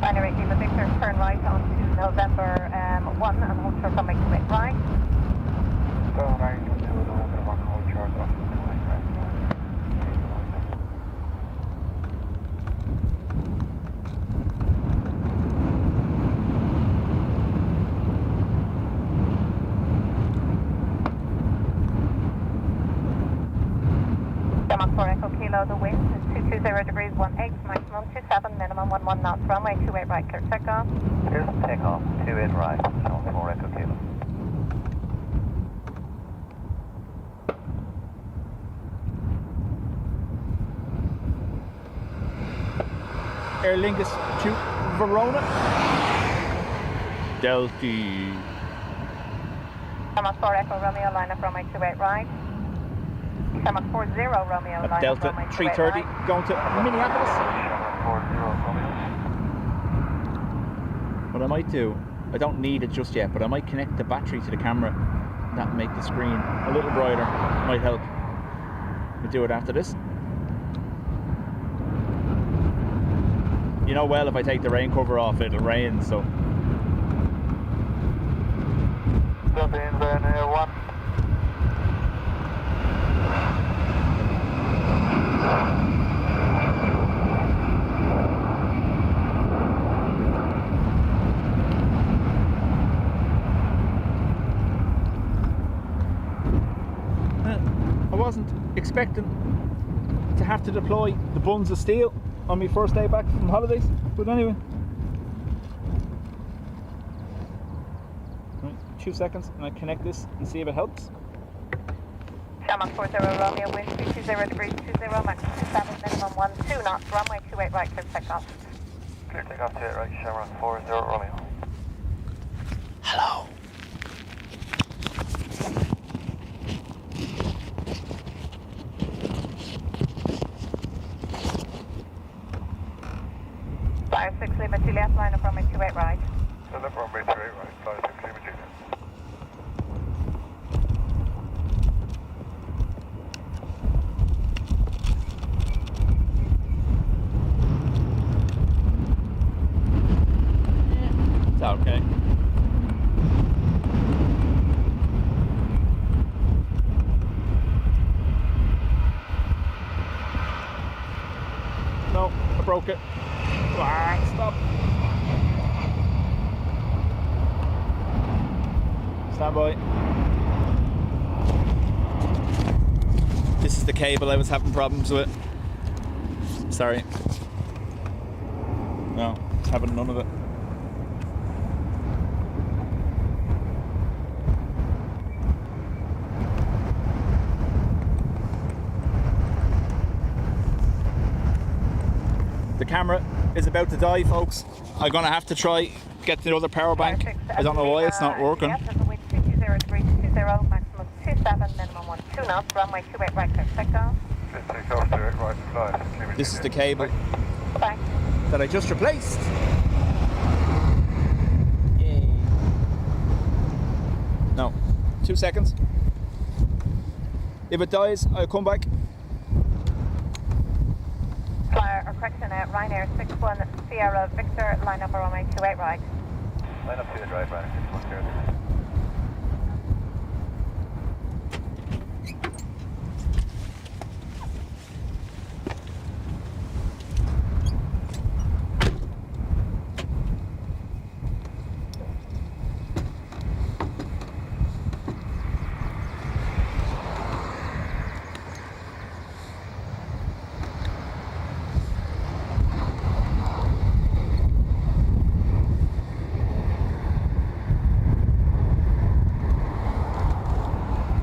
Ryanair 8 Lima Victor, turn right onto November 1 and hold short coming to 8 right. Turn right onto November 1, hold short off to 8 right. Shamrock 4 Echo Kilo, the wind is 220 degrees 18, maximum 27, minimum 11 knots, runway 28 right, clear takeoff. Here's takeoff, 28 right, Shamrock 4 Echo Kilo. Aer Lingus to Verona. Delta. Shamrock 4 Echo Romeo, line up runway 28 right. Shamrock 40 Romeo, line up Delta runway 28 330 right. going to Minneapolis. Shamrock 40 Romeo. What I might do, I don't need it just yet, but I might connect the battery to the camera. That make the screen a little brighter. Might help. We'll do it after this. You know well, if I take the rain cover off, it'll rain, so. Dublin Airport 1. I wasn't expecting to have to deploy the buns of steel on my first day back from holidays, but anyway. Right, 2 seconds and I connect this and see if it helps. Shamrock 40 Romeo, wind 220 degrees 20, max 27, minimum 12 knots, runway 28 right, clear takeoff. Clear takeoff, 28 right, Shamrock 40 Romeo. Hello. Flyer 6 Lima Juliet, line up runway 28 right. Line up runway 28 right, Flyer 6 Lima Juliet. It's okay. No, I broke it. Ah, stop. Stand by. This is the cable I was having problems with. Sorry. No, it's having none of it. The camera is about to die, folks. I'm gonna have to try get the other power bank. I don't know why it's not working. Yes, there's a wind 220 degrees 20, maximum 27, minimum 12 knots, runway 28 right, clear takeoff. Clear takeoff, 28 right, Flyer 6 Lima Juliet. This is the cable Bye. that I just replaced. Yay. No, 2 seconds. If it dies, I'll come back. Flyer, or correction, Ryanair 61 Sierra Victor, line up runway 28 right. Line up 28 right, Ryanair 610.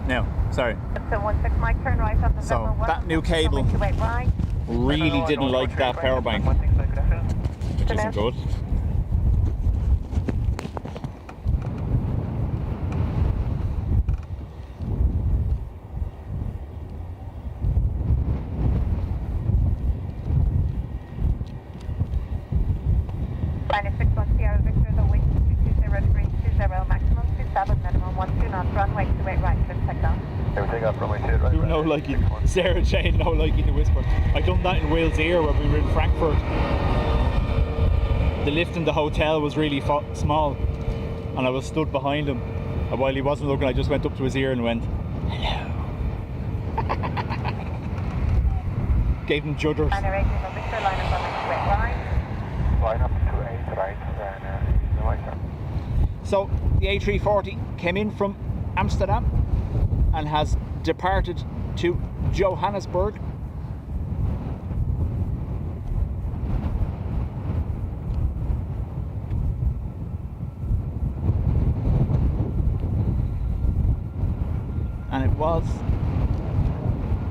Now, sorry. So 16 Mike, turn right on the So, November 1, that new cable runway 28 right. really didn't like that power bank, which isn't good. Ryanair 61 Sierra Victor, the wind 220 degrees 20, maximum 27, minimum 12 knots, runway 28 right, clear for takeoff. Okay, we take off runway 28 right. You know, like Sarah Jane, no liking to whisper. I done that in Wales Air when we were in Frankfurt. The lift in the hotel was really small, and I was stood behind him. And while he wasn't looking, I just went up to his ear and went, "Hello." Gave him judders. Ryanair 18 Victor, line up runway 28 right. Line up 28 right, Ryanair. No, like that. So the A340 came in from Amsterdam and has departed to Johannesburg. And it was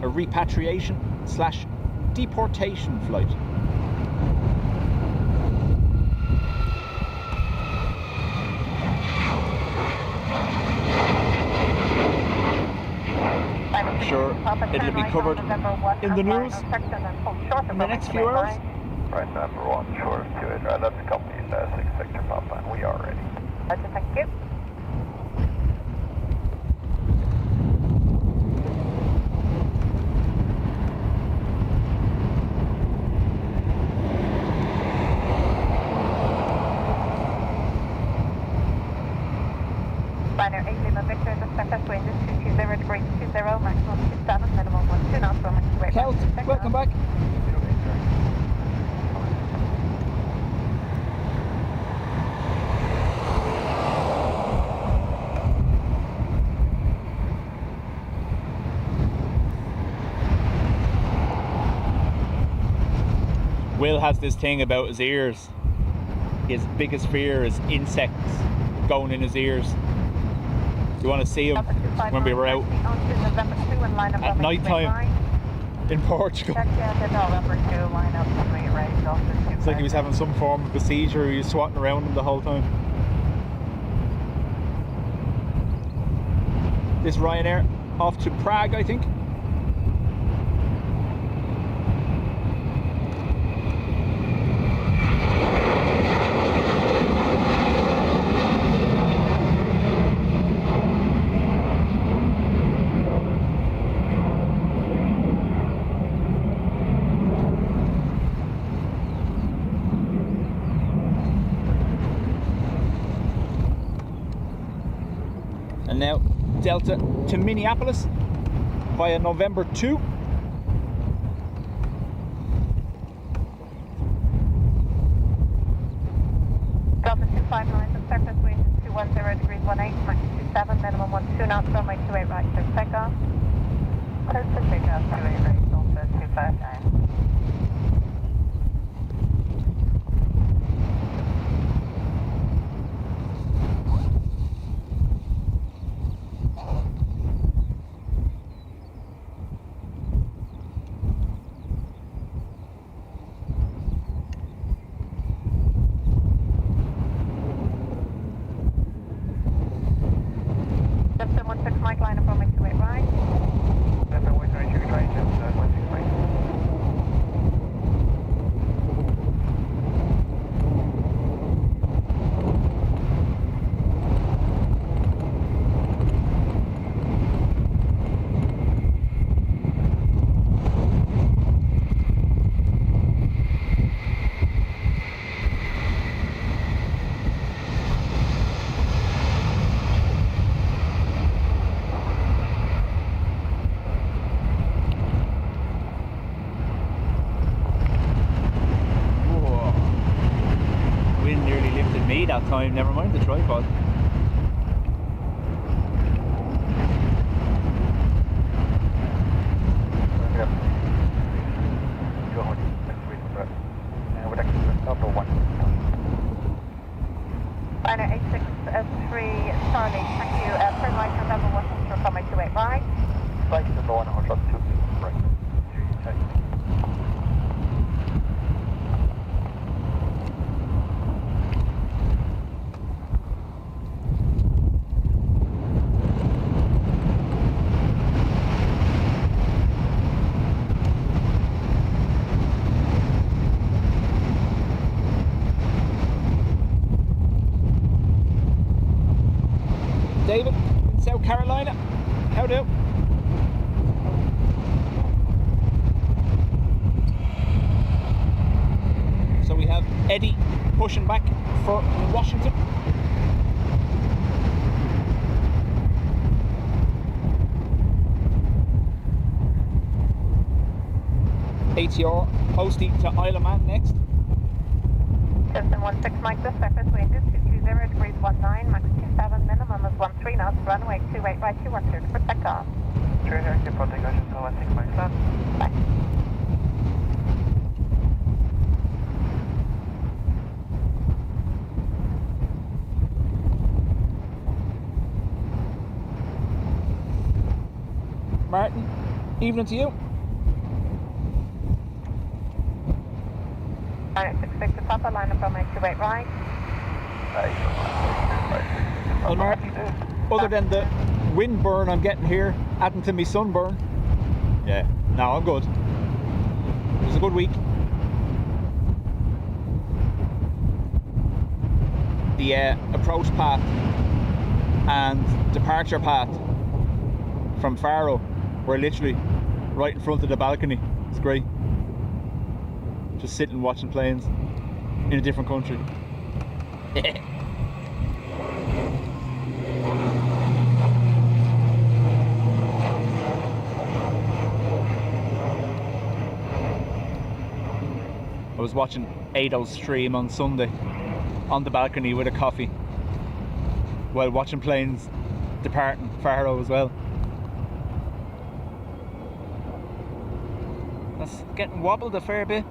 a repatriation / deportation flight. Sure, it'll be covered in the news in the next few hours. Right, number 1, short of 28 right. That's the company 6 sector Papa, and we are ready. Roger, thank you. Ryanair 8 Lima Victor, the surface wind is 220 degrees 20, maximum 27, minimum 12 knots, runway 28 Kelt, right. welcome back. Will has this thing about his ears. His biggest fear is insects going in his ears. You want to see him when we were out at night time in Portugal. It's like he was having some form of a seizure. He was swatting around him the whole time. This Ryanair off to Prague, I think. And now Delta to Minneapolis via November 2. Delta 259, the surface wind is 210 degrees 18, max 27, minimum 12 knots, runway 28 right, clear for takeoff. Clear for takeoff, 28 right, Delta 259. Mike, line up runway 28 right. Number 132 right, 16 right. time, never mind the tripod. Ryanair 863 Charlie, thank you. Turn right November 1 Hotel runway 28 right. Right, number 1 Hotel 2, right. David in South Carolina, how do? So we have Eddie pushing back for Washington. ATR posting to Isle of Man next. Cessna 16 Mike, the surface wind is 220 degrees 19, max 27, minimum is 13 knots, runway 28 right, you are cleared for takeoff. True, here, keep on taking ocean, so 16 Mike, stop. Bye. Martin, evening to you. Ryanair 66 to Papa, line up runway 28 right. Well, Martin, other than the wind burn I'm getting here, adding to me sunburn, yeah, no, I'm good. It was a good week. The approach path and departure path from Faro were literally right in front of the balcony. It's great. Just sitting watching planes in a different country. I was watching Ado's stream on Sunday on the balcony with a coffee while watching planes departing Faro as well. That's getting wobbled a fair bit.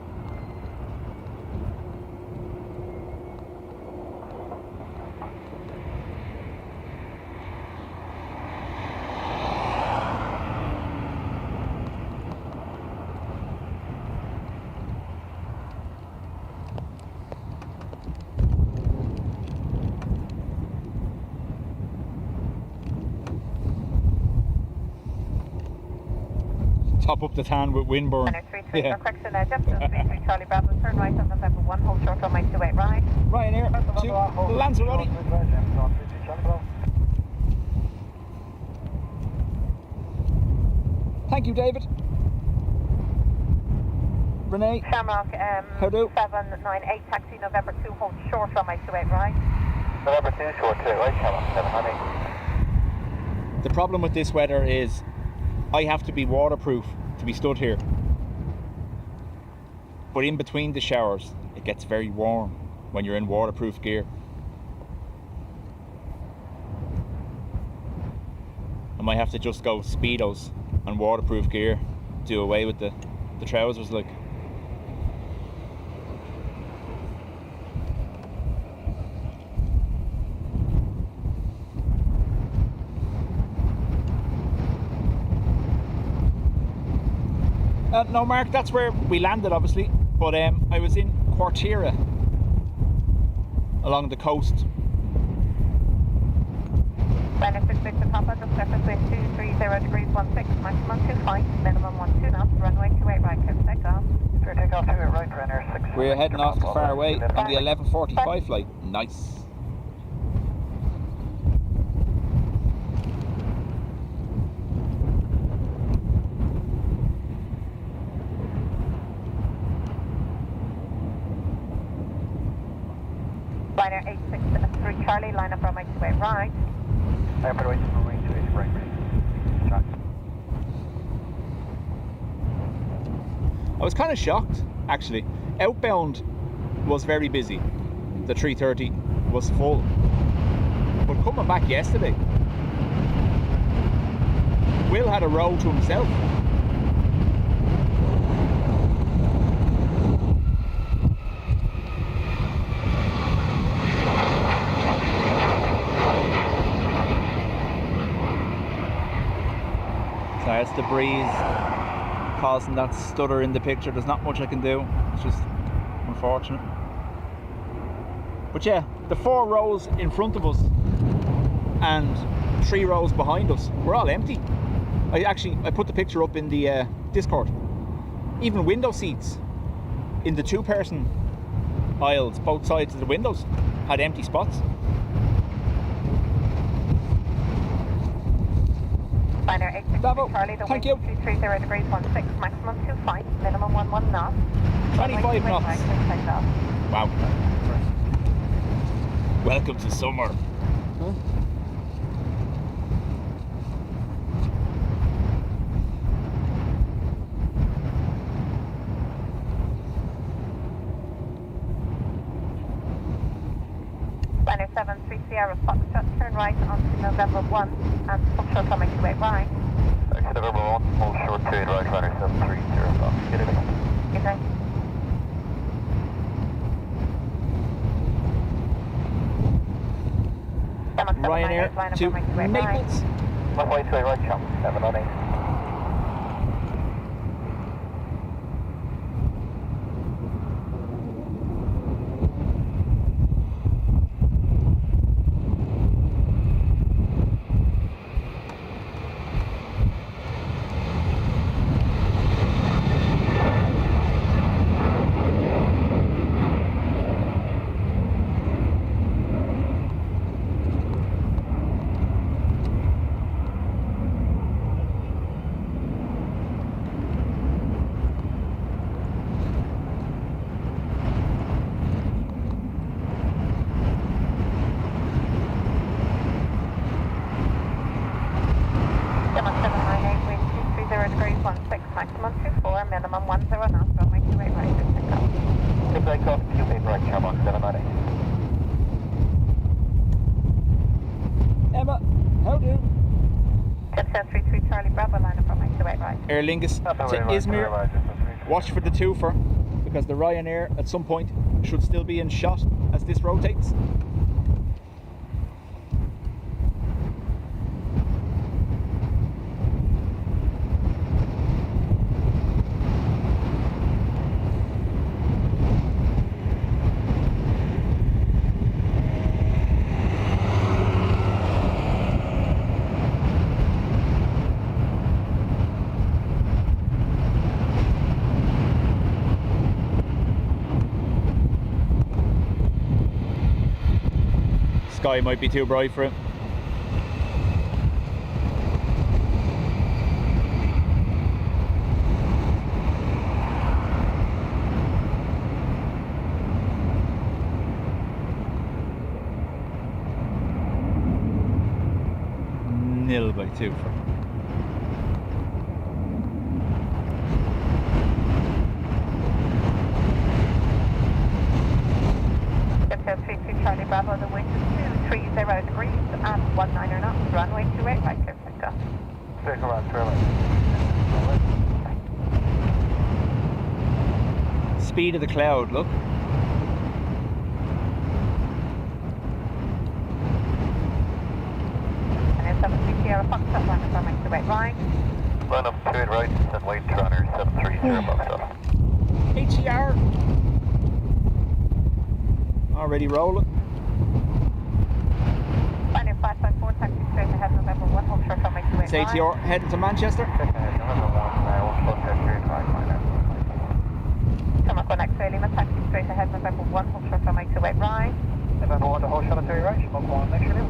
Top up the tan with windburn. Ryanair 33 for correction, just 33 Charlie Bravo, turn right on November 1, hold short runway 28 right. Ryanair to Lanzarote. Thank you, David. Renee. Shamrock How do? 798, taxi November 2, hold short runway 28 right. November 2, short 2, right, Shamrock 798. The problem with this weather is I have to be waterproof to be stood here. But in between the showers, it gets very warm when you're in waterproof gear. I might have to just go Speedos and waterproof gear, do away with the trousers like. No, Mark, that's where we landed, obviously. But I was in Quartira, along the coast. Ryanair 66 to Papa, the surface wind 230 degrees 16, maximum 25, minimum 12 knots, runway 28 right, clear for takeoff. Clear takeoff 28 right, Ryanair 6. We're heading off to far away on the 11:45 flight. Nice. Ryanair 863 Charlie, line up runway 28 right. Airport away to runway 28 right. I was kind of shocked, actually. Outbound was very busy, the 330 was full. But coming back yesterday, Will had a row to himself. So it's the breeze causing that stutter in the picture. There's not much I can do. It's just unfortunate. But yeah, the 4 rows in front of us and 3 rows behind us were all empty. I put the picture up in the Discord. Even window seats in the 2-person aisles, both sides of the windows, had empty spots. Ryanair 86 Bravo. Charlie, the Thank wind you. 230 degrees 16, maximum 25, minimum 11 knots. 25 knots. Right, take off. Wow. Welcome to summer. Ryanair 73 Sierra Foxtrot, turn right onto November 1 and full short coming to 8 right. Taxi November 1, hold short 28 right, Ryanair 730 Fox. Get it in. Okay. Ryanair to Naples. Runway 28 right, channel 798. maximum 24, minimum 10 knots, runway 28 right, good takeoff. Good takeoff, 28 right, Shamrock 798. Emma, how do? Jet 33 Charlie Bravo, line up runway 28 right. Aer Lingus to Izmir. Watch for the twofer, because the Ryanair at some point should still be in shot as this rotates. Sky might be too bright for it. Nil by 2 for it. Charlie Bravo, the wind is 230 degrees and 19 knots, runway 28 right, clear takeoff. Take around, fairway. Speed of the cloud, look. And then 73 Sierra Foxtrot, line up runway 28 right. Run up 28 right, and wait Runner 730 Foxtrot. HER. Already rolling. Ryanair 554, taxi straight ahead, November 1, hold short runway 28 Say right. to your heading to Manchester. November 1, we'll slow test 28 right, Ryanair. Shamrock 1 X-ray Lima, taxi straight ahead, November 1, hold short runway 28 right. November 1 to hold short at 28 right, Shamrock 1 X-ray Lima.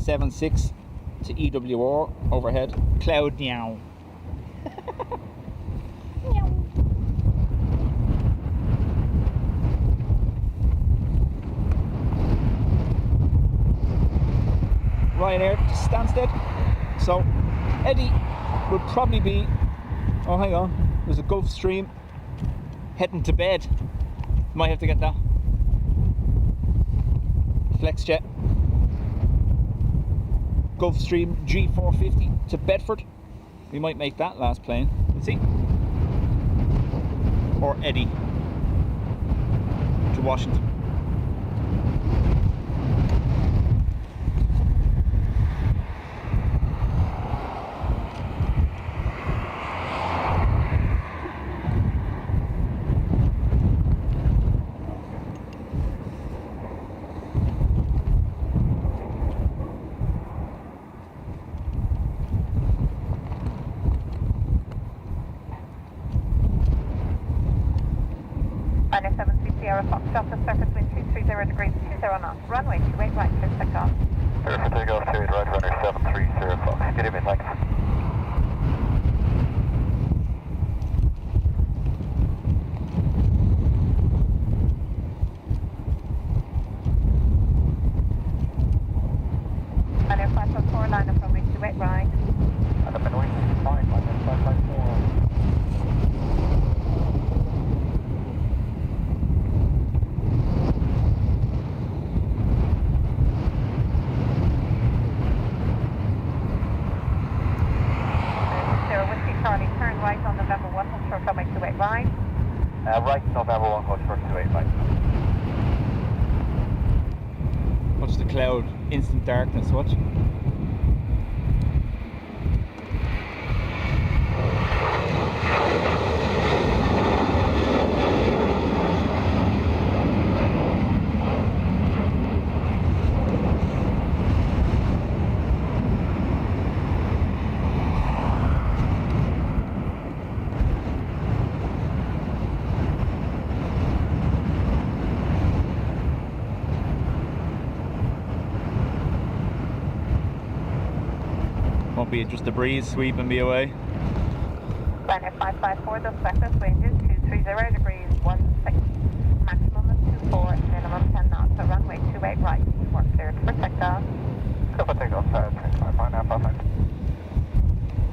76 to EWR overhead. Cloud meow. Ryanair to Stansted. So Eddie would probably be, oh hang on, there's a Gulf Stream heading to bed. Might have to get that. FlexJet. Gulfstream G450 to Bedford. We might make that last plane. Let's see. Or Eddie to Washington. Sierra Foxtrot to surface wind 230 degrees 20 knots. Runway 28 right for takeoff. Clear for takeoff, 28 right, runner 73 Sierra Fox. Get him in, thanks. And Air 554, line up runway 28 right. And up and away, 5, line up 554. Right on November 1, hold short runway 28 right. Right, November 1, hold short 28 right. Watch the cloud, instant darkness, watch. Won't be just a breeze sweeping me away. Ryanair 554, the surface wind is 230 degrees 16. Maximum is 24, minimum 10 knots. So runway 28 right. Work cleared for takeoff. Clear for takeoff, 25 right now, perfect.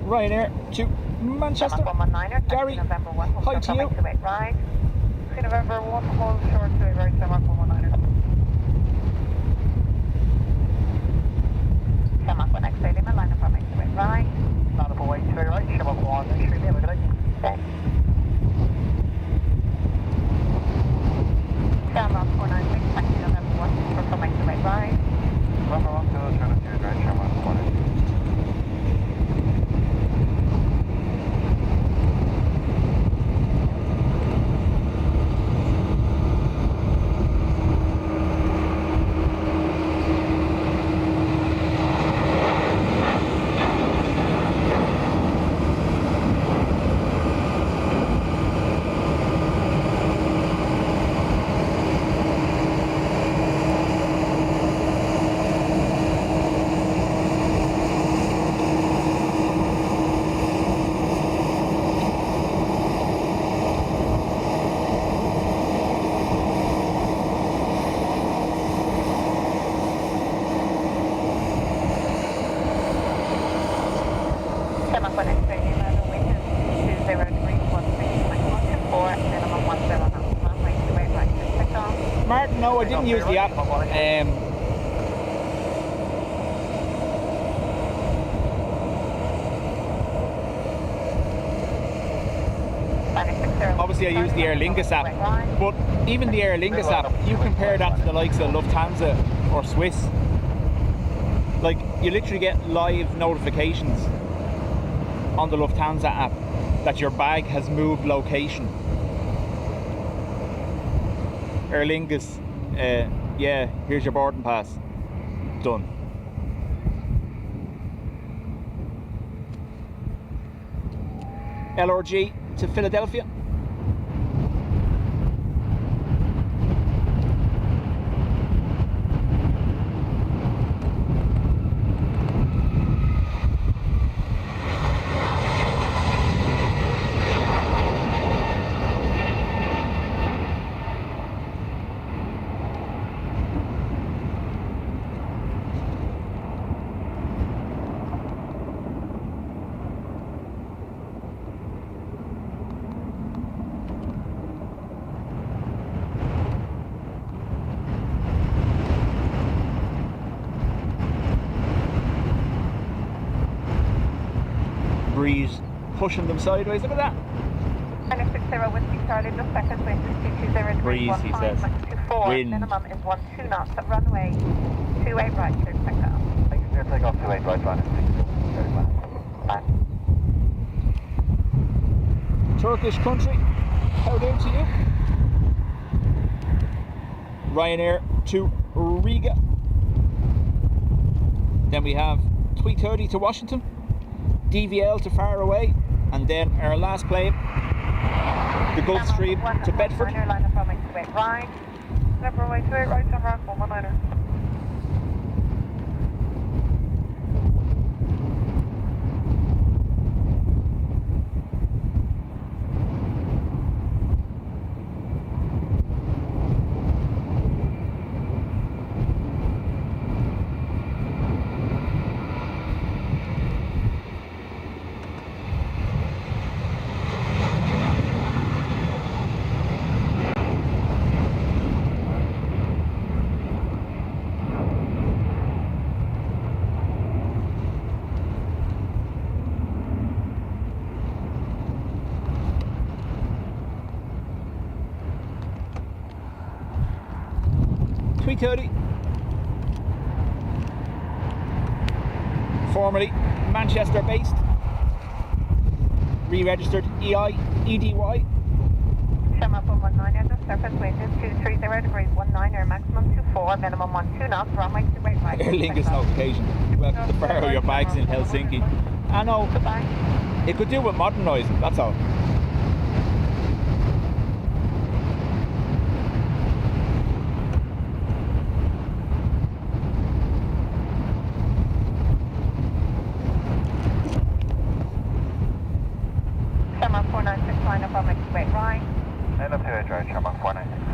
Ryanair to Manchester. 119er, Gary, November 1, hold hi short to you. runway 28 right. November 1, hold short 28 right, Denmark 119er. Denmark 1 X-ray Lima, line up runway 28 right. Line up away 28 right, Denmark 1 X-ray Lima, good day. Thanks. Denmark 496, taxi November 1, short runway 28 right. November 1, go, turn to right, Denmark 1 X-ray. Martin, no, I didn't use the app. Obviously I use the Aer Lingus app, but even the Aer Lingus app, you compare that to the likes of Lufthansa or Swiss, like you literally get live notifications on the Lufthansa app that your bag has moved location. Aer Lingus, yeah, here's your boarding pass. Done. LRG to Philadelphia. breeze pushing them sideways. Look at that. 960 Whiskey Charlie, just seconds, wind is 220 degrees, Breeze, he 15, says. max 24, Wind. minimum is 12 knots at runway 28 right, clear to take off. Thank you, clear take off 28 right, line Bye. Turkish country, how do to you? Ryanair to Riga. Then we have 330 to Washington, DVL to far away, and then our last plane, the Gulfstream to Bedford. Line up runway 28 right, runway 28 right, turn right, 119er. .330, formerly Manchester based, re-registered EIDW. Sham up 119, just surface wind is 230 degrees, 19er, maximum 24, minimum 12 knots, runway 28 right. Aer Lingus notification. Welcome to borrow your bags in Helsinki. I know, Goodbye. it could do with modernising, that's all. Sham up 496, line up runway 28 right. Line up 28 right, Shamrock 496.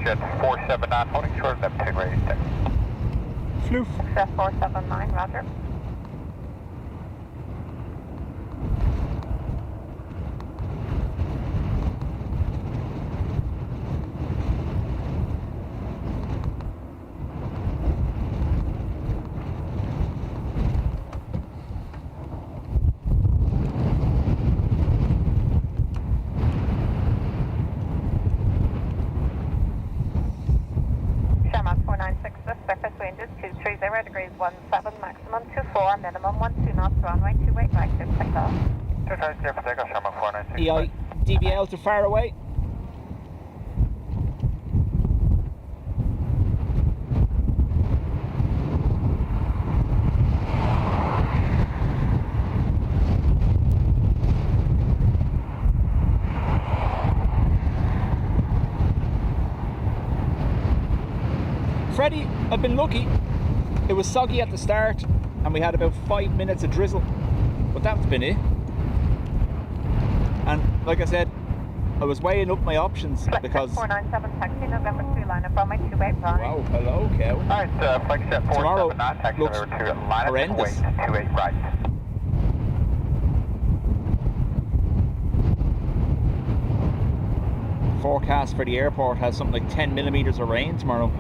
Jet 479, holding short left 10 ready to take. Floof. Success 479, roger. Surface wind is 230 degrees 17, maximum 24, minimum 12 knots, runway 28 right, clear for takeoff. 2 clear for takeoff, Shamrock 496. EI DVL to far away. Freddie, I've been lucky. It was soggy at the start and we had about 5 minutes of drizzle, but that's been it. And like I said, I was weighing up my options because 497 taxi November 2 line up runway 28 right. wow, hello cow. Alright, Flexjet 479, taxi looks November 2, line up horrendous. and wait 28 right. Forecast for the airport has something like 10 millimeters of rain tomorrow.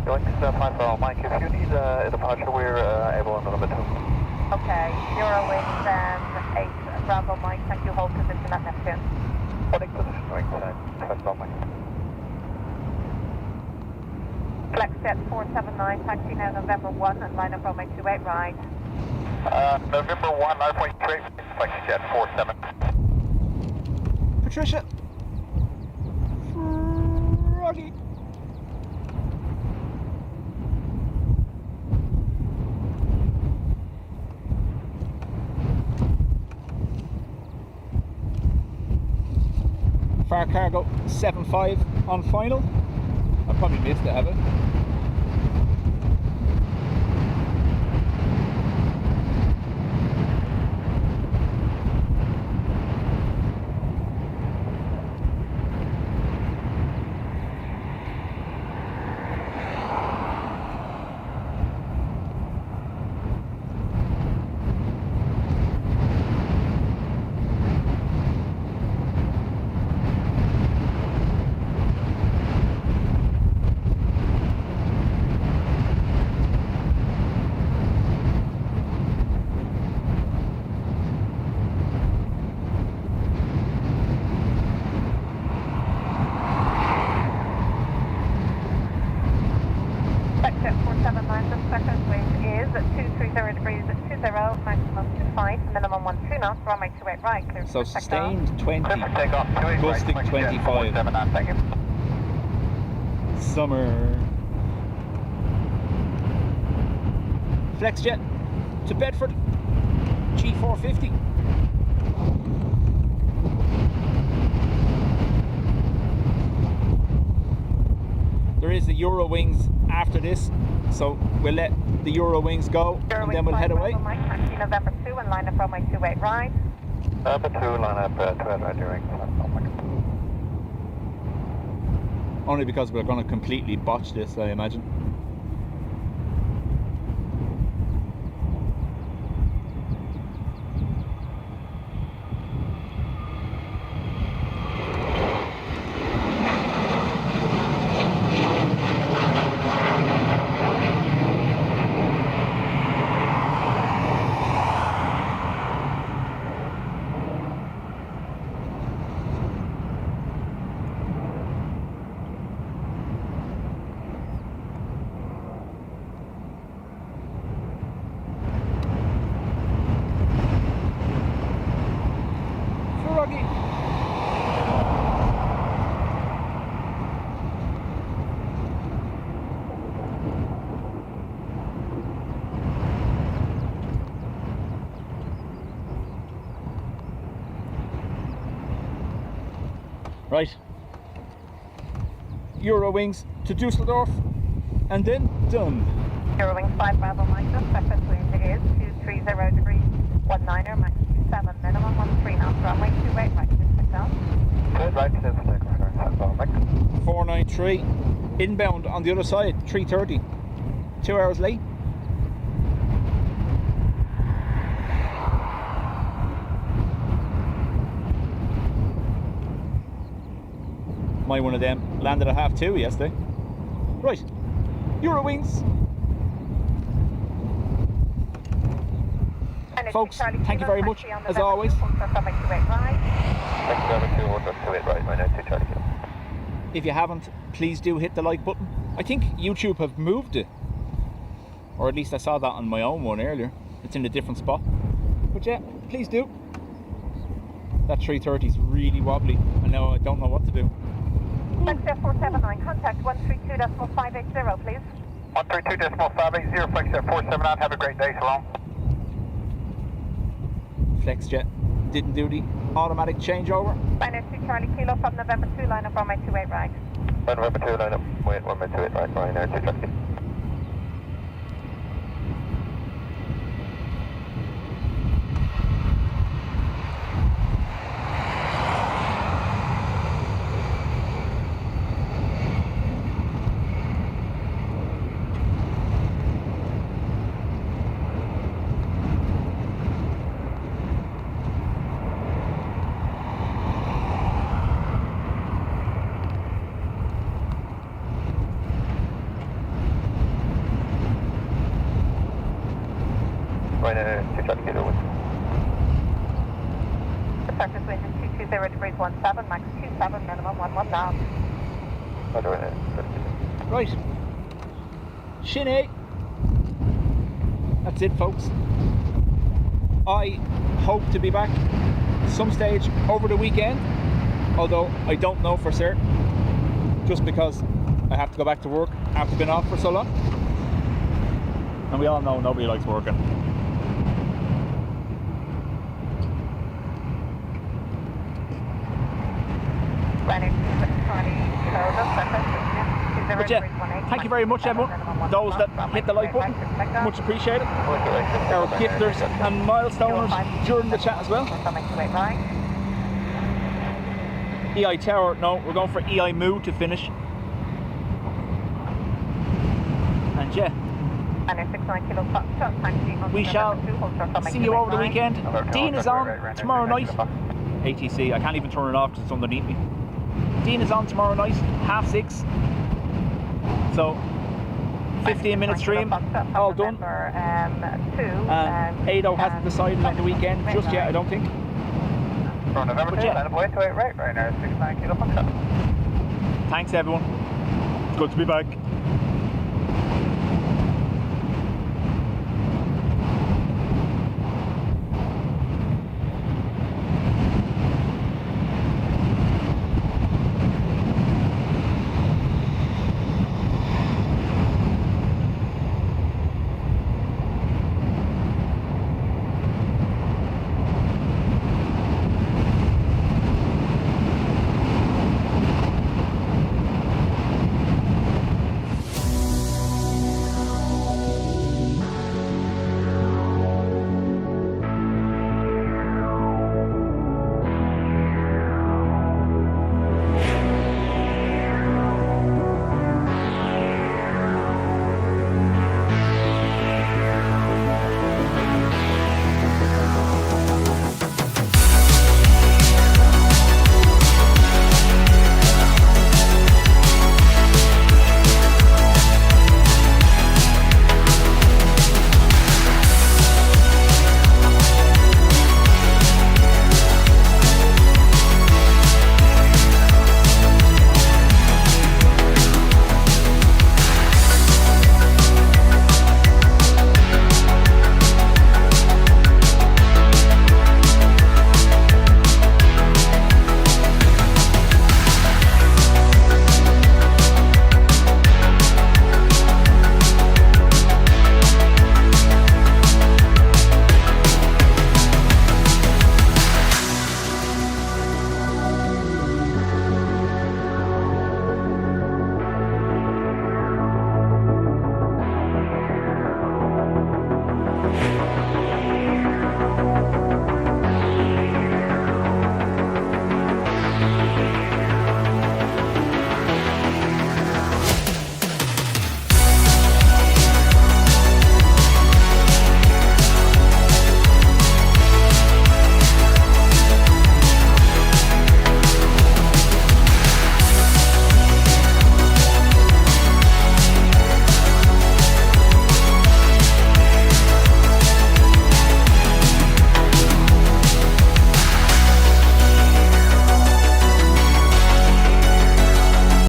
Linux, fine for all. Mike, if you need a departure, we're able on the number 2. Okay, Eurowings 8 Bravo Mike, thank you, hold position at Neptune. Holding position, right side, fine for all, Mike. FlexJet 479, taxi now November 1 and line up runway 28 right. November 1, 9.3, FlexJet 47. Patricia. Froggy. Far cargo 75 on final. I probably missed it, have I? FlexJet 479, the surface wind is 230 degrees 20, maximum 25, minimum 12 knots, runway 28 right, clear So for takeoff. sustained 20, Clear for takeoff, 28 right, gusting FlexJet 25. 479, thank you. Summer. FlexJet to Bedford, G450. There is the Eurowings after this, so we'll let the Eurowings go and then we'll head away. Mike, taxi November 2 and line up runway 28 right. Number 2, line up 28 right, during. Oh my God. Only because we're going to completely botch this, I imagine. Froggy. Right. Eurowings to Dusseldorf and then done. Eurowings 5 Bravo Mike, the surface wind is 230 degrees 19er, max 27, minimum 13 knots, runway 28 right, clear for takeoff. Good right, clear for takeoff, during. Fine for all, Mike. 493 inbound on the other side, 3:30. 2 hours late. My one of them landed at 2:30 yesterday. Right, Eurowings. Folks, thank you very much, as always. Thank you, November 2, hold on 28 right, my 92 Charlie Kilo. If you haven't, please do hit the like button. I think YouTube have moved it, or at least I saw that on my own one earlier. It's in a different spot, but yeah, please do. That 330 is really wobbly. I don't know what to do. FlexJet 479, contact 132.580 please. 132.580, FlexJet 479, have a great day, so long. FlexJet didn't do the automatic changeover. Ryanair 2 Charlie Kilo from November 2, line up runway 28 right. November 2, line up, wait, 128 right, Ryanair 2 Charlie Kilo. Ryanair 6 Kilo with. The surface wind is 220 degrees 17, max 27, minimum 11 knots. Roger, Ryanair 30 Kilo. Right. Shinny. That's it, folks. I hope to be back some stage over the weekend, although I don't know for certain, just because I have to go back to work after being off for so long. And we all know nobody likes working. Ryanair 220 But yeah, thank you very much, everyone. Those that hit the like button, much appreciated. Our gifters and milestoners during the chat as well. EI Tower, no, we're going for EI Moo to finish. And yeah, we shall see you over the weekend. Dean is on tomorrow night. ATC, I can't even turn it off because it's underneath me. Dean is on tomorrow night, 6:30. So 15-minute stream, all done. And Ado hasn't decided on the weekend just yet, I don't think. From November 2, land away to 8 right, Ryanair 69 Kilo Foxtrot. Thanks everyone. It's good to be back.